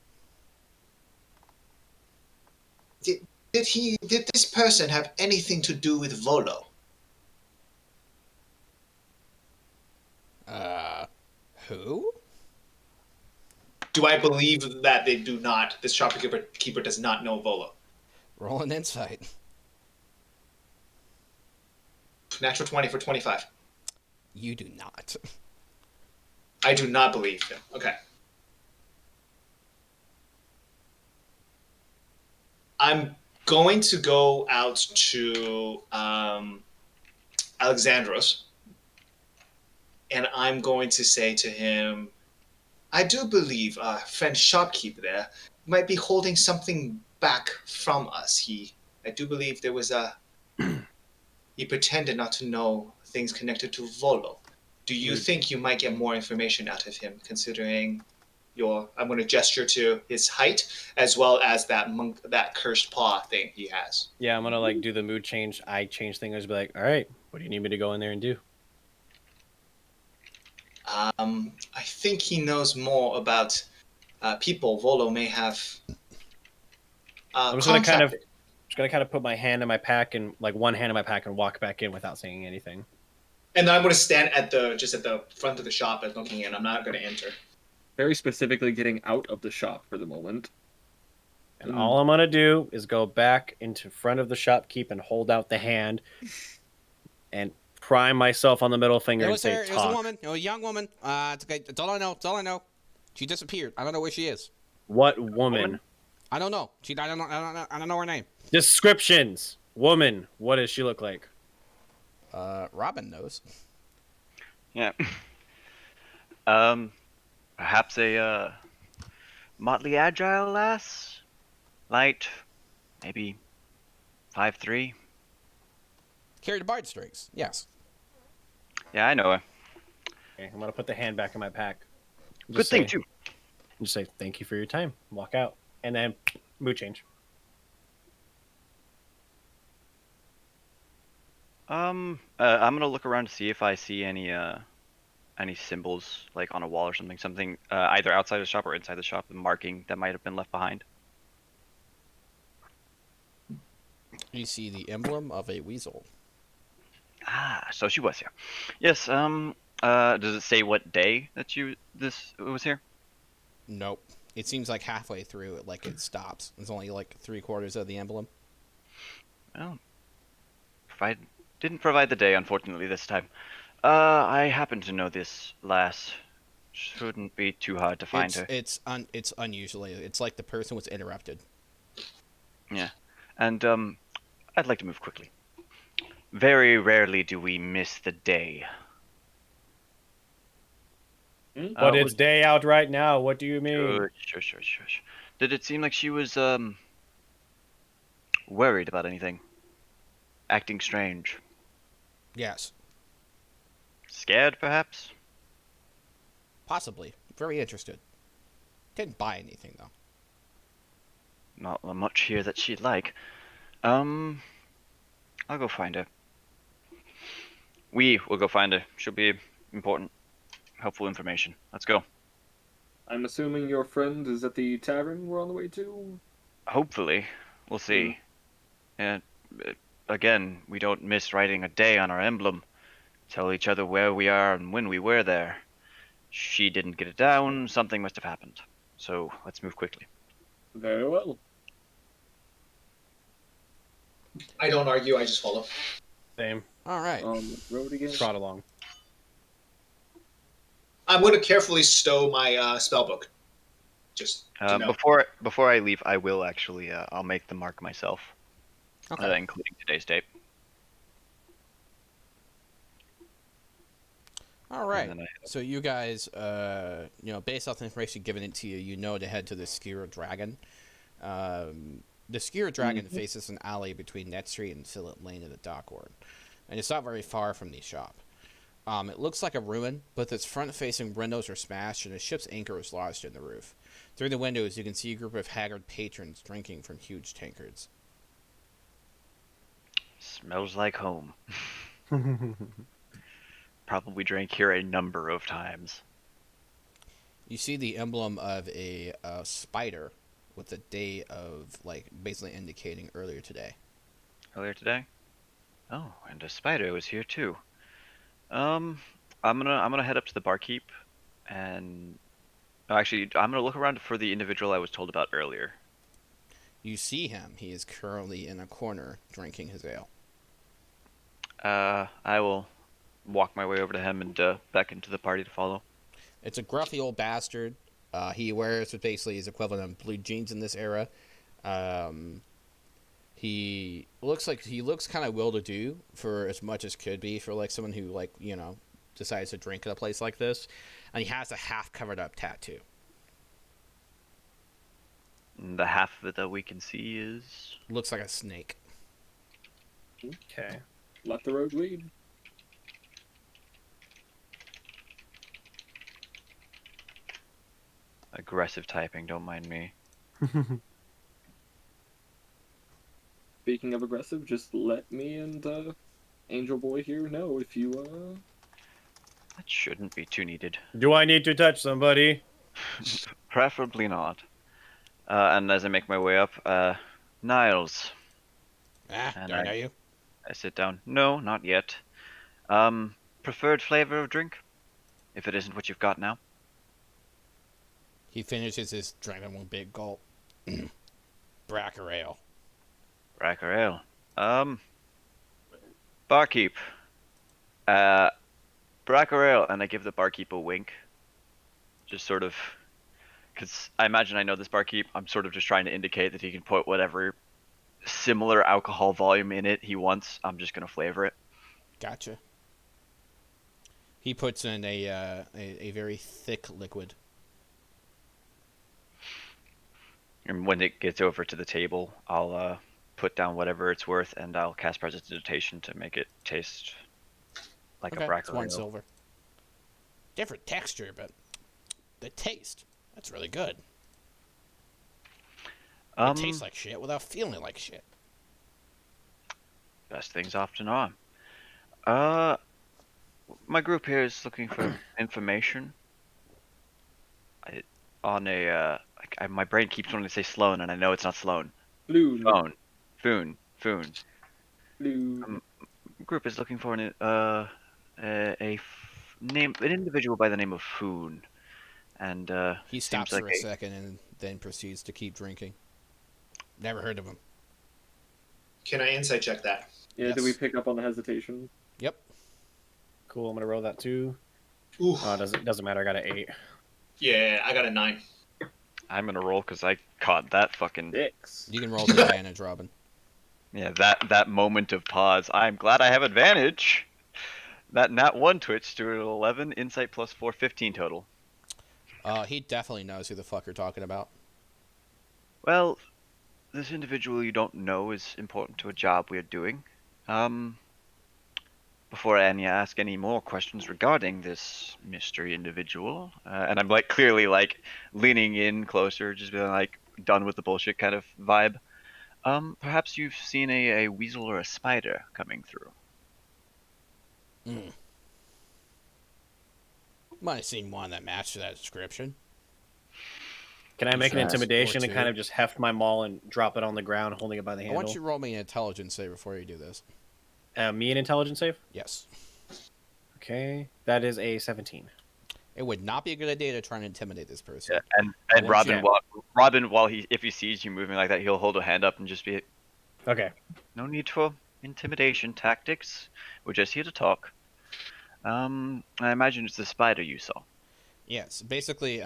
Did this person have anything to do with Volo? Who? Do I believe that they do not? This shopkeeper does not know Volo. Roll an insight. Natural 20 for 25. You do not. I do not believe him. Okay. I'm going to go out to Alexandros, and I'm going to say to him, I do believe our friend shopkeeper there might be holding something back from us. I do believe there was he pretended not to know things connected to Volo. Do you think you might get more information out of him, considering I'm going to gesture to his height, as well as that cursed paw thing he has. Yeah, I'm gonna like do the mood change, eye change thing. Just be like, all right, what do you need me to go in there and do? I think he knows more about people Volo may have. I'm just gonna kind of put my hand in my pack and like one hand in my pack and walk back in without saying anything. And then I'm going to stand just at the front of the shop and looking in. I'm not going to enter. Very specifically getting out of the shop for the moment. And all I'm gonna do is go back into front of the shopkeep and hold out the hand and prime myself on the middle finger and say, It was a woman. It was a young woman. It's okay. It's all I know. It's all I know. She disappeared. I don't know where she is. What woman? I don't know. I don't know her name. Descriptions. Woman. What does she look like? Robin knows. Yeah. Perhaps a motley agile lass, light, maybe 5'3". Carried the bard strings. Yes. Yeah, I know her. Okay, I'm gonna put the hand back in my pack. Good thing too. Just say thank you for your time. Walk out, and then mood change. I'm gonna look around to see if I see any symbols like on a wall or something either outside the shop or inside the shop, marking that might have been left behind. You see the emblem of a weasel. Ah, so she was here. Yes. Does it say what day that this was here? Nope. It seems like halfway through it stops. It's only like 3/4 of the emblem. Oh. Didn't provide the day, unfortunately, this time. I happen to know this lass. Shouldn't be too hard to find her. It's unusually. It's like the person was interrupted. Yeah. And I'd like to move quickly. Very rarely do we miss the day. But it's day out right now. What do you mean? Sure. Did it seem like she was worried about anything? Acting strange? Yes. Scared, perhaps? Possibly. Very interested. Didn't buy anything, though. Not much here that she'd like. I'll go find her. We will go find her. She'll be important, helpful information. Let's go. I'm assuming your friend is at the tavern we're on the way to? Hopefully. We'll see. And again, we don't miss writing a day on our emblem. Tell each other where we are and when we were there. She didn't get it down, something must have happened. so let's move quickly. Very well. I don't argue. I just follow. Same. All right. On the road again. Trot along. I'm going to carefully stow my spell book. Just to know. Before I leave, I will actually I'll make the mark myself, Okay. including today's date. All right. And then So you guys, based off the information given to you, you know to head to the Skewer Dragon. The Skewer Dragon faces an alley between Net Street and Phillip Lane at the Dockward, and it's not very far from the shop. It looks like a ruin, but its front-facing windows are smashed and a ship's anchor is lodged in the roof. Through the windows, you can see a group of haggard patrons drinking from huge tankards. Smells like home. Probably drank here a number of times. You see the emblem of a spider with the day of, basically indicating earlier today. Earlier today? Oh, and a spider was here too. I'm gonna head up to the barkeep, and actually, I'm gonna look around for the individual I was told about earlier. You see him. He is currently in a corner drinking his ale. I will walk my way over to him and beckon to the party to follow. It's a gruffy old bastard. He wears what basically is equivalent of blue jeans in this era. He looks kind of well-to-do for as much as could be for someone who decides to drink at a place like this, and he has a half covered up tattoo. And the half of it that we can see is Looks like a snake. Okay. Let the road lead. aggressive typing. Don't mind me. Speaking of aggressive, just let me and Angel Boy here know if you That shouldn't be too needed. Do I need to touch somebody? Preferably not. And as I make my way up, Niles. And Do I know you? I sit down. No, not yet. Preferred flavor of drink? If it isn't what you've got now. He finishes his drink in one big gulp. Bracker ale. Bracker ale. Barkeep. Bracker ale, and I give the barkeep a wink. Just sort of, because I imagine I know this barkeep. I'm sort of just trying to indicate that he can put whatever similar alcohol volume in it he wants. I'm just gonna flavor it. Gotcha. He puts in a very thick liquid. And when it gets over to the table, I'll put down whatever it's worth, and I'll cast prestidigitation to make it taste like a It's bracker 1 ale. silver. Different texture, but the taste, that's really good. It tastes like shit without feeling like shit. Best things often are. My group here is looking for information. My brain keeps wanting to say Sloan, and I know it's not Sloan. Loon. Foon. Loon. Group is looking for an individual by the name of Foon, and He seems stops like for a second and then proceeds to keep drinking. Never heard of him. Can I insight check that? Yeah, Yes. did we pick up on the hesitation? Yep. Cool. I'm gonna roll that too. Ooh. Oh, doesn't matter. I got an 8. Yeah, I got a 9. I'm gonna roll because I caught that fucking 6. You can roll the advantage, Robin. that moment of pause. I'm glad I have advantage. That nat 1 twitched to an 11 insight plus 4, 15 total. He definitely knows who the fuck you're talking about. Well, this individual you don't know is important to a job we're doing. Before I ask any more questions regarding this mystery individual, and I'm clearly leaning in closer, just being done with the bullshit kind of vibe. Perhaps you've seen a weasel or a spider coming through. Might have seen one that matched that description. Can I make an Sure. intimidation Or and kind two. of just heft my maul and drop it on the ground, holding it by the I handle? want you to roll me an intelligence save before you do this. Me an intelligence save? Yes. Okay, that is a 17. It would not be a good idea to try and intimidate this person. Yeah, and I want Robin, you- Robin, while if he sees you moving like that, he'll hold a hand up and just be, Okay. no need for intimidation tactics. We're just here to talk. I imagine it's the spider you saw. Yes, basically,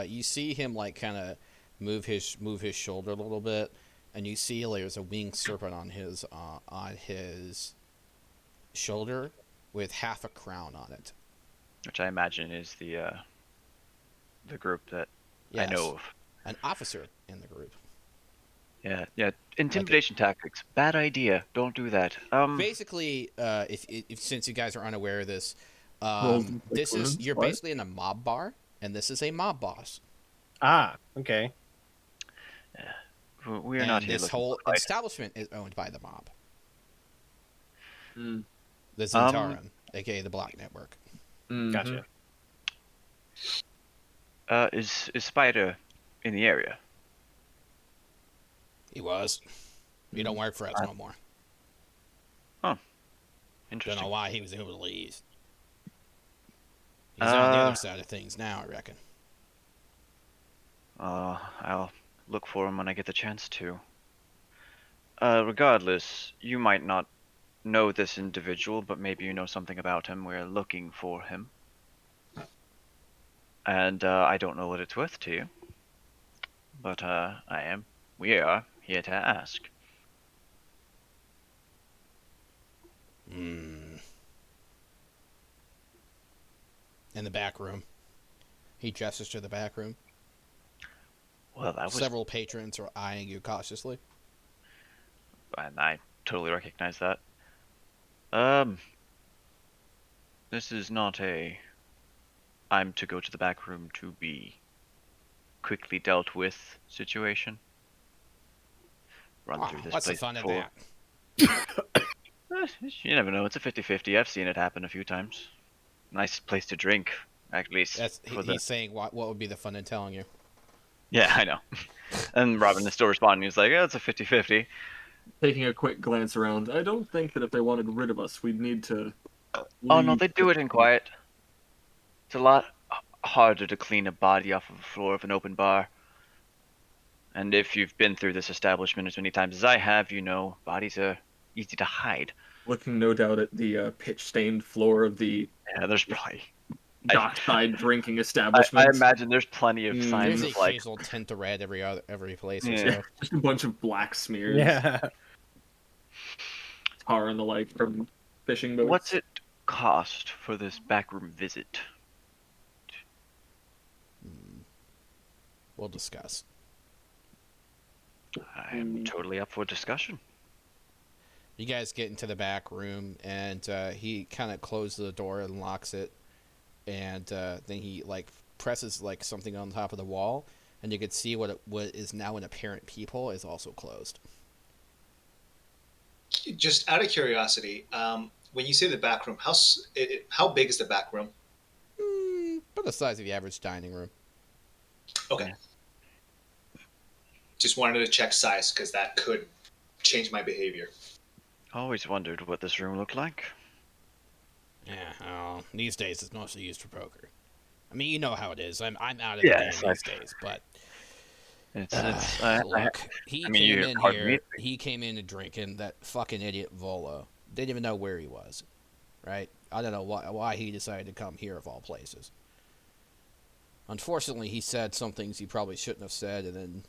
you see him like kind of move his shoulder a little bit, and you see like, there's a winged serpent on his shoulder with half a crown on it. Which I imagine is the group that Yes, I know of. an officer in the group. Yeah. Intimidation tactics, bad idea. Don't do that. Basically, if since you guys are unaware of this, Roll this is you're what? basically in a mob bar, and this is a mob boss. Ah, okay. We are And not here this looking whole for fight. establishment is owned by the mob, Mm. the Zentaran, aka the Black Network. Mhm. Gotcha. Is Spider in the area? He was. He don't work for us no more. Don't Interesting. know why he was able to leave. He's on the Uh, other side of things now, I reckon. I'll look for him when I get the chance to. Regardless, you might not know this individual, but maybe you know something about him. We're looking for him. And I don't know what it's worth to you. But we are here to ask. In the back room. He gestures to the back room. Well, that was... Several patrons are eyeing you cautiously. And I totally recognize that. This is not a... I'm to go to the back room to be quickly dealt with situation. Run through this What's the place fun of before. that? You never know. It's a 50-50. I've seen it happen a few times. Nice place to drink, at least. He's saying what would be the fun in telling you. Yeah, I know. And Robin is still responding. He's like, yeah, it's a 50-50. Taking a quick glance around, I don't think that if they wanted rid of us, we'd need to. Oh, no, leave they do it in quiet. It's a lot harder to clean a body off of the floor of an open bar. And if you've been through this establishment as many times as I have, you know bodies are easy to hide. Looking no doubt at the pitch-stained floor of the Yeah, there's probably... dockside drinking I establishment. imagine there's plenty of Mm. signs There's the of like... occasional tint of red every place or Yeah. so. Just a bunch of black smears. Yeah. Tar and the like from fishing boats. What's it cost for this backroom visit? We'll discuss. I'm totally up for discussion. You guys get into the back room, and he kind of closes the door and locks it, and then he like presses like something on top of the wall, and you can see what is now an apparent peephole is also closed. Just out of curiosity, when you say the back room, how big is the back room? About the size of the average dining room. Okay. Just wanted to check size because that could change my behavior. Always wondered what this room looked like. Yeah, these days it's mostly used for poker. I mean, you know how it is. I'm out of Yes, the game these days, but Look, he I mean, you came hear in pardon here. me? He came in to drink, and that fucking idiot Volo didn't even know where he was. Right? I don't know why he decided to come here of all places. Unfortunately, he said some things he probably shouldn't have said, and then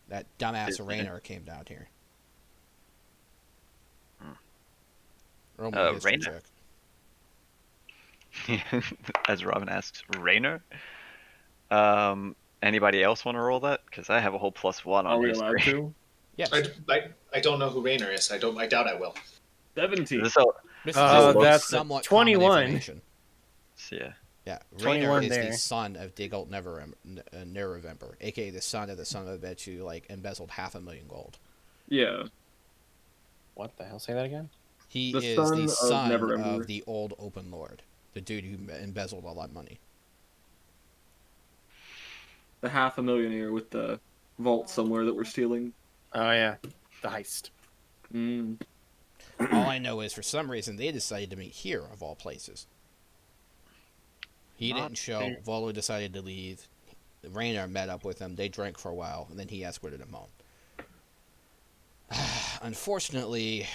that dumbass Raynor came down here. Roll me a history Raynor? check. As Robin asks, Raynor? Anybody else want to roll that? Because I have a whole +1 on Are we allowed history. to? Yes. I don't know who Raynor is. I doubt I will. 17. So, This Oh, is that's somewhat 21. common information. yeah. Yeah, 21 Raynor is there. the son of Diggolt Nerevember, aka the son of a bitch who embezzled 500,000 gold. Yeah. What the hell? Say that again? He The is son the of son Neverember. of the old Open Lord, the dude who embezzled all that money. The $500,000 with the vault somewhere that we're stealing. Oh yeah, the heist. Mm. All I know is for some reason they decided to meet here of all places. He Not didn't show. Volo decided to leave. Raynor met up with him. They drank for a while, and then he escorted him home. Unfortunately,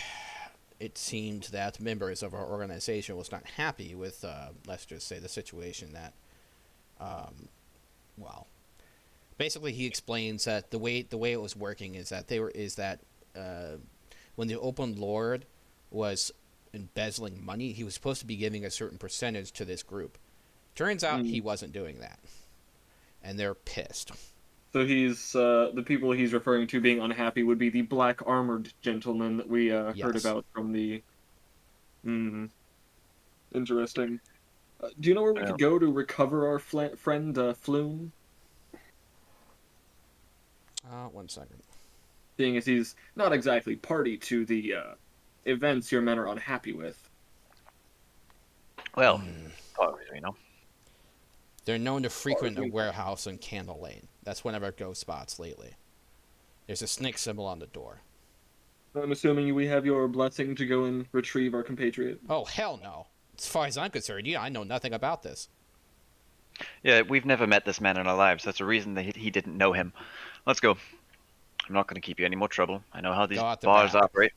it seemed that members of our organization was not happy with, let's just say, the situation that, well, basically he explains that the way it was working is that when the Open Lord was embezzling money, he was supposed to be giving a certain percentage to this group. Turns out he wasn't doing that, and they're pissed. So he's the people he's referring to being unhappy would be the black armored gentleman that we heard Yes. about from the. Interesting. Do you know where we could go to recover our friend Flume? 1 second. Seeing as he's not exactly party to the events your men are unhappy with. Well, you know. They're known to frequent a warehouse in Candle Lane. That's one of our ghost spots lately. There's a snake symbol on the door. I'm assuming we have your blessing to go and retrieve our compatriot. Oh, hell no. As far as I'm concerned, I know nothing about this. Yeah, we've never met this man in our lives. That's a reason that he didn't know him. Let's go. I'm not going to keep you any more trouble. I know how these Go out the bars back. operate.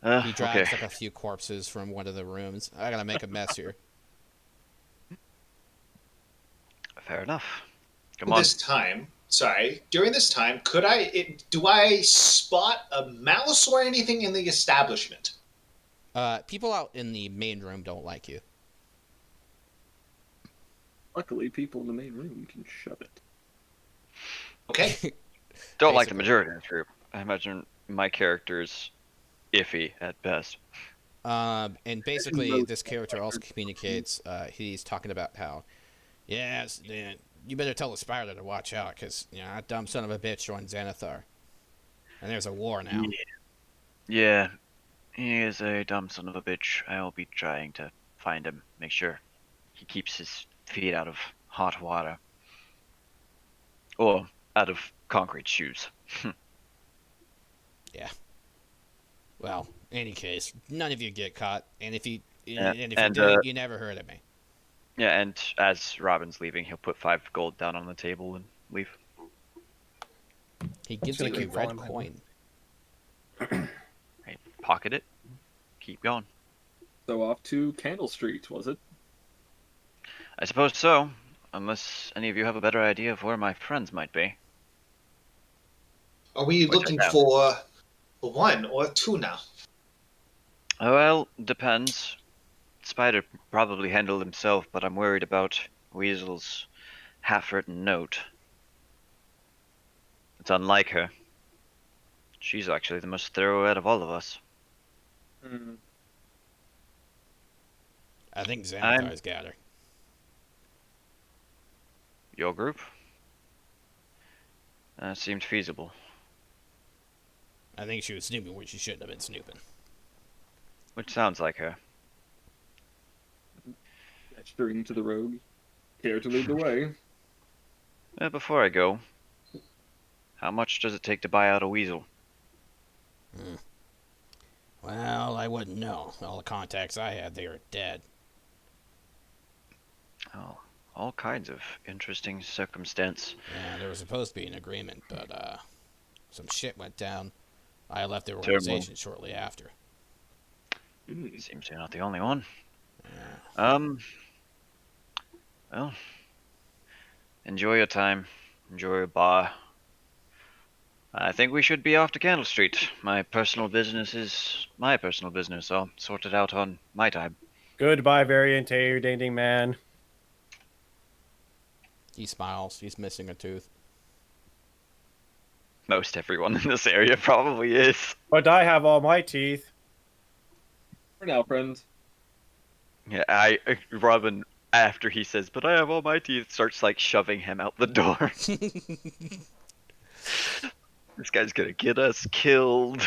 He drags okay. like a few corpses from one of the rooms. I gotta make a mess here. Fair enough. Come on. During this time, do I spot a mouse or anything in the establishment? People out in the main room don't like you. Luckily, people in the main room can shove it. Okay. Don't like the majority of the group. I imagine my character's iffy at best. And basically, this character also communicates. He's talking about how, you better tell the Spider to watch out, because that dumb son of a bitch joined Xanathar, and there's a war now. Yeah, he is a dumb son of a bitch. I will be trying to find him, make sure he keeps his feet out of hot water, or out of concrete shoes. Yeah. Well, in any case, none of you get caught, and if you do, you never heard of me. Yeah, and as Robin's leaving, he'll put 5 gold down on the table and leave. He gives you a red coin. Hey, pocket it. Keep going. So off to Candle Street, was it? I suppose so, unless any of you have a better idea of where my friends might be. Are we looking for 1 or 2 now? Well, depends. Spider probably handled himself, but I'm worried about Weasel's half-written note. It's unlike her. She's actually the most thorough out of all of us. I think Xanathar's got her. Your group? Seemed feasible. I think she was snooping where she shouldn't have been snooping. Which sounds like her. Gesturing to the rogue. Care to lead the way? Before I go, how much does it take to buy out a weasel? Well, I wouldn't know. All the contacts I had, they were dead. Oh, all kinds of interesting circumstance. Yeah, there was supposed to be an agreement, but some shit went down. I left the organization shortly after. Seems you're not the only one. Yeah. Well, enjoy your time. Enjoy your bar. I think we should be off to Candle Street. My personal business is my personal business. I'll sort it out on my time. Goodbye, very intimidating man. He smiles. He's missing a tooth. Most everyone in this area probably is. But I have all my teeth. For now, friends. Yeah, Robin, after he says, but I have all my teeth, starts like shoving him out the door. This guy's gonna get us killed.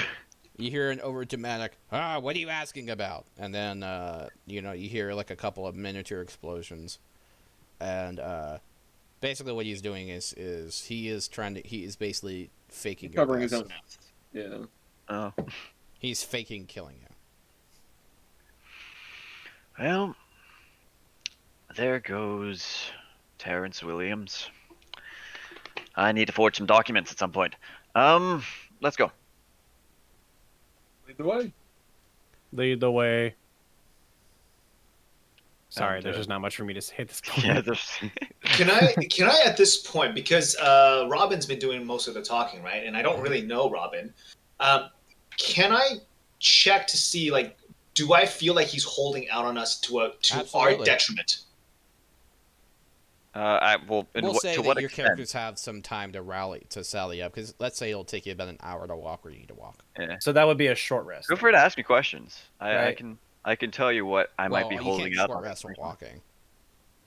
You hear an over-dramatic, what are you asking about? And then, you hear like a couple of miniature explosions. And, basically what he's doing is he is basically faking Covering his arrest. own ass. Yeah. Oh. He's faking killing you. Well, There goes Terrence Williams. I need to forge some documents at some point. Let's go. Lead the way. Lead the way. Sorry, And, there's just not much for me to say at this point. Yeah, there's. Can I at this point, because Robin's been doing most of the talking, right? And I don't really know Robin. Can I check to see, like, do I feel like he's holding out on us to our Absolutely. detriment? Well, We'll say to that what your extent? characters have some time to sally up, because let's say it'll take you about an hour to walk where you need to walk. Yeah. So that would be a short rest. Feel free to ask me questions. I Right. can tell you what I might Well, be you holding can't out short on. rest while walking.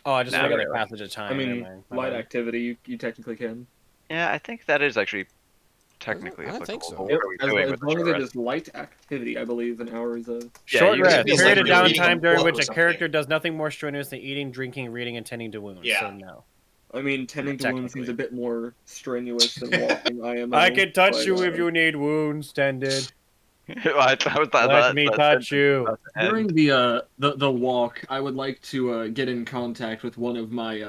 Oh, I just Nah, regular really. passage of time. I mean, never mind, my light bad. activity, you technically can. Yeah, I think that is actually technically I don't think applicable. so. What are we doing As with the long as short it rest? is light activity, I believe an hour is a. Yeah, Short you rest. can feels Period like of you're reading downtime a during book which or a something. character does nothing more strenuous than eating, drinking, reading, and tending to wounds. Yeah. So no. I mean, tending to wounds seems Technically. a bit more strenuous than walking IMO. I can touch but, you if you need wounds tended. I thought Let me that touch sentence you. was about to end. During the walk, I would like to get in contact with one of my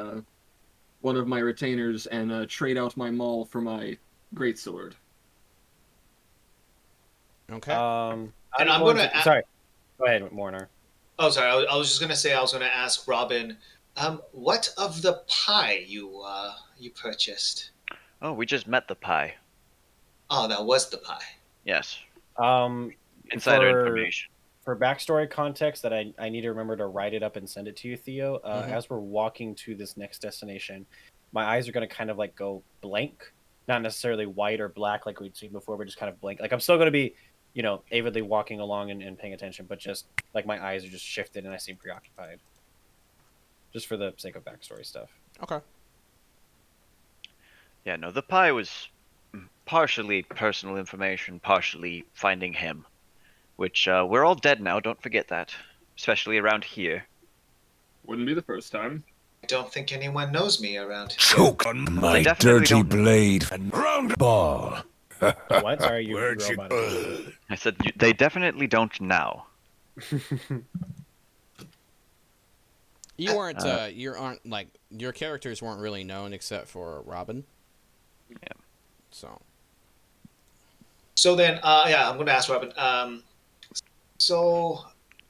retainers and trade out my maul for my greatsword. Okay. And I'm going gonna to- sorry. Go ahead, Mornar. Oh, sorry. I was just gonna say I was gonna ask Robin, what of the pie you purchased? Oh, we just met the pie. Oh, that was the pie. Yes. Um, Insider for- information. For backstory context, that I need to remember to write it up and send it to you, Theo. As we're walking to this next destination, my eyes are going to kind of like go blank. Not necessarily white or black like we'd seen before, but just kind of blank. Like I'm still going to be, avidly walking along and paying attention, but just like my eyes are just shifted and I seem preoccupied. Just for the sake of backstory stuff. Okay. Yeah, no, the pie was partially personal information, partially finding him. Which, we're all dead now, don't forget that. Especially around here. Wouldn't be the first time. I don't think anyone knows me around here. Choke on my definitely dirty don't. blade and round ball. What? Sorry, you Where'd you- robot. I said, they definitely don't now. You weren't. You aren't like your characters weren't really known except for Robin. Yeah. So then, yeah, I'm gonna ask Robin. So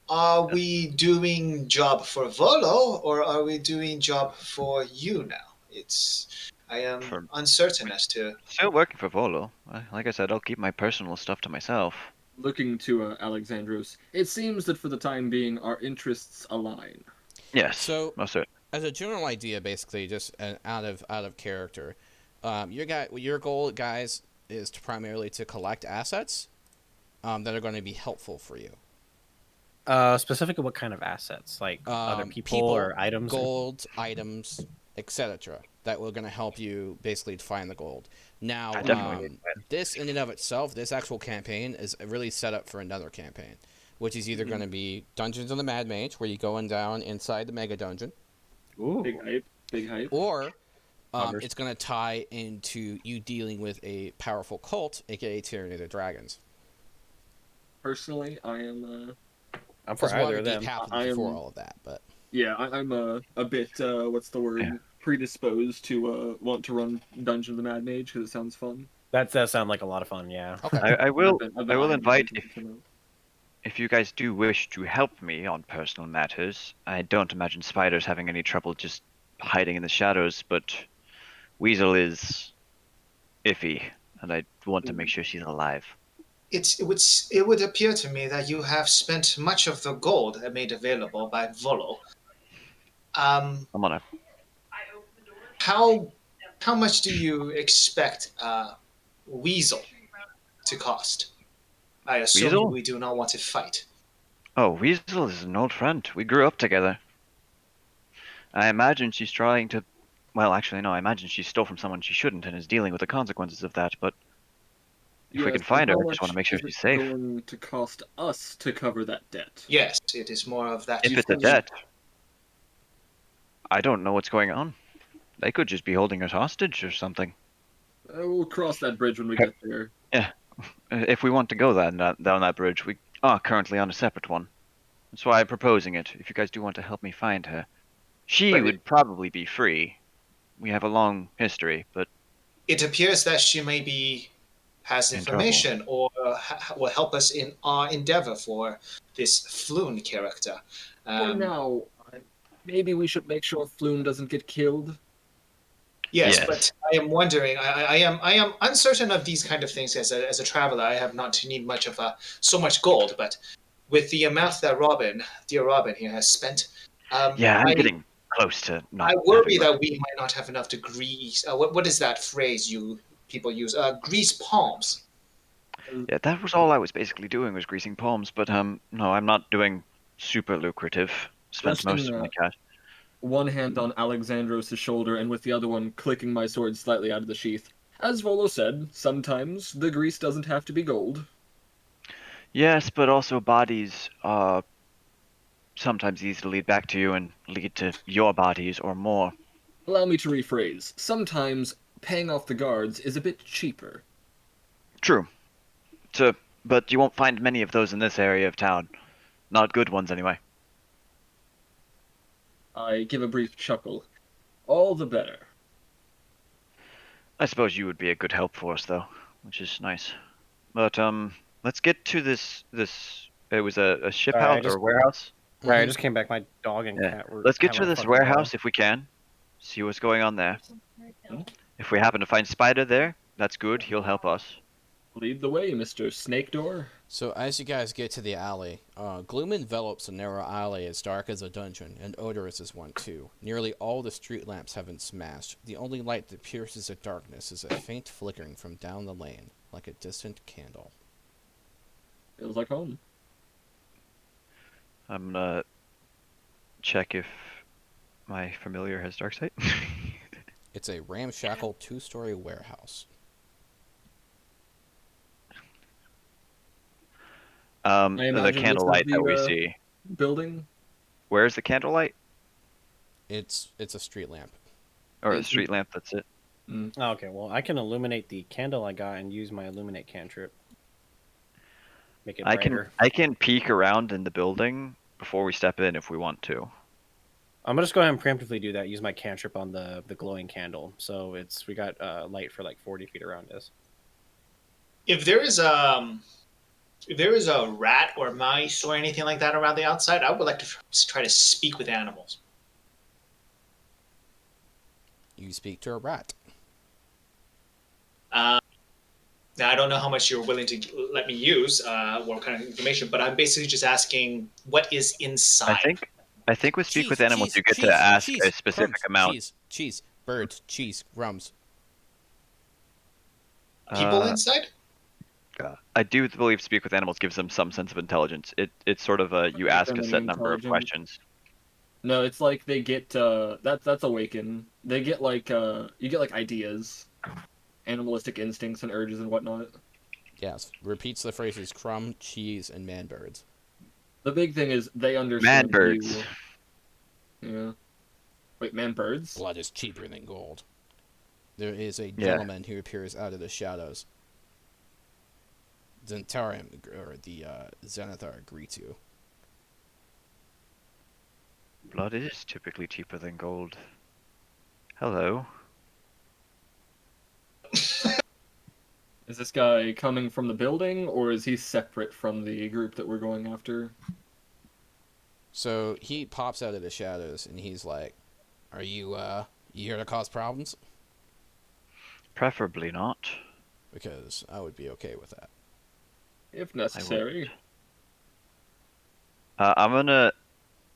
are we doing job for Volo or are we doing job for you now? I am uncertain as to. Still working for Volo. Like I said, I'll keep my personal stuff to myself. Looking to Alexandros, it seems that for the time being, our interests align. Yes. So, most certainly. as a general idea, basically, just out of character, your goal, guys, is primarily to collect assets that are going to be helpful for you. Specifically, what kind of assets? Like other people or items? Gold, items, etc. That were going to help you basically find the gold. Now, this in and of itself, this actual campaign is really set up for another campaign, which is either going to be Dungeons of the Mad Mage, where you're going down inside the Mega Dungeon. Ooh. Big hype. Or it's going to tie into you dealing with a powerful cult, aka Tyranny of the Dragons. Personally, I am. I'm for either of them. Happened before all of that, but yeah, I'm a bit. What's the word? Yeah. Predisposed to want to run Dungeon of the Mad Mage because it sounds fun. That does sound like a lot of fun. Yeah. okay. I will I've been invite eyeing if you guys do wish to help me on personal matters. I don't imagine Spider's having any trouble just hiding in the shadows, but Weasel is iffy, and I want to make sure she's alive. It would appear to me that you have spent much of the gold made available by Volo. I'm on it. How much do you expect Weasel to cost? I assume Weasel? we do not want to fight. Oh, Weasel is an old friend. We grew up together. I imagine she's trying to. Well, actually, no. I imagine she stole from someone she shouldn't and is dealing with the consequences of that. But if we can find her, I just want to make sure she's safe. It's going to cost us to cover that debt. Yes, it is more of that. If it's a debt, I don't know what's going on. They could just be holding us hostage or something. We'll cross that bridge when we get there. If we want to go down that bridge, we are currently on a separate one. That's why I'm proposing it. If you guys do want to help me find her, She But would probably be free. We have a long history, but it appears that she maybe has in trouble. information or will help us in our endeavor for this Floon character. For now, maybe we should make sure Floon doesn't get killed. Yes, but Yes. I am wondering. I am uncertain of these kind of things as a traveler. I have not need much of so much gold, but with the amount that dear Robin here, has spent, Yeah, I'm I getting close to I not having worry much. that we might not have enough to grease. What is that phrase you people use? Grease palms. Yeah, that was all I was basically doing was greasing palms, but no, I'm not doing super lucrative. Spent most Resting of my cash. one hand on Alexandros' shoulder and with the other one clicking my sword slightly out of the sheath. As Volo said, sometimes the grease doesn't have to be gold. Yes, but also bodies sometimes easy to lead back to you and lead to your bodies or more. Allow me to rephrase. Sometimes paying off the guards is a bit cheaper. True. So, but you won't find many of those in this area of town. Not good ones, anyway. I give a brief chuckle. All the better. I suppose you would be a good help for us, though, which is nice. But let's get to this. It was a ship Sorry, house or a warehouse. Right, I Mhm. just came back. My dog and Yeah. cat were Let's get having to a this fucking warehouse brawl. if we can. See what's going on there. Hmm? If we happen to find Spider there, that's good. He'll help us. Lead the way, Mr. Snake Door. So as you guys get to the alley, gloom envelops a narrow alley as dark as a dungeon, and odorous as one too. Nearly all the street lamps have been smashed. The only light that pierces the darkness is a faint flickering from down the lane, like a distant candle. Feels like home. I'm gonna check if my familiar has dark sight. It's a ramshackle two-story warehouse. I The imagine this is candlelight that we the see. building. Where's the candlelight? It's a street lamp. Or a It's- street lamp, that's it. Mm. Oh, okay, well, I can illuminate the candle I got and use my illuminate cantrip. Make it I brighter. can peek around in the building before we step in if we want to. I'm gonna just go ahead and preemptively do that. Use my cantrip on the glowing candle, so we got light for like 40 feet around us. If there is a rat or mice or anything like that around the outside, I would like to try to speak with animals. You speak to a rat. Now I don't know how much you're willing to let me use, what kind of information, but I'm basically just asking what is inside. I think with speak with animals you get to ask a specific crumbs, amount. cheese, birds, cheese, crumbs. People Uh, inside? I do believe speak with animals gives them some sense of intelligence. It's sort of a you Make ask them a any set number of intelligent. questions. No, it's like they get that's awaken. They get like you get like ideas, animalistic instincts and urges and whatnot. Yes, repeats the phrases crumb, cheese, and man birds. The big thing is they Man understand birds. you. Yeah. Wait, man birds? Blood is cheaper than gold. There is a Yeah. gentleman who appears out of the shadows. Zentarium, or the Zenithar, greets you. Blood is typically cheaper than gold. Hello. Is this guy coming from the building or is he separate from the group that we're going after? So he pops out of the shadows and he's like, "Are you you here to cause problems?" Preferably not. Because I would be okay with that. If necessary. I'm gonna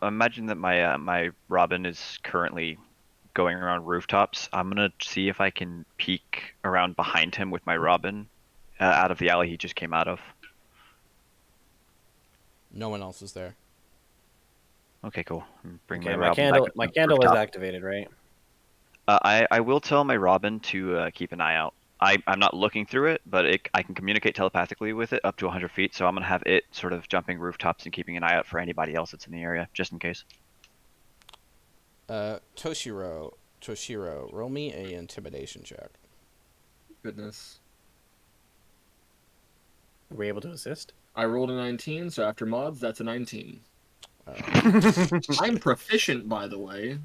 imagine that my Robin is currently going around rooftops. I'm gonna see if I can peek around behind him with my Robin out of the alley he just came out of. No one else is there. Okay, cool. Bring Okay, my my Robin candle back my to the candle is rooftop. activated, right? I will tell my Robin to keep an eye out. I'm not looking through it, but I can communicate telepathically with it up to 100 feet, so I'm going to have it sort of jumping rooftops and keeping an eye out for anybody else that's in the area, just in case. Toshiro, roll me a intimidation check. Goodness. Were we able to assist? I rolled a 19, so after mods, that's a 19. I'm proficient, by the way.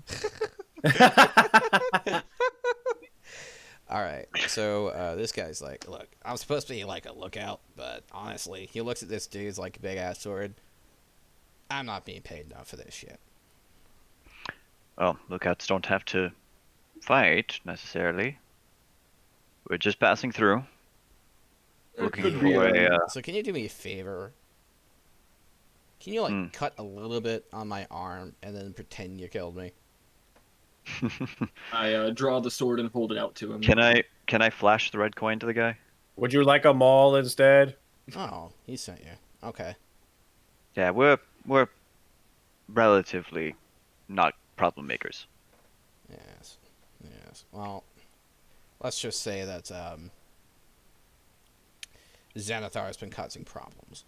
All right. So this guy's like, look, I'm supposed to be like a lookout, but honestly, he looks at this dude's like big ass sword. I'm not being paid enough for this shit. Well, lookouts don't have to fight necessarily. We're just passing through, looking could be for a. So can you do me a favor? Can you like cut a little bit on my arm and then pretend you killed me? I draw the sword and hold it out to him. Can I flash the red coin to the guy? Would you like a maul instead? Oh, he sent you. Okay. Yeah, we're relatively not problem makers. Yes. Yes. Well, let's just say that Xanathar has been causing problems.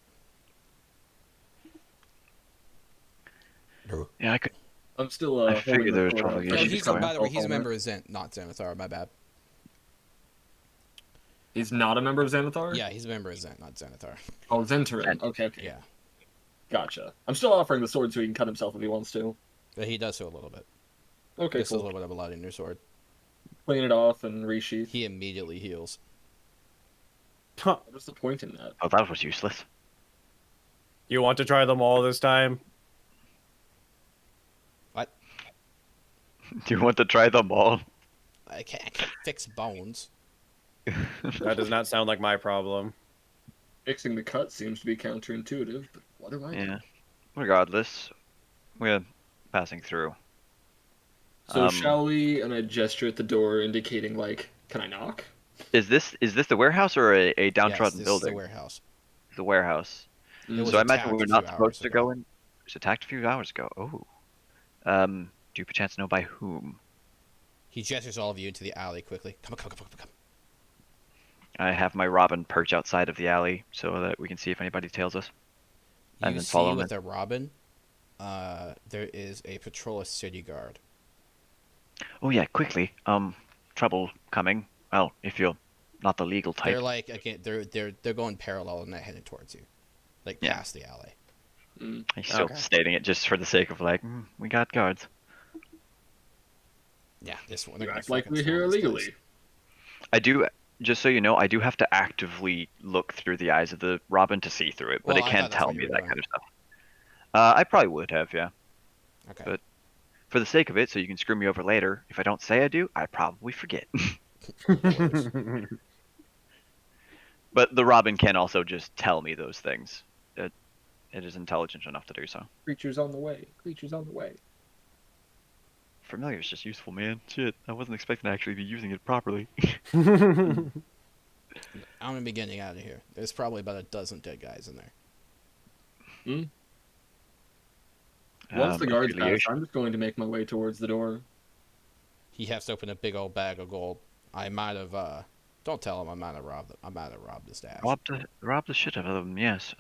Yeah, I could. I'm still. I holding figured the there was sword out. probably Oh, issues he's going. by the way, he's a member of Zent, not Xanathar. My bad. He's not a member of Xanathar? Yeah, he's a member of Zent, not Xanathar. Oh, Zentarin. Okay. Yeah, Gotcha. I'm still offering the sword so he can cut himself if he wants to. but he does so a little bit. Okay, Gets a cool. little bit of blood in your sword. Clean it off and resheath. He immediately heals. What's the point in that? Oh, that was useless. You want to try them all this time? What? Do you want to try them all? I can't fix bones. That does not sound like my problem. Fixing the cut seems to be counterintuitive, but what do I do? Yeah. Regardless, we're passing through. So shall we? And I gesture at the door, indicating like, "Can I knock?" Is this the warehouse or a downtrodden yes, this building? is the warehouse. The warehouse. It was So I imagine attacked we're a not few supposed hours to ago. go in. It was attacked a few hours ago. Oh. Do you perchance know by whom? He gestures all of you into the alley quickly. Come. I have my Robin perch outside of the alley so that we can see if anybody tails us. And You then see follow with him. a Robin, there is a patrol city guard. Oh yeah, quickly. Trouble coming. Well, if you're not the legal type. They're like again, they're going parallel and not heading towards you, like Yeah. past the alley. He's still Okay. stating it just for the sake of like, we got guards. Yeah, this one. You they're act gonna like fucking we're storm here this place. illegally. I do, just so you know, I do have to actively look through the eyes of the Robin to see through it, but Well, it I can thought that's tell what you me were that doing. kind of stuff. I probably would have, yeah. Okay. But for the sake of it, so you can screw me over later, if I don't say I do, I probably forget. But the Robin can also just tell me those things. It is intelligent enough to do so. Creatures on the way. Creatures on the way. Familiar is just useful, man. Shit, I wasn't expecting to actually be using it properly. I'm gonna be getting out of here. There's probably about a dozen dead guys in there. Once the guards pass, affiliation. I'm just going to make my way towards the door. He has to open a big old bag of gold. I might have. Don't tell him I might have robbed. I might have robbed his stash. Rob the shit out of them. Yes.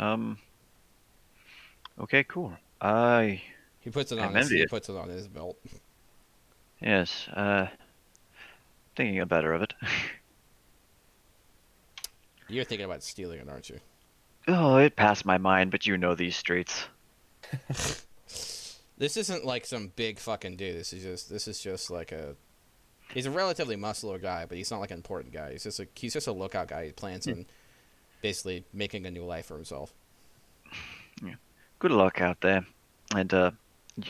Okay, cool. He puts it I'm on. He envious. puts it on his belt. Yes. Thinking better of it. You're thinking about stealing it, aren't you? Oh, it passed my mind, but you know these streets. This isn't like some big fucking dude. This is just like a. He's a relatively muscular guy, but he's not like an important guy. He's just a lookout guy. He plans on basically making a new life for himself. Yeah. Good luck out there. And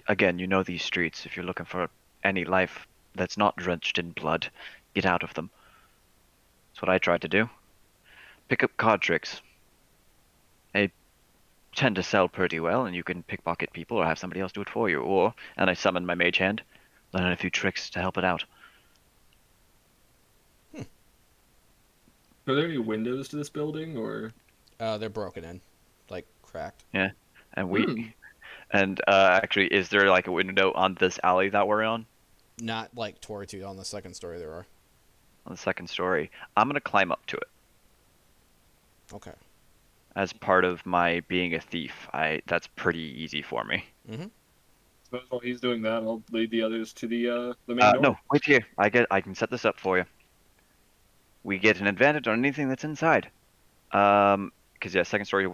again, you know these streets. If you're looking for any life that's not drenched in blood, get out of them. That's what I tried to do. Pick up card tricks. They tend to sell pretty well, and you can pickpocket people or have somebody else do it for you. Or, and I summon my mage hand, learn a few tricks to help it out. Are there any windows to this building, or? They're broken in, like cracked. And we, and actually, is there like a window on this alley that we're on? Not like towards you. On the second story, there are. On the second story, I'm gonna climb up to it. Okay. As part of my being a thief, that's pretty easy for me. Suppose while he's doing that, I'll lead the others to the main door. No, wait here. I can set this up for you. We get an advantage on anything that's inside. because second story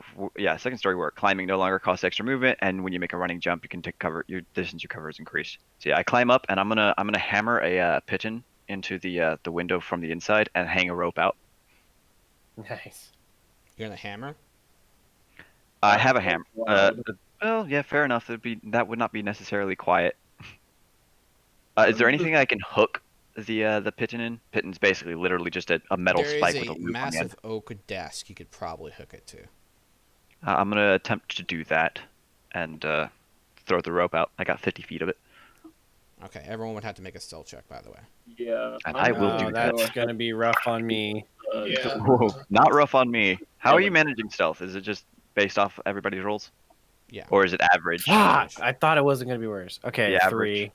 where climbing no longer costs extra movement, and when you make a running jump, you can take cover. Your distance you cover is increased. So yeah, I climb up, and I'm gonna hammer a pigeon into the window from the inside and hang a rope out. Nice. You're gonna hammer. I have a hammer. Loud. Well, yeah, fair enough. That would not be necessarily quiet. Is there anything I can hook the pigeon in? Pigeon's basically literally just a metal There is spike with a a loop on the end. massive oak desk you could probably hook it to. I'm gonna attempt to do that, and throw the rope out. I got 50 feet of it. Okay, everyone would have to make a stealth check, by the way. Yeah. And I will do that. That's gonna be rough on me. Yeah. Whoa, not rough on me. How Yeah, are you but- managing stealth? Is it just based off everybody's rolls, Yeah. or is it average? Ah, I thought it wasn't gonna be worse. Okay, Yeah, 3.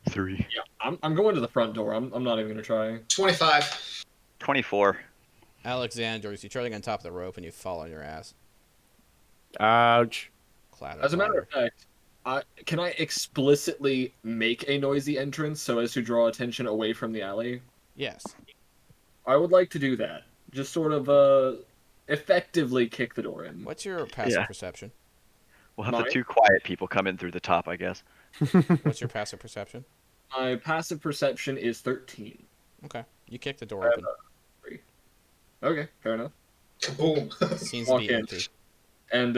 3. Yeah, I'm going to the front door. I'm not even gonna try. 25. 24. Alexandros, you try to get on top of the rope and you fall on your ass. Ouch. Clatter, As a matter of clatter. fact, can I explicitly make a noisy entrance so as to draw attention away from the alley? Yes. I would like to do that. Just sort of effectively kick the door in. What's your passive Yeah. perception? We'll have Mine? the two quiet people come in through the top, I guess. What's your passive perception? My passive perception is 13. Okay. You kick the door I have open. a 3. Okay, fair enough. Kaboom. Seems to walk be in. empty. And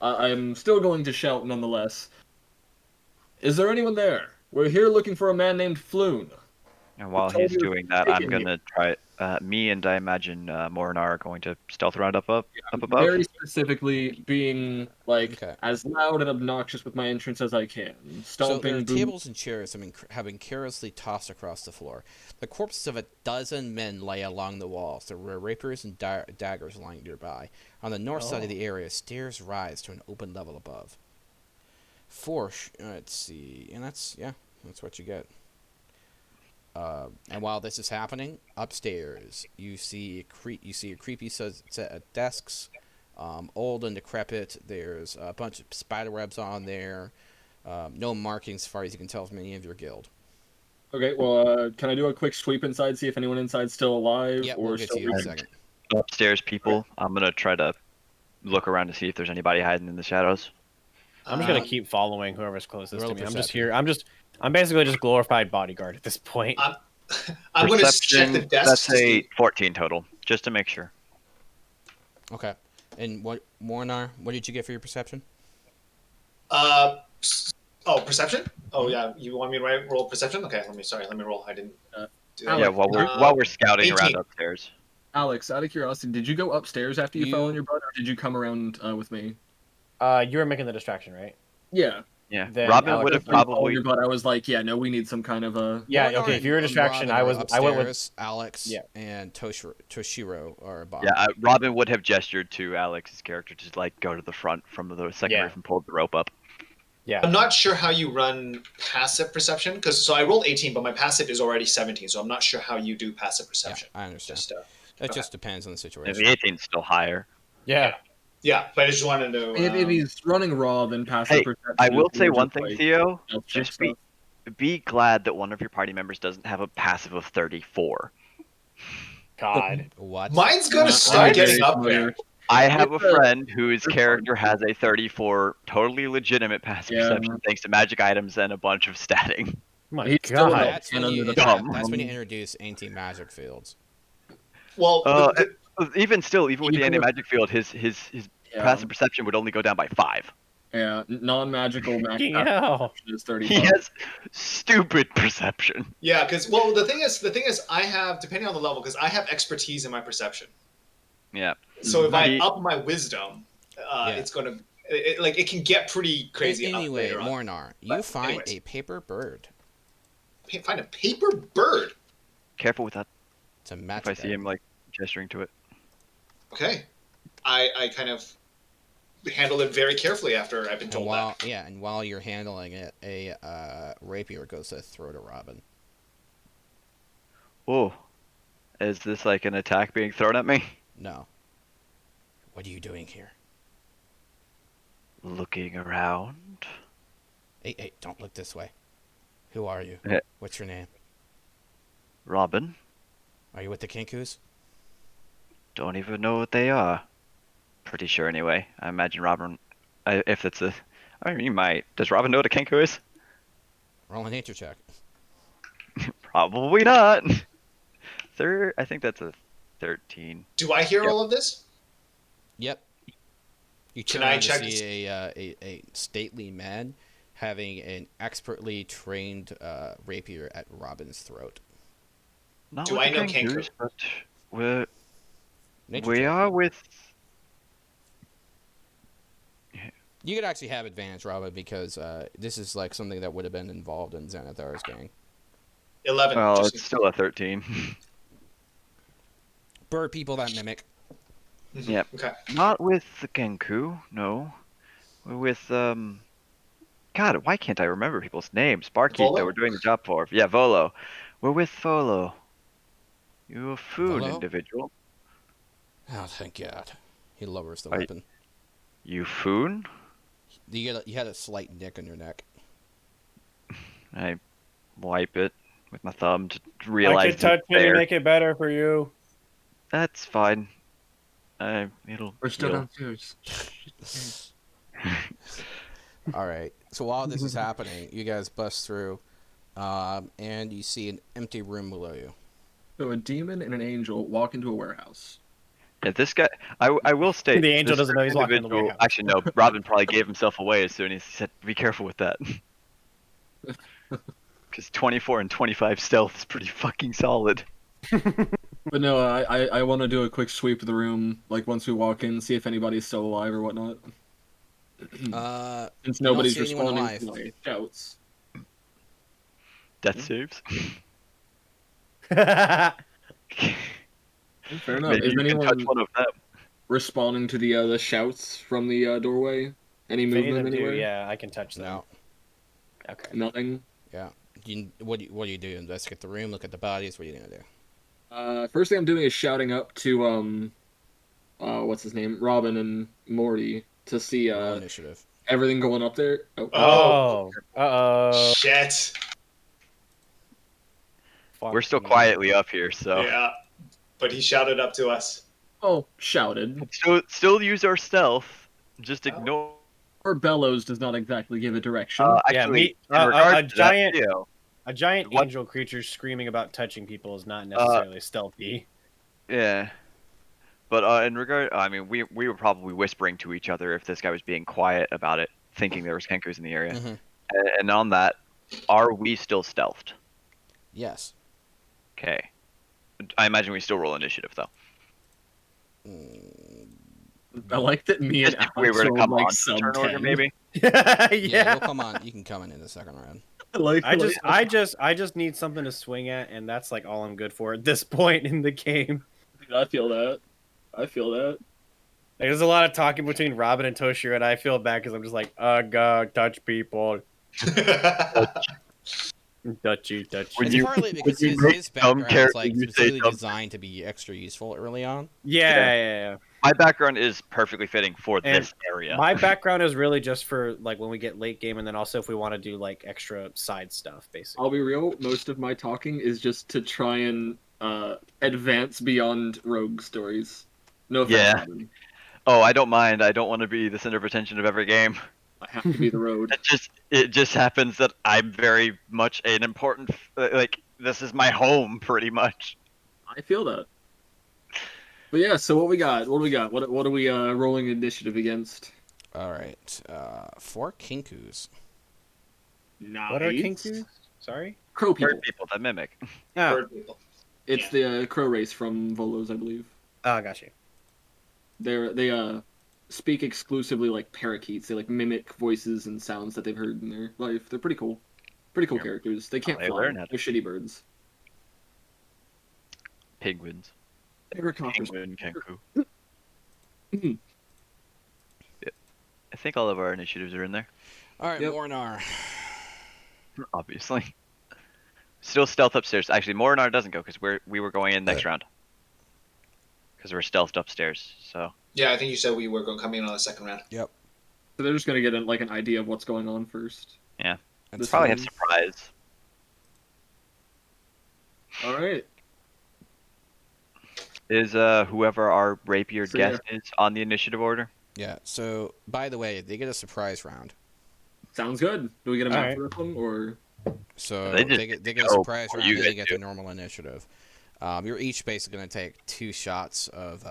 I'm still going to shout nonetheless. Is there anyone there? We're here looking for a man named Floon. And while told he's you doing that, take I'm it gonna try. Me and I imagine Morinar are going to stealth round up above. Very specifically being like Okay. as loud and obnoxious with my entrance as I can. So there Stomping are boom. tables and chairs have been carelessly tossed across the floor. The corpses of a dozen men lay along the walls. There were rapiers and daggers lying nearby. On the north side of the area, stairs rise to an open level above. Let's see, and that's what you get. And while this is happening, upstairs you see a creepy set of desks, old and decrepit. There's a bunch of spider webs on there. No markings, as far as you can tell, from any of your guild. Okay, well, can I do a quick sweep inside, see if anyone inside's still alive? Yeah, or we'll get to still you in a breathing? second. Upstairs people. I'm gonna try to look around to see if there's anybody hiding in the shadows. I'm just gonna keep following whoever's closest roll to me. I'm just perception. here. I'm basically just glorified bodyguard at this point. I'm going to check the Perception, desk. that's to see- a 14 total, just to make sure. Okay. And Mornar, what did you get for your perception? Perception? Oh, yeah. You want me to roll perception? Okay, let me roll. I didn't do that. Alex, Yeah, while we're scouting 18. around upstairs. Alex, out of curiosity, did you go upstairs after you fell on your butt, or did you come around with me? You were making the distraction, right? Yeah. Yeah, Then Robin Alex- would have When you fell on probably. your butt, I was like, yeah, no, we need some kind of a. Yeah. Mornar Okay. If you were a and distraction, Robin I are went with. upstairs. Alex Yeah. and Toshiro are above. Yeah, Robin would have gestured to Alex's character to like go to the front from the second Yeah. roof and pulled the rope up. Yeah. I'm not sure how you run passive perception because I rolled 18, but my passive is already 17, so I'm not sure how you do passive Yeah, perception. I understand. Just It just depends on the And situation. the 18's still higher. Yeah. yeah, but I just wanted to. If he's running raw, then passive Hey, perception. I will is say more one just thing, like Theo. stealth check Just stuff. be glad that one of your party members doesn't have a passive of 34. God. What? Mine's going Yeah, to start I'm getting very up familiar. there. I have a It's a- friend whose it's character has a 34, totally legitimate passive Yeah. perception thanks to magic items and a bunch of statting. My He's still God. in That's when, under you, the dumb. that's when you introduce anti-magic fields. Well, Even still, even with the Even with- anti-magic field, his Yeah, passive perception would only go down by 5. yeah, non-magical max Fucking passive hell. perception is He 35. has stupid perception. yeah, because the thing is, I have depending on the level because I have expertise in my perception. Yeah. So if I He- up my wisdom, Yeah. it's gonna it can get pretty crazy. Anyway, later on. Mornar, you But find anyways. a paper bird. Find a paper bird. Careful with that. It's a If magic I see item. him like gesturing to it. Okay, I kind of handle it very carefully after I've been And told while you're handling it, a rapier goes to the throat of Robin. Oh, is this like an attack being thrown at me? No. What are you doing here? Looking around. Hey, don't look this way. Who are you? Eh. What's your name? Robin, Are you with the Kinkus? don't even know what they are. Pretty sure anyway. I imagine Robin. If it's a, I mean, you might. Does Robin know what a Kenku is? Roll a nature check. Probably not. I think that's a 13. Do I hear Yep. all of this? Yep. You Can turn I around to check see a stately man having an expertly trained rapier at Robin's throat. Not Do with I the know Kenkus, Kenku? but Nature we check. are with. You could actually have advantage, Robin, because this is like something that would have been involved in Xanathar's gang. 11. Well, just- it's still a 13. Bird people that mimic. Mhm. Yep. Okay. Not with the Kenku, no. We're with God, why can't I remember people's names? Barkeep that Volo? we're doing the job for. Yeah, Volo. We're with Volo. You a food Volo? individual. Oh, thank God. He lowers the Are you- weapon. You foon? You had a slight nick on your neck. I wipe it with my thumb to I realize can touch it's it and there. make it better for you. That's fine. It'll We're still heal. downstairs. All right. So while this is happening, you guys bust through, and you see an empty room below you. So a demon and an angel walk into a warehouse. Yeah, this guy. I will state. The angel this doesn't know he's walking in the individual- warehouse. Actually, no. Robin probably gave himself away as soon as he said, "Be careful with that." Because 24 and 25 stealth is pretty fucking solid. But no, I want to do a quick sweep of the room, like once we walk in, see if anybody's still alive or whatnot. Since You don't nobody's see anyone responding to alive. my shouts. Death saves. Fair enough. Maybe Is you can touch anyone one of them. responding to the shouts from the doorway? Any If any of movement them do, anywhere? yeah, I can touch them. No. Okay. Nothing. Yeah. What do you do? Investigate the room, look at the bodies. What are you gonna do? First thing I'm doing is shouting up to what's his name, Robin and Morty, to see Roll initiative. everything going up there. Oh, Oh. Shit. We're still Fuck me. quietly up here, so Yeah. But he shouted up to us. oh, shouted. still use our stealth. Just Oh. ignore. Or bellows does not exactly give a direction. Yeah, Actually, me- in regards a to that giant- video, A giant What? angel creature screaming about touching people is not necessarily stealthy. yeah. But in regard, I mean, we were probably whispering to each other if this guy was being quiet about it, thinking there was Kenkus in the area. Mhm. And on that, are we still stealthed? Yes. Okay. I imagine we still roll initiative though. I like that me and Just if we Alex were to rolled come like on to sub turn order, 10. maybe. Yeah. Yeah. You'll come on. You can come in the second round. I just need something to swing at, and that's like all I'm good for at this point in the game. I feel that. I feel that. Like, there's a lot of talking between Robin and Toshiro, and I feel bad because I'm just like, God, touch people, touchy. When It's you- partly because you his make dumb background is characters, like you say specifically dumb- designed to be extra useful early on. Yeah. My background is perfectly fitting for And this area. My background is really just for like when we get late game, and then also if we want to do like extra side stuff, basically. I'll be real, most of my talking is just to try and advance beyond rogue stories. No offense, Yeah. Robin. Oh, I don't mind. I don't want to be the center of attention of every game. I have to be the road. It just happens that I'm very much an important like this is my home pretty much. I feel that. But yeah, so what we got? What do we got? What are we rolling initiative against? All right. 4 Kinkus. Nice. What are Kinkus? Sorry. Crow people. Bird people that mimic. Oh, Bird people. It's the crow race from Volos, I believe. got you. They speak exclusively like parakeets. They like mimic voices and sounds that they've heard in their life. They're pretty cool. Pretty cool Yeah. characters. They can't They fly. learn how to- They're shitty birds. Penguins. They're cockers. Penguin Kenku. Mhm. I think all of our initiatives are in there, All right, Yep. Mornar. obviously. Still stealth upstairs. Actually, Morinar doesn't go because we were going in next round. Because we're stealthed upstairs. So Yeah, I think you said we were going to come in on the second round. So they're just gonna get like an idea of what's going on first. That's This probably fine. have surprise. All right. Is whoever our rapier So, guest is on the initiative order? Yeah. So, by the way, they get a surprise round. Sounds good. Do we get a map Alright. for this one, or So They just they get a go surprise before round, you and they guys get do the normal initiative. You're each basically going to take 2 shots of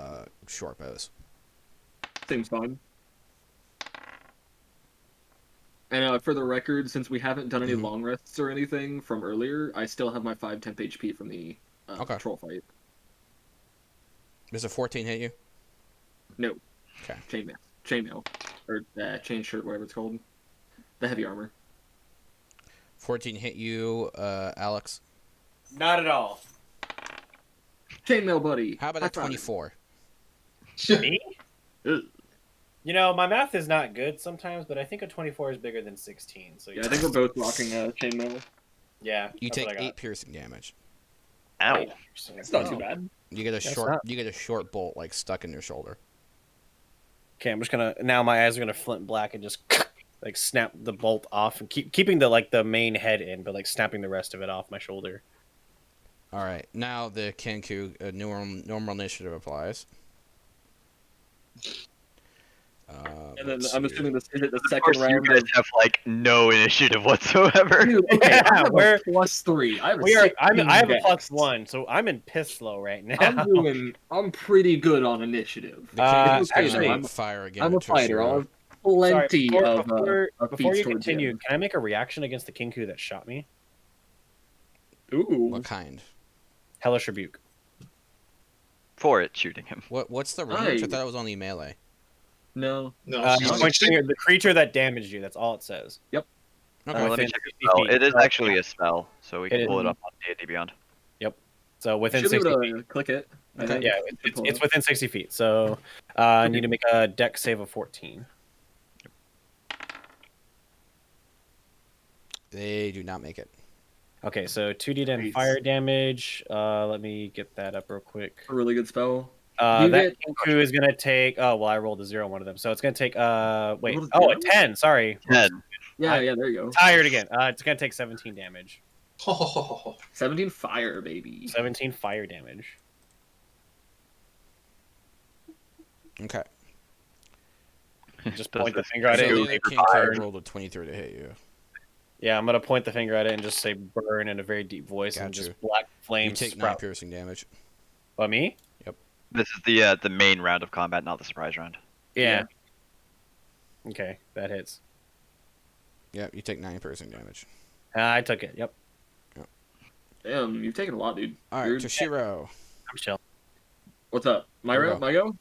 short bows. seems fine? And for the record, since we haven't done any Mhm. long rests or anything from earlier, I still have my 5 temp HP from the Okay. troll fight. Does a 14 hit you? No. Okay. Chainmail. Or chain shirt, whatever it's called. The heavy armor. 14 hit you, Alex. Not at all. Chainmail, buddy. How about High a five. 24? Me? Ugh. You know, my math is not good sometimes, but I think a 24 is bigger than 16. So Yeah, I think we're both rocking chainmail. yeah, You that's take what I got. 8 piercing damage. Ow. It's not Oh. too bad. You get a That's short not- you get a short bolt like stuck in your shoulder. Okay, I'm just gonna now my eyes are gonna flint black and just like snap the bolt off and keeping the main head in, but like snapping the rest of it off my shoulder. All right. Now the Kenku normal initiative applies. And then let's I'm see. assuming this is it the Of second course, you round guys of... have like no initiative whatsoever. Dude, okay, I have We're- a +3. I have a We are. 16 I have a dex. +1, so I'm in piss slow right now. I'm pretty good on initiative. The Uh, Kenku's actually, gonna fire again. I'm a at fighter. Toshiro. I'll have Sorry, plenty before, of before feats you towards the continue, end. can I make a reaction against the Kinku that shot me? Ooh. What kind? Hellish Rebuke. For it shooting him. What's the range? I Aye. thought it was only melee. No. No, You it's point 16. finger at the creature that damaged you. That's all it says. Okay. Well, let me within check his 60 spell. feet. It is So, actually a spell, so we It can pull is. it up on D&D Beyond. So within Should be 60 able feet. to click it. I Okay. think, Yeah, to it's, pull it's up. within 60 feet. So I need to make a dex save of 14. They do not make it. Okay, so 2d10 Nice. fire damage. Let me get that up real quick. A really good spell. You That get- Kinku is gonna take. Oh well, I rolled a 0 on one of them, so it's gonna take. Wait. rolled a Oh, a 0? 10. Sorry. 10. Yeah, I- there you go. Tired again. It's gonna take 17 damage. 17 fire, baby. 17 fire damage. Okay. Just Does point the this finger at So it. the and- other super Kenku fired. rolled a 23 to hit you. Yeah, I'm gonna point the finger at it and just say "burn" in a very deep voice, and Got you. just black You flames take 9 sprout. piercing damage. But me? This is the main round of combat, not the surprise round. Yeah. Okay, that hits. Yeah, you take 9 piercing damage. I took it. Yep. Damn, you've taken a lot, dude. All right, You're- Toshiro. I'm chill. What's up? My Go. go?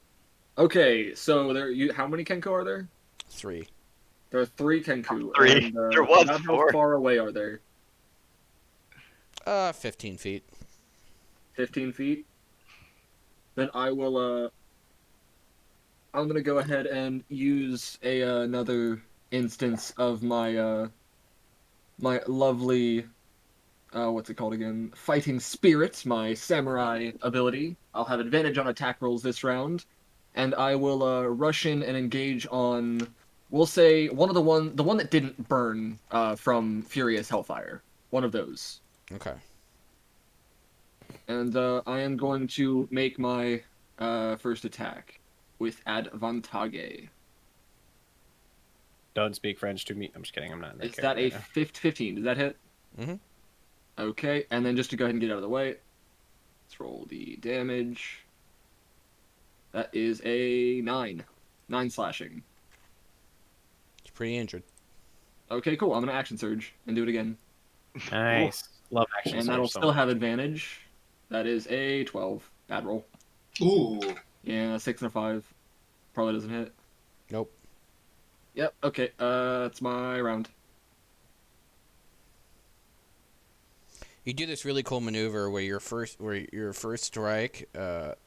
Okay, so how many Kenku are there? 3. There are 3 Kenku. 3. And, There was about 4. How far away are they? 15 feet. 15 feet? Then I will, I'm gonna go ahead and use another instance of my, my lovely, what's it called again? Fighting Spirit, my samurai ability. I'll have advantage on attack rolls this round, and I will, rush in and engage on, we'll say, the one that didn't burn, from Furious Hellfire. One of those. Okay. And I am going to make my first attack with advantage. Don't speak French to me. I'm just kidding. I'm not. In Is that a character 15? Does that hit? Mhm. Okay, and then just to go ahead and get out of the way, let's roll the damage. That is a 9. 9 slashing. He's pretty injured. Okay, cool. I'm going to action surge and do it again. now. Nice. Love action. And surge that'll so still much. have advantage. That is a 12. Bad roll. Ooh. Yeah, 6 and a 5. Probably doesn't hit. Nope. Yep, okay. That's my round. You do this really cool maneuver where your first strike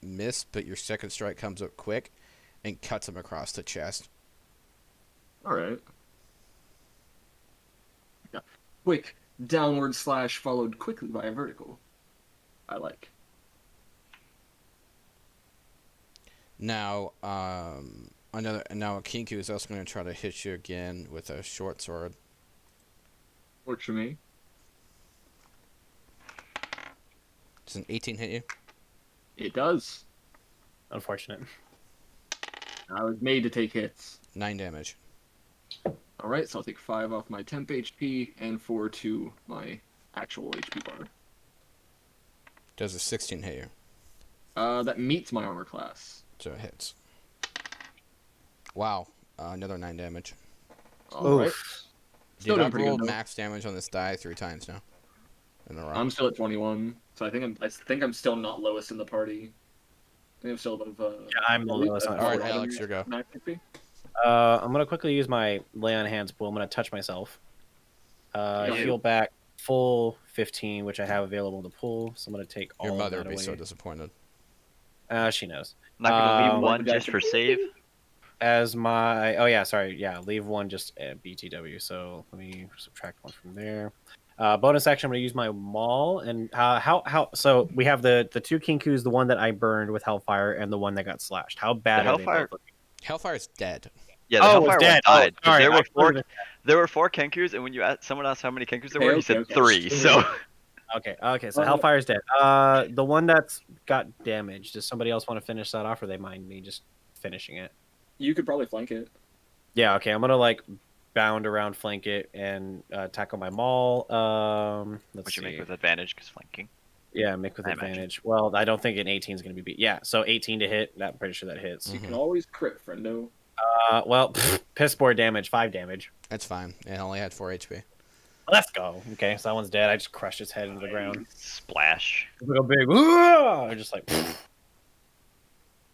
missed, but your second strike comes up quick and cuts him across the chest. Alright. Yeah. Quick downward slash followed quickly by a vertical. I like. Now, now a Kinku is also going to try to hit you again with a short sword. Works for me. Does an 18 hit you? It does. unfortunate. I was made to take hits. 9 damage. All right, so I'll take 5 off my temp HP and 4 to my actual HP bar. Does a 16 hit you? That meets my armor class. So it hits. Wow. Another 9 damage. All right. Still Dude, doing I've pretty good, rolled though. max damage on this die 3 times now. In a row. I'm still at 21, so I think I'm still not lowest in the party. I think I'm still above. Yeah, I'm the lowest on it. Alright, Alex, your go. I'm gonna quickly use my lay on hands pool. I'm gonna touch myself. Heal back full 15, which I have available in the pool. So I'm gonna take all Your of mother that would be away. so disappointed. She knows. Not gonna leave one Like just for save. As my leave one just at BTW. So let me subtract one from there. Bonus action, I'm going to use my maul. And so we have the 2 Kinkus, the one that I burned with Hellfire, and the one that got slashed. How bad The are they Hellfire- both? Hellfire's dead. Yeah, the Oh, Hellfire it's one dead. died. Oh, sorry, there I were four. thought There were 4 Kenkus, and when someone asked how many Kenkus there were, Okay, he said okay. 3. So Okay, so Hellfire's dead. The one that's got damaged, does somebody else want to finish that off, or they mind me just finishing it? You could probably flank it. Yeah, okay, I'm going to, bound around, flank it, and tackle my maul. Let's which see. you make with advantage because flanking. Yeah, make with I imagine. advantage. Well, I don't think an 18 is going to be beat. Yeah, so 18 to hit. I'm pretty sure that hits. You can always crit, friendo. Piss poor damage, 5 damage. That's fine. It only had 4 HP. Let's go. Okay, so that one's dead. I just crushed its head into the ground. Splash. Like a big, just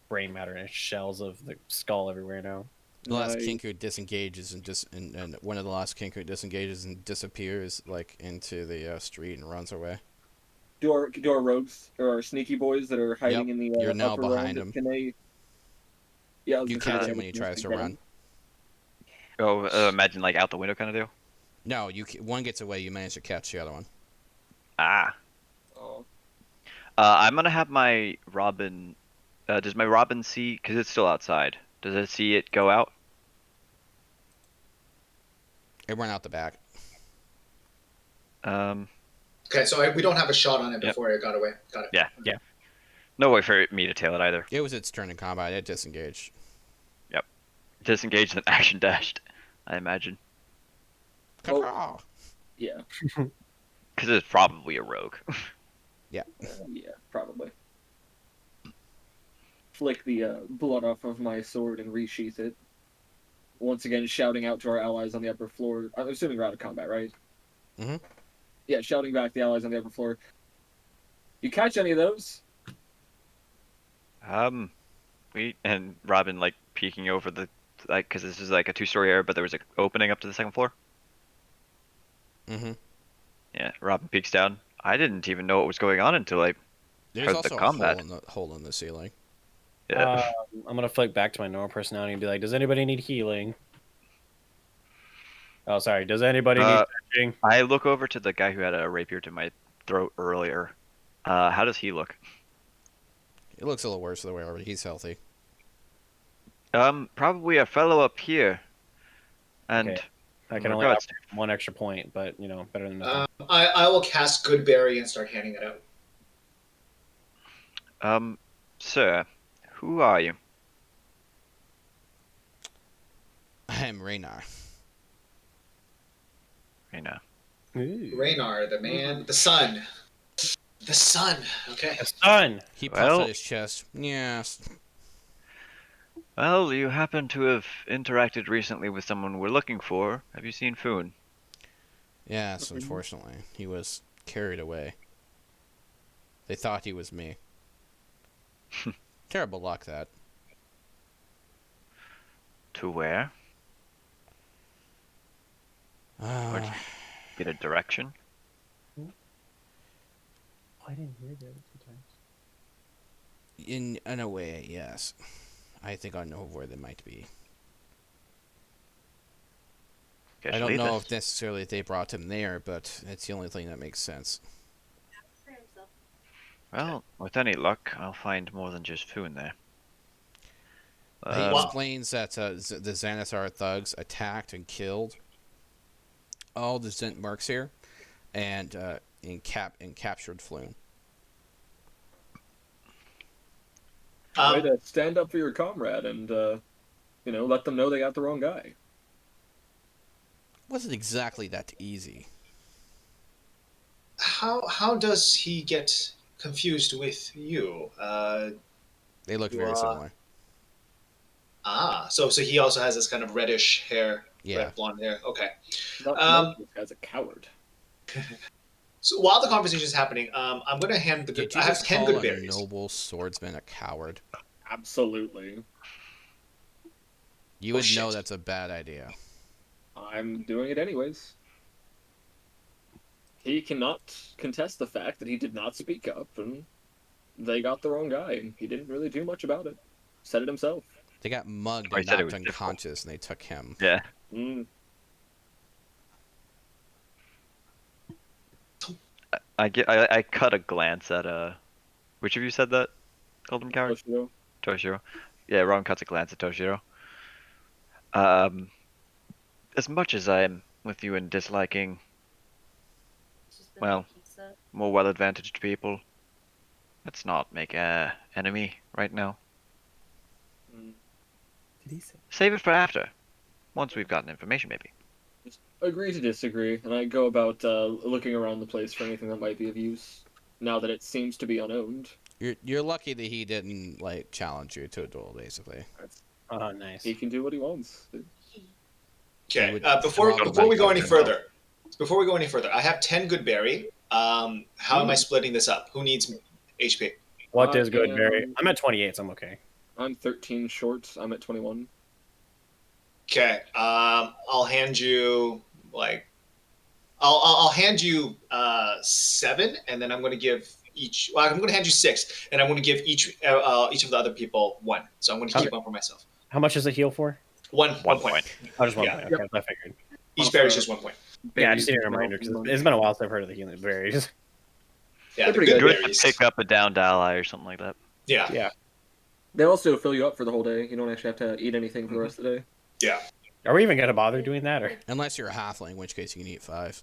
brain matter and shells of the skull everywhere now. The last Nice. Kinku disengages and one of the last Kinku disengages and disappears into the street and runs away. Do our rogues or our sneaky boys that are hiding Yep, in the you're now upper behind realm, him. Can they? Yeah, I was You gonna catch say, him when he can tries to get run. him? Oh, imagine out the window kind of deal. No, one gets away. You manage to catch the other one. Ah. Oh. I'm gonna have my Robin. Does my Robin see? Because it's still outside. Does it see it go out? It ran out the back. Okay, so we don't have a shot on it before it got away. Got it. Yeah. No way for me to tail it either. It was its turn in combat. It disengaged. Disengaged and action dashed. I imagine. Caw-caw. Yeah. Because it's probably a rogue. Yeah, probably. Flick the blood off of my sword and resheath it. Once again, shouting out to our allies on the upper floor. I'm assuming we're out of combat, right? Mhm. Yeah, shouting back the allies on the upper floor. You catch any of those? We and Robin peeking over the because this is a 2-story area, but there was an opening up to the 2nd floor. Mhm. Yeah, Robin peeks down. I didn't even know what was going on until I There's heard also the a combat. hole in the ceiling. Yeah. I'm gonna flick back to my normal personality and be like, "Does anybody need healing?" Oh, sorry. Does anybody need touching? I look over to the guy who had a rapier to my throat earlier. How does he look? It looks a little worse the way over. He's healthy. Probably a fellow up here. And Okay. I can in only regards have 1 extra point, but better than nothing. I will cast Goodberry and start handing it out. Sir, who are you? I'm Raynar. Reyna. Ooh. Raynar, the man, the sun. The sun, okay. The sun. He puffs Well- at his chest. Yes. Well, you happen to have interacted recently with someone we're looking for. Have you seen Foon? Yes, unfortunately. He was carried away. They thought he was me. Terrible luck, that. To where? Where'd you get a direction? I didn't hear the other 2 times. In a way, yes. I think I know where they might be. Guess I don't lead know us. if necessarily they brought him there, but it's the only thing that makes sense. Well, with any luck, I'll find more than just Foon there. He Wow. explains that the Xanathar thugs attacked and killed all the Zent mercs here, and captured Floon. Way to stand up for your comrade and, let them know they got the wrong guy. Wasn't exactly that easy. How does he get confused with you? They look You very are- similar. So he also has this kind of reddish hair, Yeah. red blonde hair. Okay. Not to mention this guy's a coward. So while the conversation is happening, I'm gonna hand the Did good. you I have just 10 call good a berries. noble swordsman a coward? Absolutely. You Oh, would know shit. that's a bad idea. I'm doing it anyways. He cannot contest the fact that he did not speak up, and they got the wrong guy, and he didn't really do much about it. Said it himself. They got mugged Oh, he and said it knocked was difficult. unconscious, and they took him. Yeah. Mm. I cut a glance at which of you said that? Called him coward? Toshiro. Yeah, Ron cuts a glance at Toshiro. As much as I'm with you in disliking Just the Well. pizza. more well-advantaged people, let's not make a enemy right now. Mm. Did he say? Save it for after, once we've gotten information, maybe. Agree to disagree, and I go about looking around the place for anything that might be of use, now that it seems to be unowned. You're lucky that he didn't like challenge you to a duel, basically. Oh, nice. He can do what he wants. Okay. He would Before probably we go cut any him further, I have 10 good berry. How am I splitting this up? Who needs HP? What is I good, am- Barry? I'm at 28, so I'm okay. I'm 13 short. I'm at 21. Okay. I'll hand you I'll hand you 7, and then I'm going to give each. Well, I'm going to hand you 6, and I'm going to give each of the other people 1. So I'm going to keep one for myself. How much does it heal for? One 1 point. point. Oh, just 1 Yeah. point. Okay, I figured. Each berry is just 1 point. Yeah, I just need a reminder because it's been a while since I've heard of the healing berries. Yeah, They're the pretty good Good to berries. pick up a downed ally or something like that. Yeah. Yeah. They also fill you up for the whole day. You don't actually have to eat anything for the rest of the day. Yeah. Are we even gonna bother doing that, or? Unless you're a halfling, in which case you can eat 5.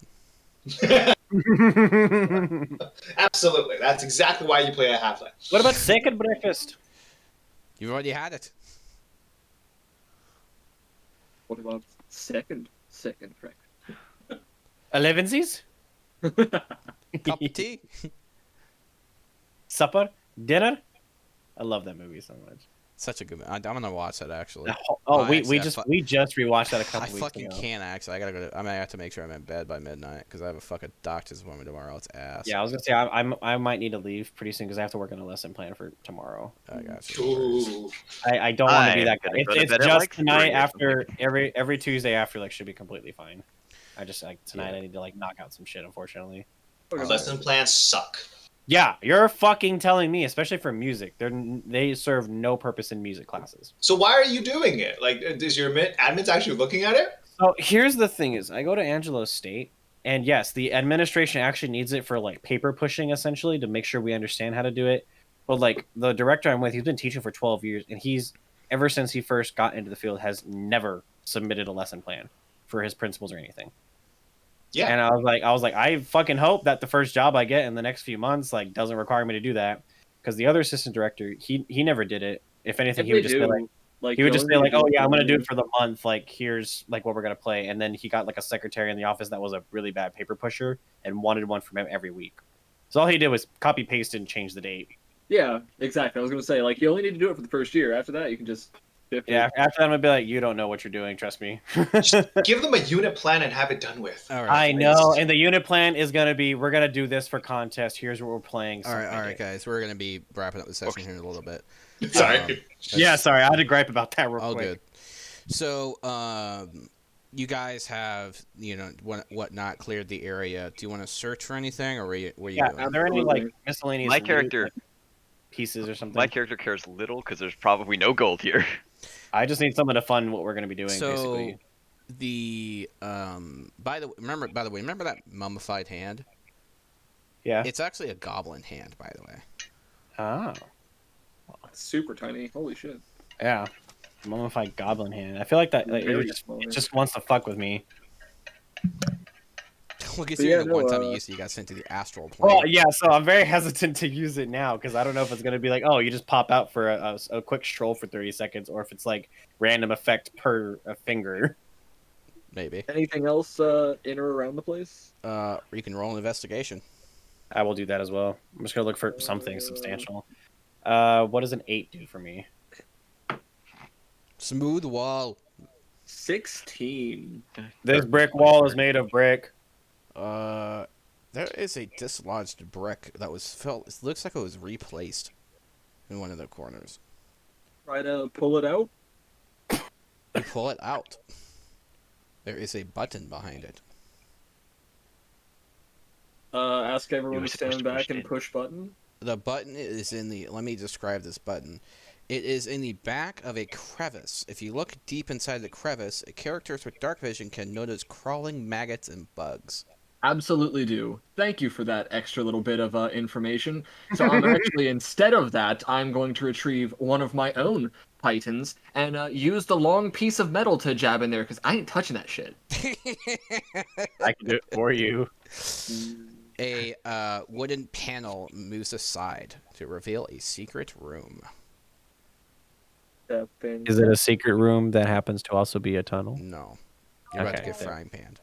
Absolutely. That's exactly why you play a halfling. What about second breakfast? You've already had it. What about second track? 11sies? Cup of tea. Supper? Dinner? I love that movie so much. Such a good. I'm gonna watch that actually. Oh, I we actually- we just rewatched that a I couple weeks fucking ago. can't actually. I gotta go. I might have to make sure I'm in bed by midnight because I have a fucking doctor's appointment tomorrow. It's ass. Yeah, I was gonna say I might need to leave pretty soon because I have to work on a lesson plan for tomorrow. I got you. Ooh. I don't want to be I'm that guy. gonna go to It's bed at, just like, 3 tonight or after every Tuesday after like should be completely fine. I just tonight I need to knock out some shit unfortunately. Lesson plans suck. Yeah, you're fucking telling me, especially for music. They serve no purpose in music classes. So why are you doing it? Like, is your admin's actually looking at it? So here's the thing: is I go to Angelo State, and yes, the administration actually needs it for like paper pushing, essentially, to make sure we understand how to do it. But like the director I'm with, he's been teaching for 12 years, and he's ever since he first got into the field has never submitted a lesson plan for his principals or anything. Yeah. And I was like, I fucking hope that the first job I get in the next few months like doesn't require me to do that, because the other assistant director, he never did it. If anything, he would just be like, he would just say like, oh yeah, I'm gonna do it for the month. Like here's like what we're gonna play, and then he got like a secretary in the office that was a really bad paper pusher and wanted one from him every week. So all he did was copy paste and change the date. Yeah, exactly. I was gonna say like you only need to do it for the first year. After that, you can just. Yeah, after that I'm gonna be like, you don't know what you're doing. Trust me. Just give them a unit plan and have it done with. All right. I know, and the unit plan is gonna be, we're gonna do this for contest. Here's what we're playing. All right, guys. We're gonna be wrapping up the session here in a little bit. Sorry. Yeah, sorry, I had to gripe about that real All quick. good. So, you guys have what not cleared the area. Do you want to search for anything, or what are you Yeah, doing? are there any like miscellaneous My loot, character- like, pieces or something? My character cares little because there's probably no gold here. I just need someone to fund what we're gonna be doing. So basically, the by the way, remember that mummified hand? yeah. It's actually a goblin hand, by the way. Ah, Super tiny. Holy shit. yeah. Mummified goblin hand. I feel like that. Like, Very it small. just wants to fuck with me. Well, considering yeah, the one time you no, used it, you got sent to the astral plane. Well, yeah, so I'm very hesitant to use it now because I don't know if it's gonna be like, oh, you just pop out for a quick stroll for 30 seconds, or if it's like random effect per finger. Maybe. anything else in or around the place? You can roll an investigation. I will do that as well. I'm just gonna look for something substantial. What does an 8 do for me? Smooth wall. 16. This brick wall is made of brick. There is a dislodged brick that was felt. It looks like it was replaced in one of the corners. Try to pull it out. You pull it out. There is a button behind it. Ask everyone were to supposed stand to push back and it in. push button. The button is in the. Let me describe this button. It is in the back of a crevice. If you look deep inside the crevice, characters with dark vision can notice crawling maggots and bugs. Absolutely do. Thank you for that extra little bit of information. So I'm actually, instead of that, I'm going to retrieve one of my own pythons and use the long piece of metal to jab in there because I ain't touching that shit. I can do it for you. A wooden panel moves aside to reveal a secret room. Is it a secret room that happens to also be a tunnel? No. You're about to Okay. get frying panned.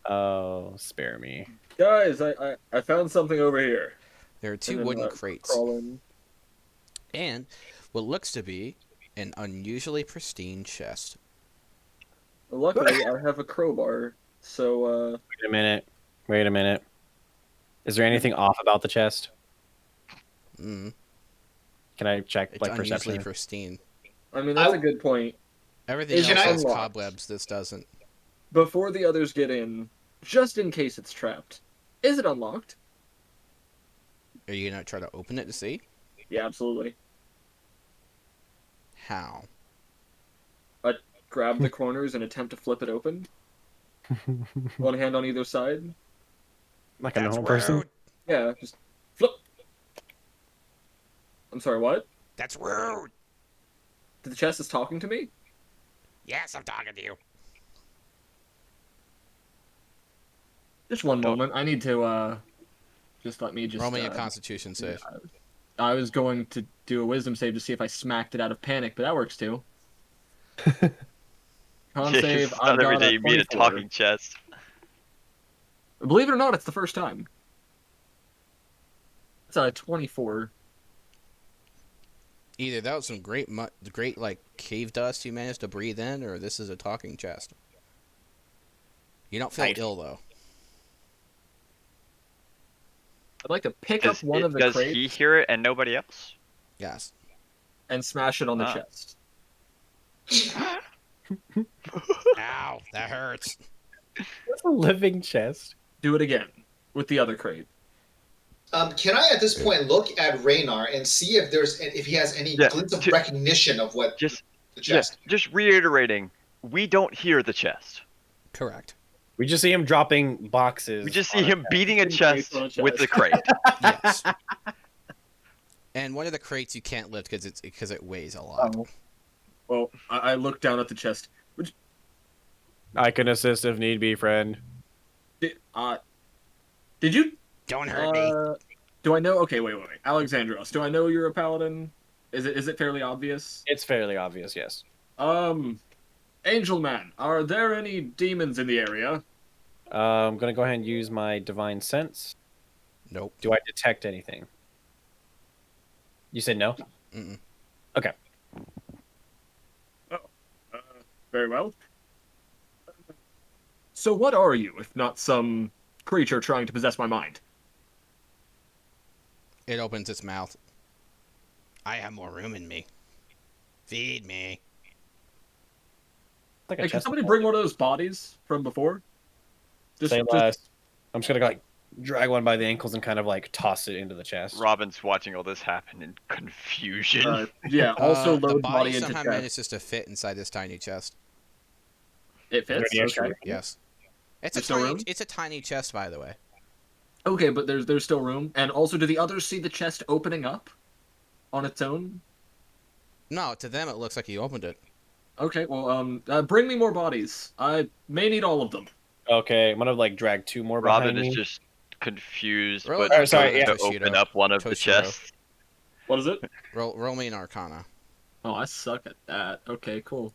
Oh, spare me. Guys, I found something over here. There are two And then, wooden crates. crawl in. And what looks to be an unusually pristine chest. Luckily, I have a crowbar, so Wait a minute. Is there anything off about the chest? Mm. Can I check It's like unusually perception? pristine. I mean that's a good point. Everything Is else it has unlocked? cobwebs. This doesn't. Before the others get in, just in case it's trapped, is it unlocked? Are you gonna try to open it to see? Yeah, absolutely. How? Grab the corners and attempt to flip it open. One hand on either side. Like a normal person? Yeah, just flip. I'm sorry, what? That's rude. The chest is talking to me? Yes, I'm talking to you. Just one moment. I need to, just let me Roll me a Constitution save. I was going to do a wisdom save to see if I smacked it out of panic, but that works too. Con Yeah, save, it's I not every got day a you meet a 24. talking chest. Believe it or not, it's the first time. It's a 24. Either that was some great like cave dust you managed to breathe in, or this is a talking chest. You don't feel ill though. I'd like to pick up one of the Does crates he hear it and nobody else? Yes. and smash it on the Ah. chest. Ow, that hurts. That's a living chest. Do it again with the other crate. Can I at this point look at Raynar and see if he has any glint of recognition of what the chest? Just reiterating, we don't hear the chest. Correct. We just see him dropping boxes. We just see him beating a chest with the crate. Yes. And one of the crates you can't lift because it weighs a lot. Oh. Well, I look down at the chest. I can assist if need be, friend. Did you? Don't hurt me. Do I know? Okay, wait. Alexandros, do I know you're a paladin? Is it fairly obvious? It's fairly obvious, yes. Angel Man, are there any demons in the area? I'm gonna go ahead and use my divine sense. Nope. Do I detect anything? You said no? Mm-mm. Okay. Very well. So what are you, if not some creature trying to possess my mind? It opens its mouth. I have more room in me. Feed me. Like a Hey, can chest somebody ball. bring one of those bodies from before? Say less. I'm just gonna like drag one by the ankles and kind of like toss it into the chest. Robin's watching all this happen in confusion. Yeah, also the load body body into somehow chest. manages to fit inside this tiny chest. It fits? Any extra Okay. room? Yes. There's still room? It's a tiny chest, by the way. Okay, but there's still room. And also, do the others see the chest opening up on its own? No, to them it looks like you opened it. Okay, well, bring me more bodies. I may need all of them. Okay, I'm gonna like drag 2 more Robin behind is me. just confused, Roll but an sorry, Arcana, yeah. to Toshido. open up one of the Toshiro. chests. What is it? Roll me an Arcana. Oh, I suck at that. Okay, cool.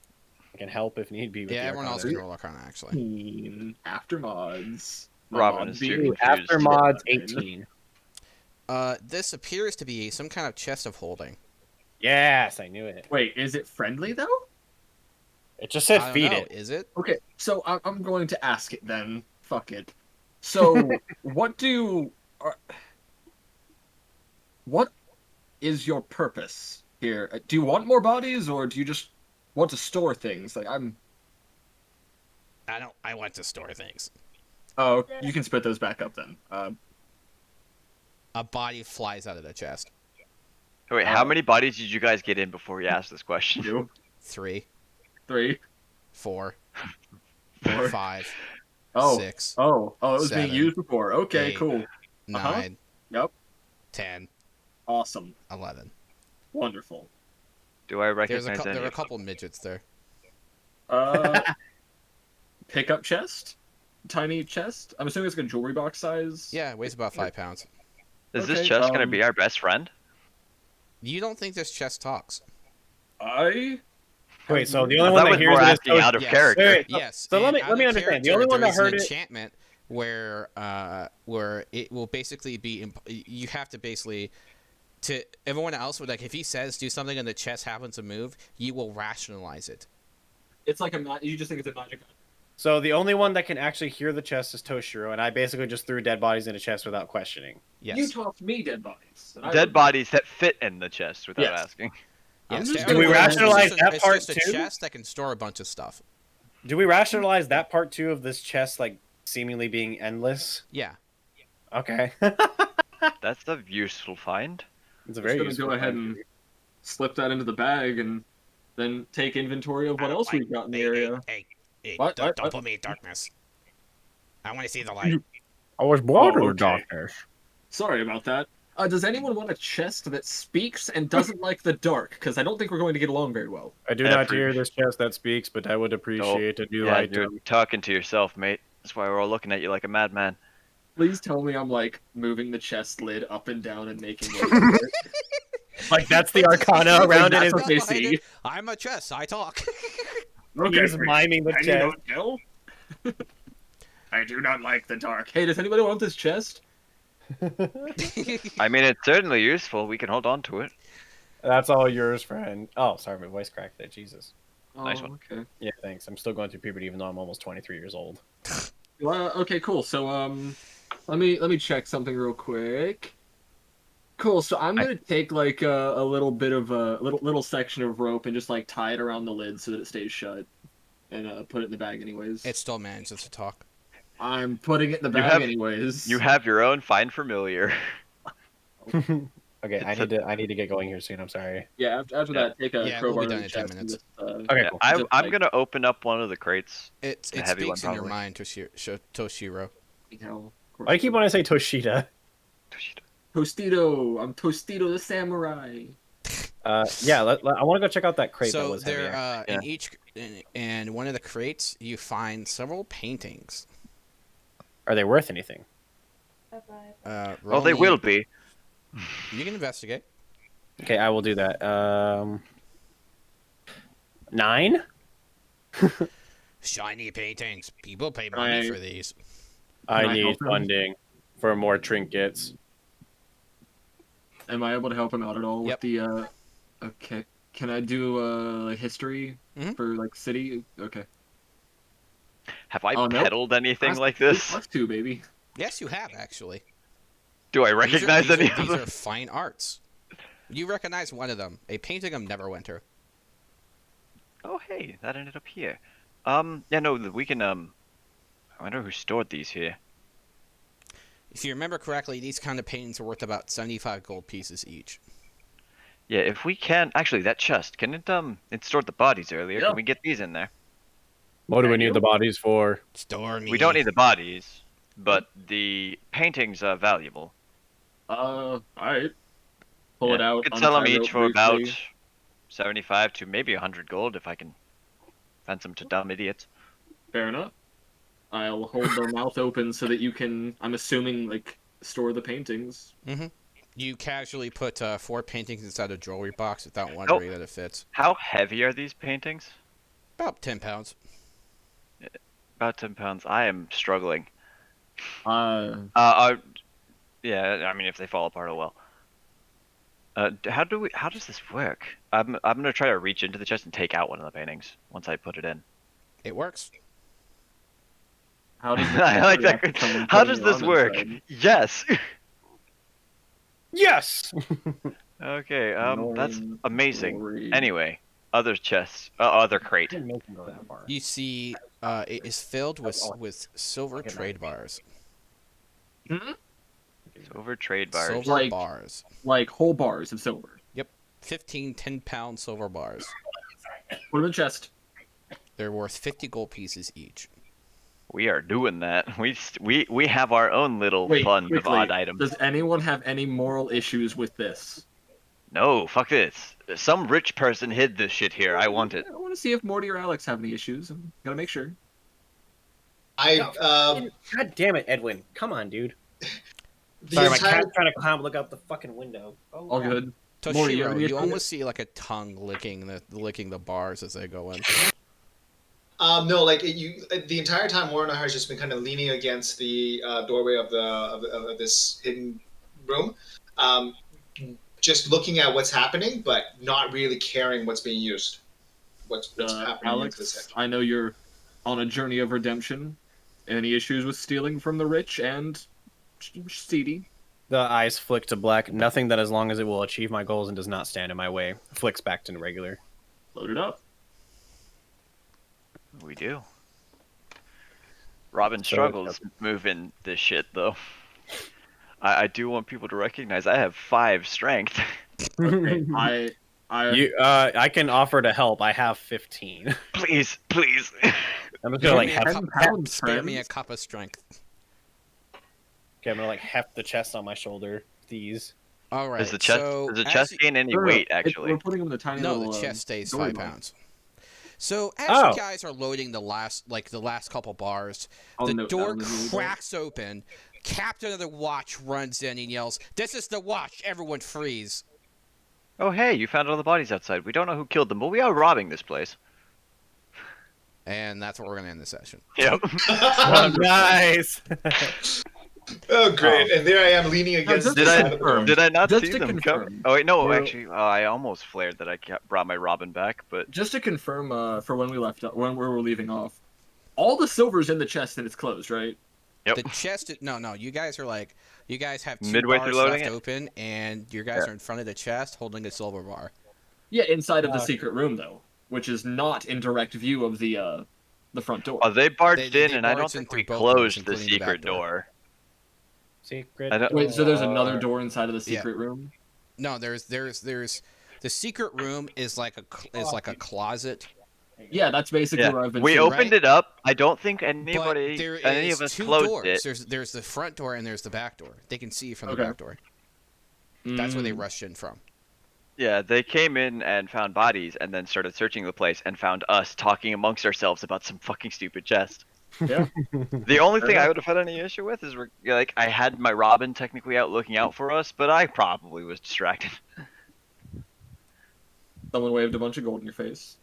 I can help if need be with Yeah, the everyone else Arcana. can roll Arcana, actually. After mods. My Robin mod is too being Ooh, confused. after mods, 11. 18. This appears to be some kind of chest of holding. Yes, I knew it. Wait, is it friendly though? It just said I don't feed know. it. Is it? Okay, so I'm going to ask it then. Fuck it. So, what is your purpose here? Do you want more bodies, or do you just want to store things? Like I want to store things. Oh, you can split those back up then. A body flies out of the chest. Wait, how many bodies did you guys get in before you asked this question? 2, 3, 3, 4, 4. 5, Oh, 6, it was 7, being used before. Okay, 8, cool. 9, Yep. 10, Awesome. 11. Wonderful. Do I recognize There any? are a couple midgets there. Pickup chest? Tiny chest? I'm assuming it's like a jewelry box size. Yeah, it weighs about 5 pounds. Is this Okay, chest gonna be our best friend? You don't think this chest talks? Wait, so the I only one thought that was hears more it is asking out of Yes. character. Wait, Yes. So let and me understand. The only one that heard an it. enchantment where it will basically be you have to basically to everyone else would like if he says do something and the chest happens to move, you will rationalize it. It's like you just think it's a magic item. So the only one that can actually hear the chest is Toshiro, and I basically just threw dead bodies in a chest without questioning. Yes. You tossed me dead bodies. Dead bodies that fit in the chest without Yes. asking. Yes. I'm just Do we gonna- rationalize that part It's just too? a chest that can store a bunch of stuff. Do we rationalize that part too of this chest like seemingly being endless? Yeah. Okay. That's a useful find. It's a I'm very just useful gonna go ahead find. and slip that into the bag and then take inventory of what else we've got in the area. Hey, What? don't What? put me in darkness. I want to see the light. I was born in the darkness. Sorry about that. Does anyone want a chest that speaks and doesn't like the dark? Because I don't think we're going to get along very well. I do not hear this chest that speaks, but I would appreciate a new Yeah, item. you're talking to yourself, mate. That's why we're all looking at you like a madman. Please tell me I'm like moving the chest lid up and down and making it. Like that's the arcana around it. That's Is what they see. I'm a chest. I talk. he's miming the chest. Know? I do not like the dark. Hey, does anybody want this chest? I mean, it's certainly useful. We can hold on to it. That's all yours, friend. Oh, sorry, my voice cracked there. Jesus. Nice one. Okay. Yeah, thanks. I'm still going through puberty, even though I'm almost 23 years old. Well, okay, cool. So, let me check something real quick. Cool. So I'm gonna take like a little bit of a little section of rope and just like tie it around the lid so that it stays shut, and put it in the bag anyways. It still manages to talk. I'm putting it in the bag anyways. You have your own find familiar. Okay, I need to get going here soon. I'm sorry. Yeah. After that, take a Yeah, we'll crowbar be done in in the 10 chest minutes. and Okay, Yeah, cool. I'm gonna open up one of the crates. It The heavy speaks one, in your probably. mind, Toshiro. Why do you keep wanting to say Toshida? Tostito. I'm Tostito the samurai. Yeah, I want to go check out that crate that So was there, heavy. in one of the crates, you find several paintings. Are they worth anything? Bye-bye. Oh, they will be. You can investigate. Okay, I will do that. 9? Shiny paintings. People pay money for these. I Can I need help him? funding for more trinkets. Am I able to help him out at all Yep. with the? Okay. Can I do history for like city? Okay. Have I Oh, nope. peddled anything like this? +2, baby. Yes, you have actually. Do I recognize any of These them? are fine arts. You recognize one of them. A painting of Neverwinter. Oh, hey, that ended up here. Yeah, no, we can, I wonder who stored these here. If you remember correctly, these kind of paintings are worth about 75 gold pieces each. Yeah, if we can, actually, that chest, can it stored the bodies earlier. Yeah. Can we get these in there? What do we need the bodies for? Store me. We don't need the bodies, but the paintings are valuable. Alright. Pull it out. We could sell them untie each rope for about briefly. 75 to maybe 100 gold if I can fence them to dumb idiots. Fair enough. I'll hold the mouth open so that you can, I'm assuming, like, store the paintings. Mm-hmm. You casually put 4 paintings inside a jewelry box without wondering that it fits. How heavy are these paintings? About 10 pounds. About 10 pounds. I am struggling. Uh, Yeah, I mean, if they fall apart, oh well. How does this work? I'm gonna try to reach into the chest and take out one of the paintings once I put it in. It works. how does I like that. How does this work? Yes. Yes. Okay. That's Annoying amazing. story. Anyway, other chests, other crate. Didn't make him go that far. You see, it is filled with silver trade bars. Silver trade bars. Silver Like- bars. Like whole bars of silver. 15 10-pound silver bars. Put them in the chest. They're worth 50 gold pieces each. We are doing that. We have our own little Wait, fund of quickly, odd items. does anyone have any moral issues with this? No, fuck this. Some rich person hid this shit here. I want it. I want to see if Morty or Alex have any issues. I'm gotta make sure. I God damn it, Edwin! Come on, dude. the Sorry, my entire cat's trying to climb, look out the fucking window. Oh, All God. good. Morty, Toshiro, you you have- almost see like a tongue licking the bars as they go in. no, like the entire time Warren has just been kind of leaning against the doorway of this hidden room, just looking at what's happening, but not really caring what's being used. What's happening into this Alex, section. I know you're on a journey of redemption. Any issues with stealing from the rich and seedy? The eyes flick to black. Nothing that, as long as it will achieve my goals and does not stand in my way, flicks back to regular. Load it up. We do. Robin struggles moving this shit though. I do want people to recognize I have 5 strength. Okay, I can offer to help. I have 15. Please. I'm just gonna like heft. 10 pounds, Spare me a friends. cup of strength. Okay, I'm gonna like heft the chest on my shoulder. These. All right. Does the chest as gain any No, no, weight it's- actually? We're putting them in the tiny No, little. the chest stays dory 5 box. pounds. So as Oh. you guys are loading the last couple bars, I'll the note door that on the video. cracks open. Captain of the watch runs in and yells, "This is the watch! Everyone freeze!" Oh hey, you found all the bodies outside. We don't know who killed them, but we are robbing this place. And that's what we're gonna end the session. Yep. Oh, nice. Oh, great! And there I am leaning against. just the Did to side I of the confirm, door. did I not Just see to them confirm, come? Oh wait, no, we're- actually, I almost flared that I brought my Robin back, but Just to confirm, for when we when we were leaving off, all the silver's in the chest and it's closed, right? Yep. The chest. No. You guys have 2 Midway through bars loading left it? open, and you guys are in front of the chest holding a silver bar. Yeah, inside of the Okay. secret room though, which is not in direct view of the front door. oh, they barged They in, and I don't barged in think through we both doors, closed the including the back secret door. door. Secret. I don't- Wait, so there's another door. door inside of the secret room? No, there's the secret room is like a closet. Yeah, that's basically Yeah, where I've been. we sitting. opened it up. I don't think But anybody, there any is of us 2 closed doors. it. There's the front door and there's the back door. They can see from Okay. the back door. That's where they Mm. rushed in from. Yeah, they came in and found bodies, and then started searching the place, and found us talking amongst ourselves about some fucking stupid chest. Yeah. The only Fair thing I enough. would have had any issue with is like I had my Robin technically out looking out for us, but I probably was distracted. Someone waved a bunch of gold in your face.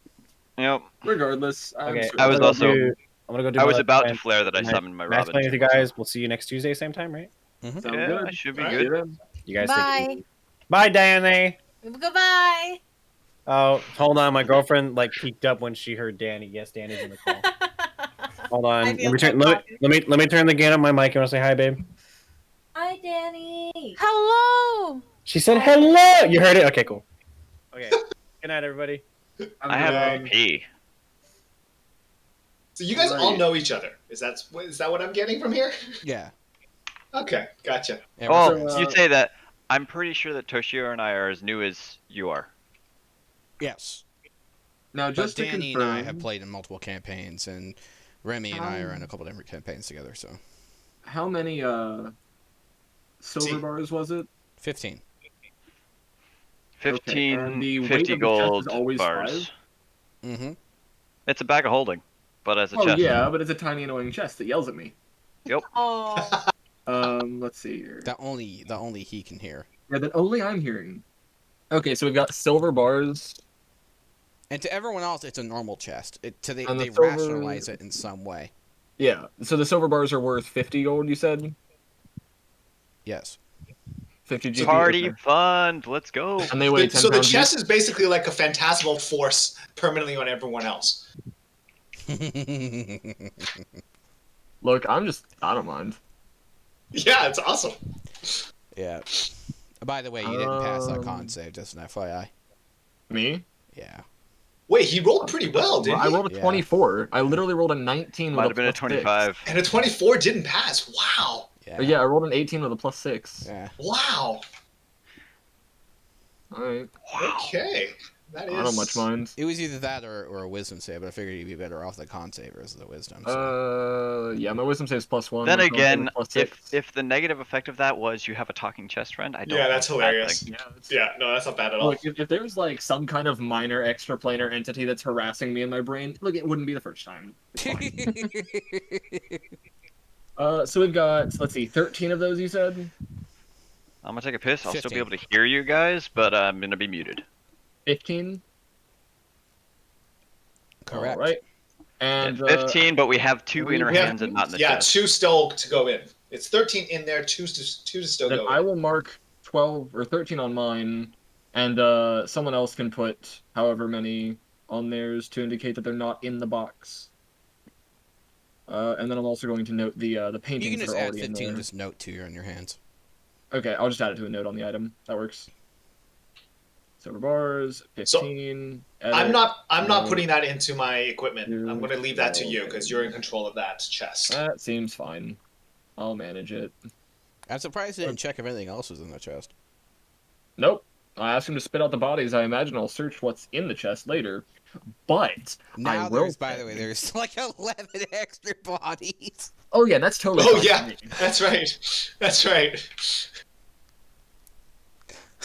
Yep. Regardless, Okay, I was I'm gonna also- do- I'm gonna go do. I my was last about to plan. flare that I Nice- summoned my Nice Robin. playing with you guys. We'll see you next Tuesday, same time, right? Sounds Yeah, good. I should be Alright. good. Yeah. You guys. Bye. Take it easy. Bye, Danny. Goodbye. Oh, hold on. My girlfriend like peeked up when she heard Danny. Yes, Danny's in the call. Hold on. I Let feel me, so turn, let me turn the gain on my mic. You want to say hi, babe? Hi, Danny. Hello. She said hello. You heard it? Okay, cool. Okay. Good night, everybody. I have Okay. to pee. So you guys all Right. know each other. Is that what I'm getting from here? Yeah. Okay, gotcha. Yeah, Oh, we're friends. you say that. I'm pretty sure that Toshio and I are as new as you are. Yes. Now, But just to Danny confirm, and I have played in multiple campaigns, and Remy and I are in a couple different campaigns together. So how many silver See. bars was it? 15. 15, and the weight 50 of the chest is gold always bars. 5? Mm-hmm. It's a bag of holding, but as a Oh chest. yeah, but it's a tiny annoying chest that yells at me. Yep. Oh. Let's see here. That only he can hear. Yeah, that only I'm hearing. Okay, so we've got silver bars. And to everyone else, it's a normal chest. They silver- rationalize it in some way. Yeah, so the silver bars are worth 50 gold, you said? Yes. 50 GP. Party okay. fund, let's go. And they weigh 10 So the pounds chest each? is basically like a phantasmal force permanently on everyone else. Look, I don't mind. Yeah, it's awesome. Yeah. By the way, you didn't pass that con save, just an FYI. Me? Yeah. Wait, he rolled pretty well, didn't I he? rolled a 24. I literally rolled a 19 Might with have been a plus 6. 25. And a 24 didn't pass. Wow. Yeah. But yeah, I rolled an 18 with a plus 6. Yeah. Wow. Alright. Okay. That is. I don't much mind. It was either that or a wisdom save, but I figured you'd be better off the con save versus the wisdom. So. Yeah, my wisdom saves +1. Then my con save again, is plus 6. if the negative effect of that was you have a talking chest friend, I don't. Yeah, that's think it's a bad hilarious. thing. Yeah, no, that's not bad at all. Look, if there's like some kind of minor extraplanar entity that's harassing me in my brain, look, it wouldn't be the first time. So we've got, let's see, 13 of those, you said? I'm gonna take a piss. I'll still be 15. able to hear you guys, but I'm gonna be muted. 15? Correct. All right. And 15, but we have two inner We have- hands and not in the yeah, chest. 2 still to go in. It's 13 in there, 2 to still then go I in. will mark 12 or 13 on mine, and someone else can put however many on theirs to indicate that they're not in the box. And then I'm also going to note the paintings You can just that are add already in 15, there. just note 2 on your hands. Okay, I'll just add it to a note on the item. That works. Silver bars, 15. I'm not no. putting that into my equipment. Two, I'm going to leave that to 12, you because you're in control of that chest. That seems fine. I'll manage it. I'm surprised you didn't check if anything else was in the chest. Nope. I asked him to spit out the bodies. I imagine I'll search what's in the chest later. But Now I will there's, by the way, say- there's like 11 extra bodies. Oh yeah, that's totally. Oh fine yeah, for me. that's right. That's right.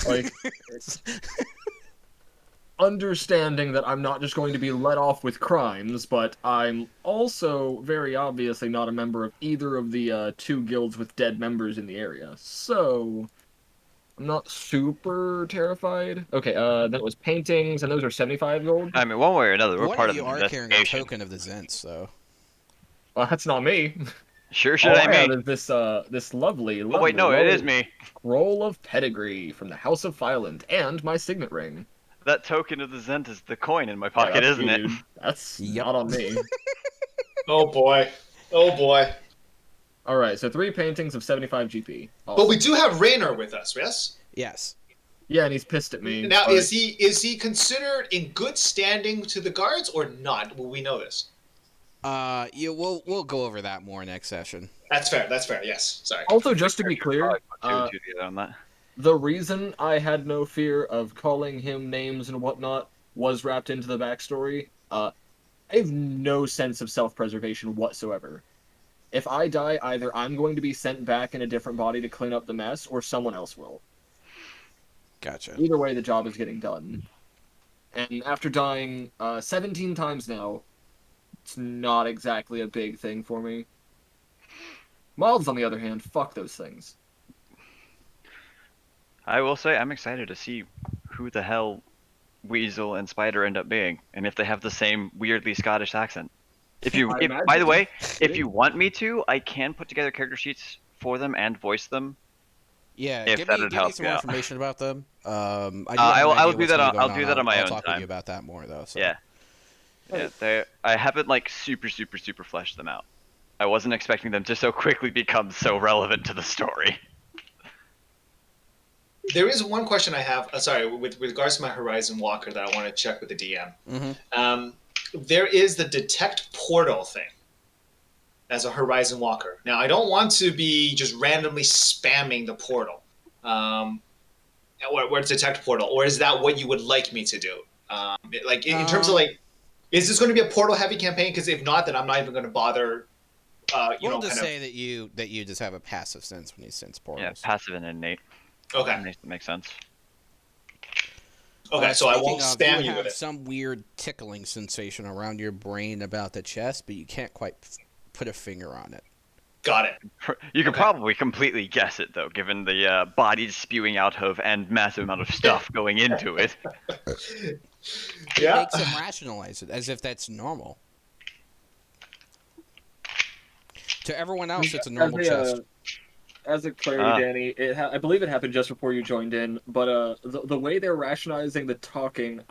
Like, understanding that I'm not just going to be let off with crimes, but I'm also very obviously not a member of either of the 2 guilds with dead members in the area. So I'm not super terrified. Okay, then it was paintings, and those are 75 gold. I mean, one way or another, we're One part of of you an are carrying a investigation. token of the Zents, though. Well, that's not me. Sure should All I have mean? is this lovely, Oh wait, no, it is me. Scroll of pedigree from the House of Filand and my signet ring. That token of the Zent is the coin in my Yeah, pocket, that's isn't it? you, dude. That's Yep. not on me. Oh boy. Oh boy. All right, so 3 paintings of 75 GP. But we do have Raynor with us, yes? Yes. Yeah, and he's pissed at me. Now, but- is he considered in good standing to the guards or not? Will we know this? We'll go over that more next session. That's fair. That's fair. Yes. Sorry. Also, just to be clear, Two and two together on that. the reason I had no fear of calling him names and whatnot was wrapped into the backstory. I have no sense of self-preservation whatsoever. If I die, either I'm going to be sent back in a different body to clean up the mess, or someone else will. Gotcha. Either way, the job is getting done. And after dying 17 times now, it's not exactly a big thing for me. Moths, on the other hand, fuck those things. I will say I'm excited to see who the hell Weasel and Spider end up being, and if they have the same weirdly Scottish accent. By the imagine. way, if you want me to, I can put together character sheets for them and voice them. Yeah, If give that'd me help some you more out. information about them. I'll do that on- I'll do that on my I'll own talk time. with you about that more though. So. Yeah. Yeah, I haven't like super fleshed them out. I wasn't expecting them to so quickly become so relevant to the story. There is one question I have. Sorry, with regards to my Horizon Walker that I want to check with the DM. Mm-hmm. There is the detect portal thing as a Horizon Walker. Now, I don't want to be just randomly spamming the portal. Where it's detect portal, or is that what you would like me to do? In terms of like, is this going to be a portal heavy campaign? Because if not, then I'm not even going to bother. We'll just say that you just have a passive sense when you sense portals. Yeah, passive and innate. Okay. Makes sense. Okay, so I won't Speaking spam of, you have with it. some weird tickling sensation around your brain about the chest, but you can't quite put a finger on it. Got it. You can Okay. probably completely guess it though, given the bodies spewing out of and massive amount of stuff going into it. It Yeah. makes them rationalize it as if that's normal. To everyone else, it's a normal chest. As a clarity, Danny, I believe it happened just before you joined in, but the way they're rationalizing the talking,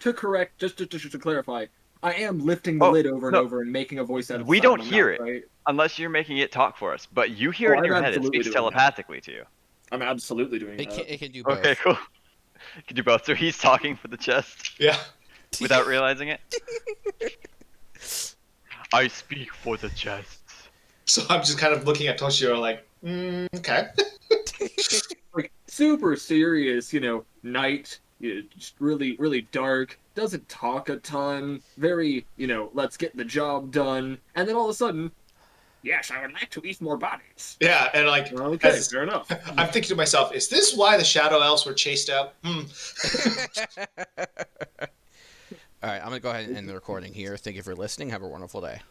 to correct, just to clarify, I am lifting the lid over and over and making a voice out of the We side of don't my hear mouth, it right? unless you're making it talk for us, but you hear it in I'm your head. It absolutely speaks doing that. telepathically to you. I'm absolutely doing It that. can do both. Okay, cool. You can do both. So he's talking for the chest Yeah. without realizing it. I speak for the chest. So I'm just kind of looking at Toshiro like, okay. Like, super serious, night, just really, really dark, doesn't talk a ton, very, let's get the job done, and then all of a sudden, yes, I would like to eat more bodies. Yeah, and like, Okay, fair enough. I'm thinking to myself, is this why the Shadow Elves were chased out? All right, I'm going to go ahead and end the recording here. Thank you for listening. Have a wonderful day.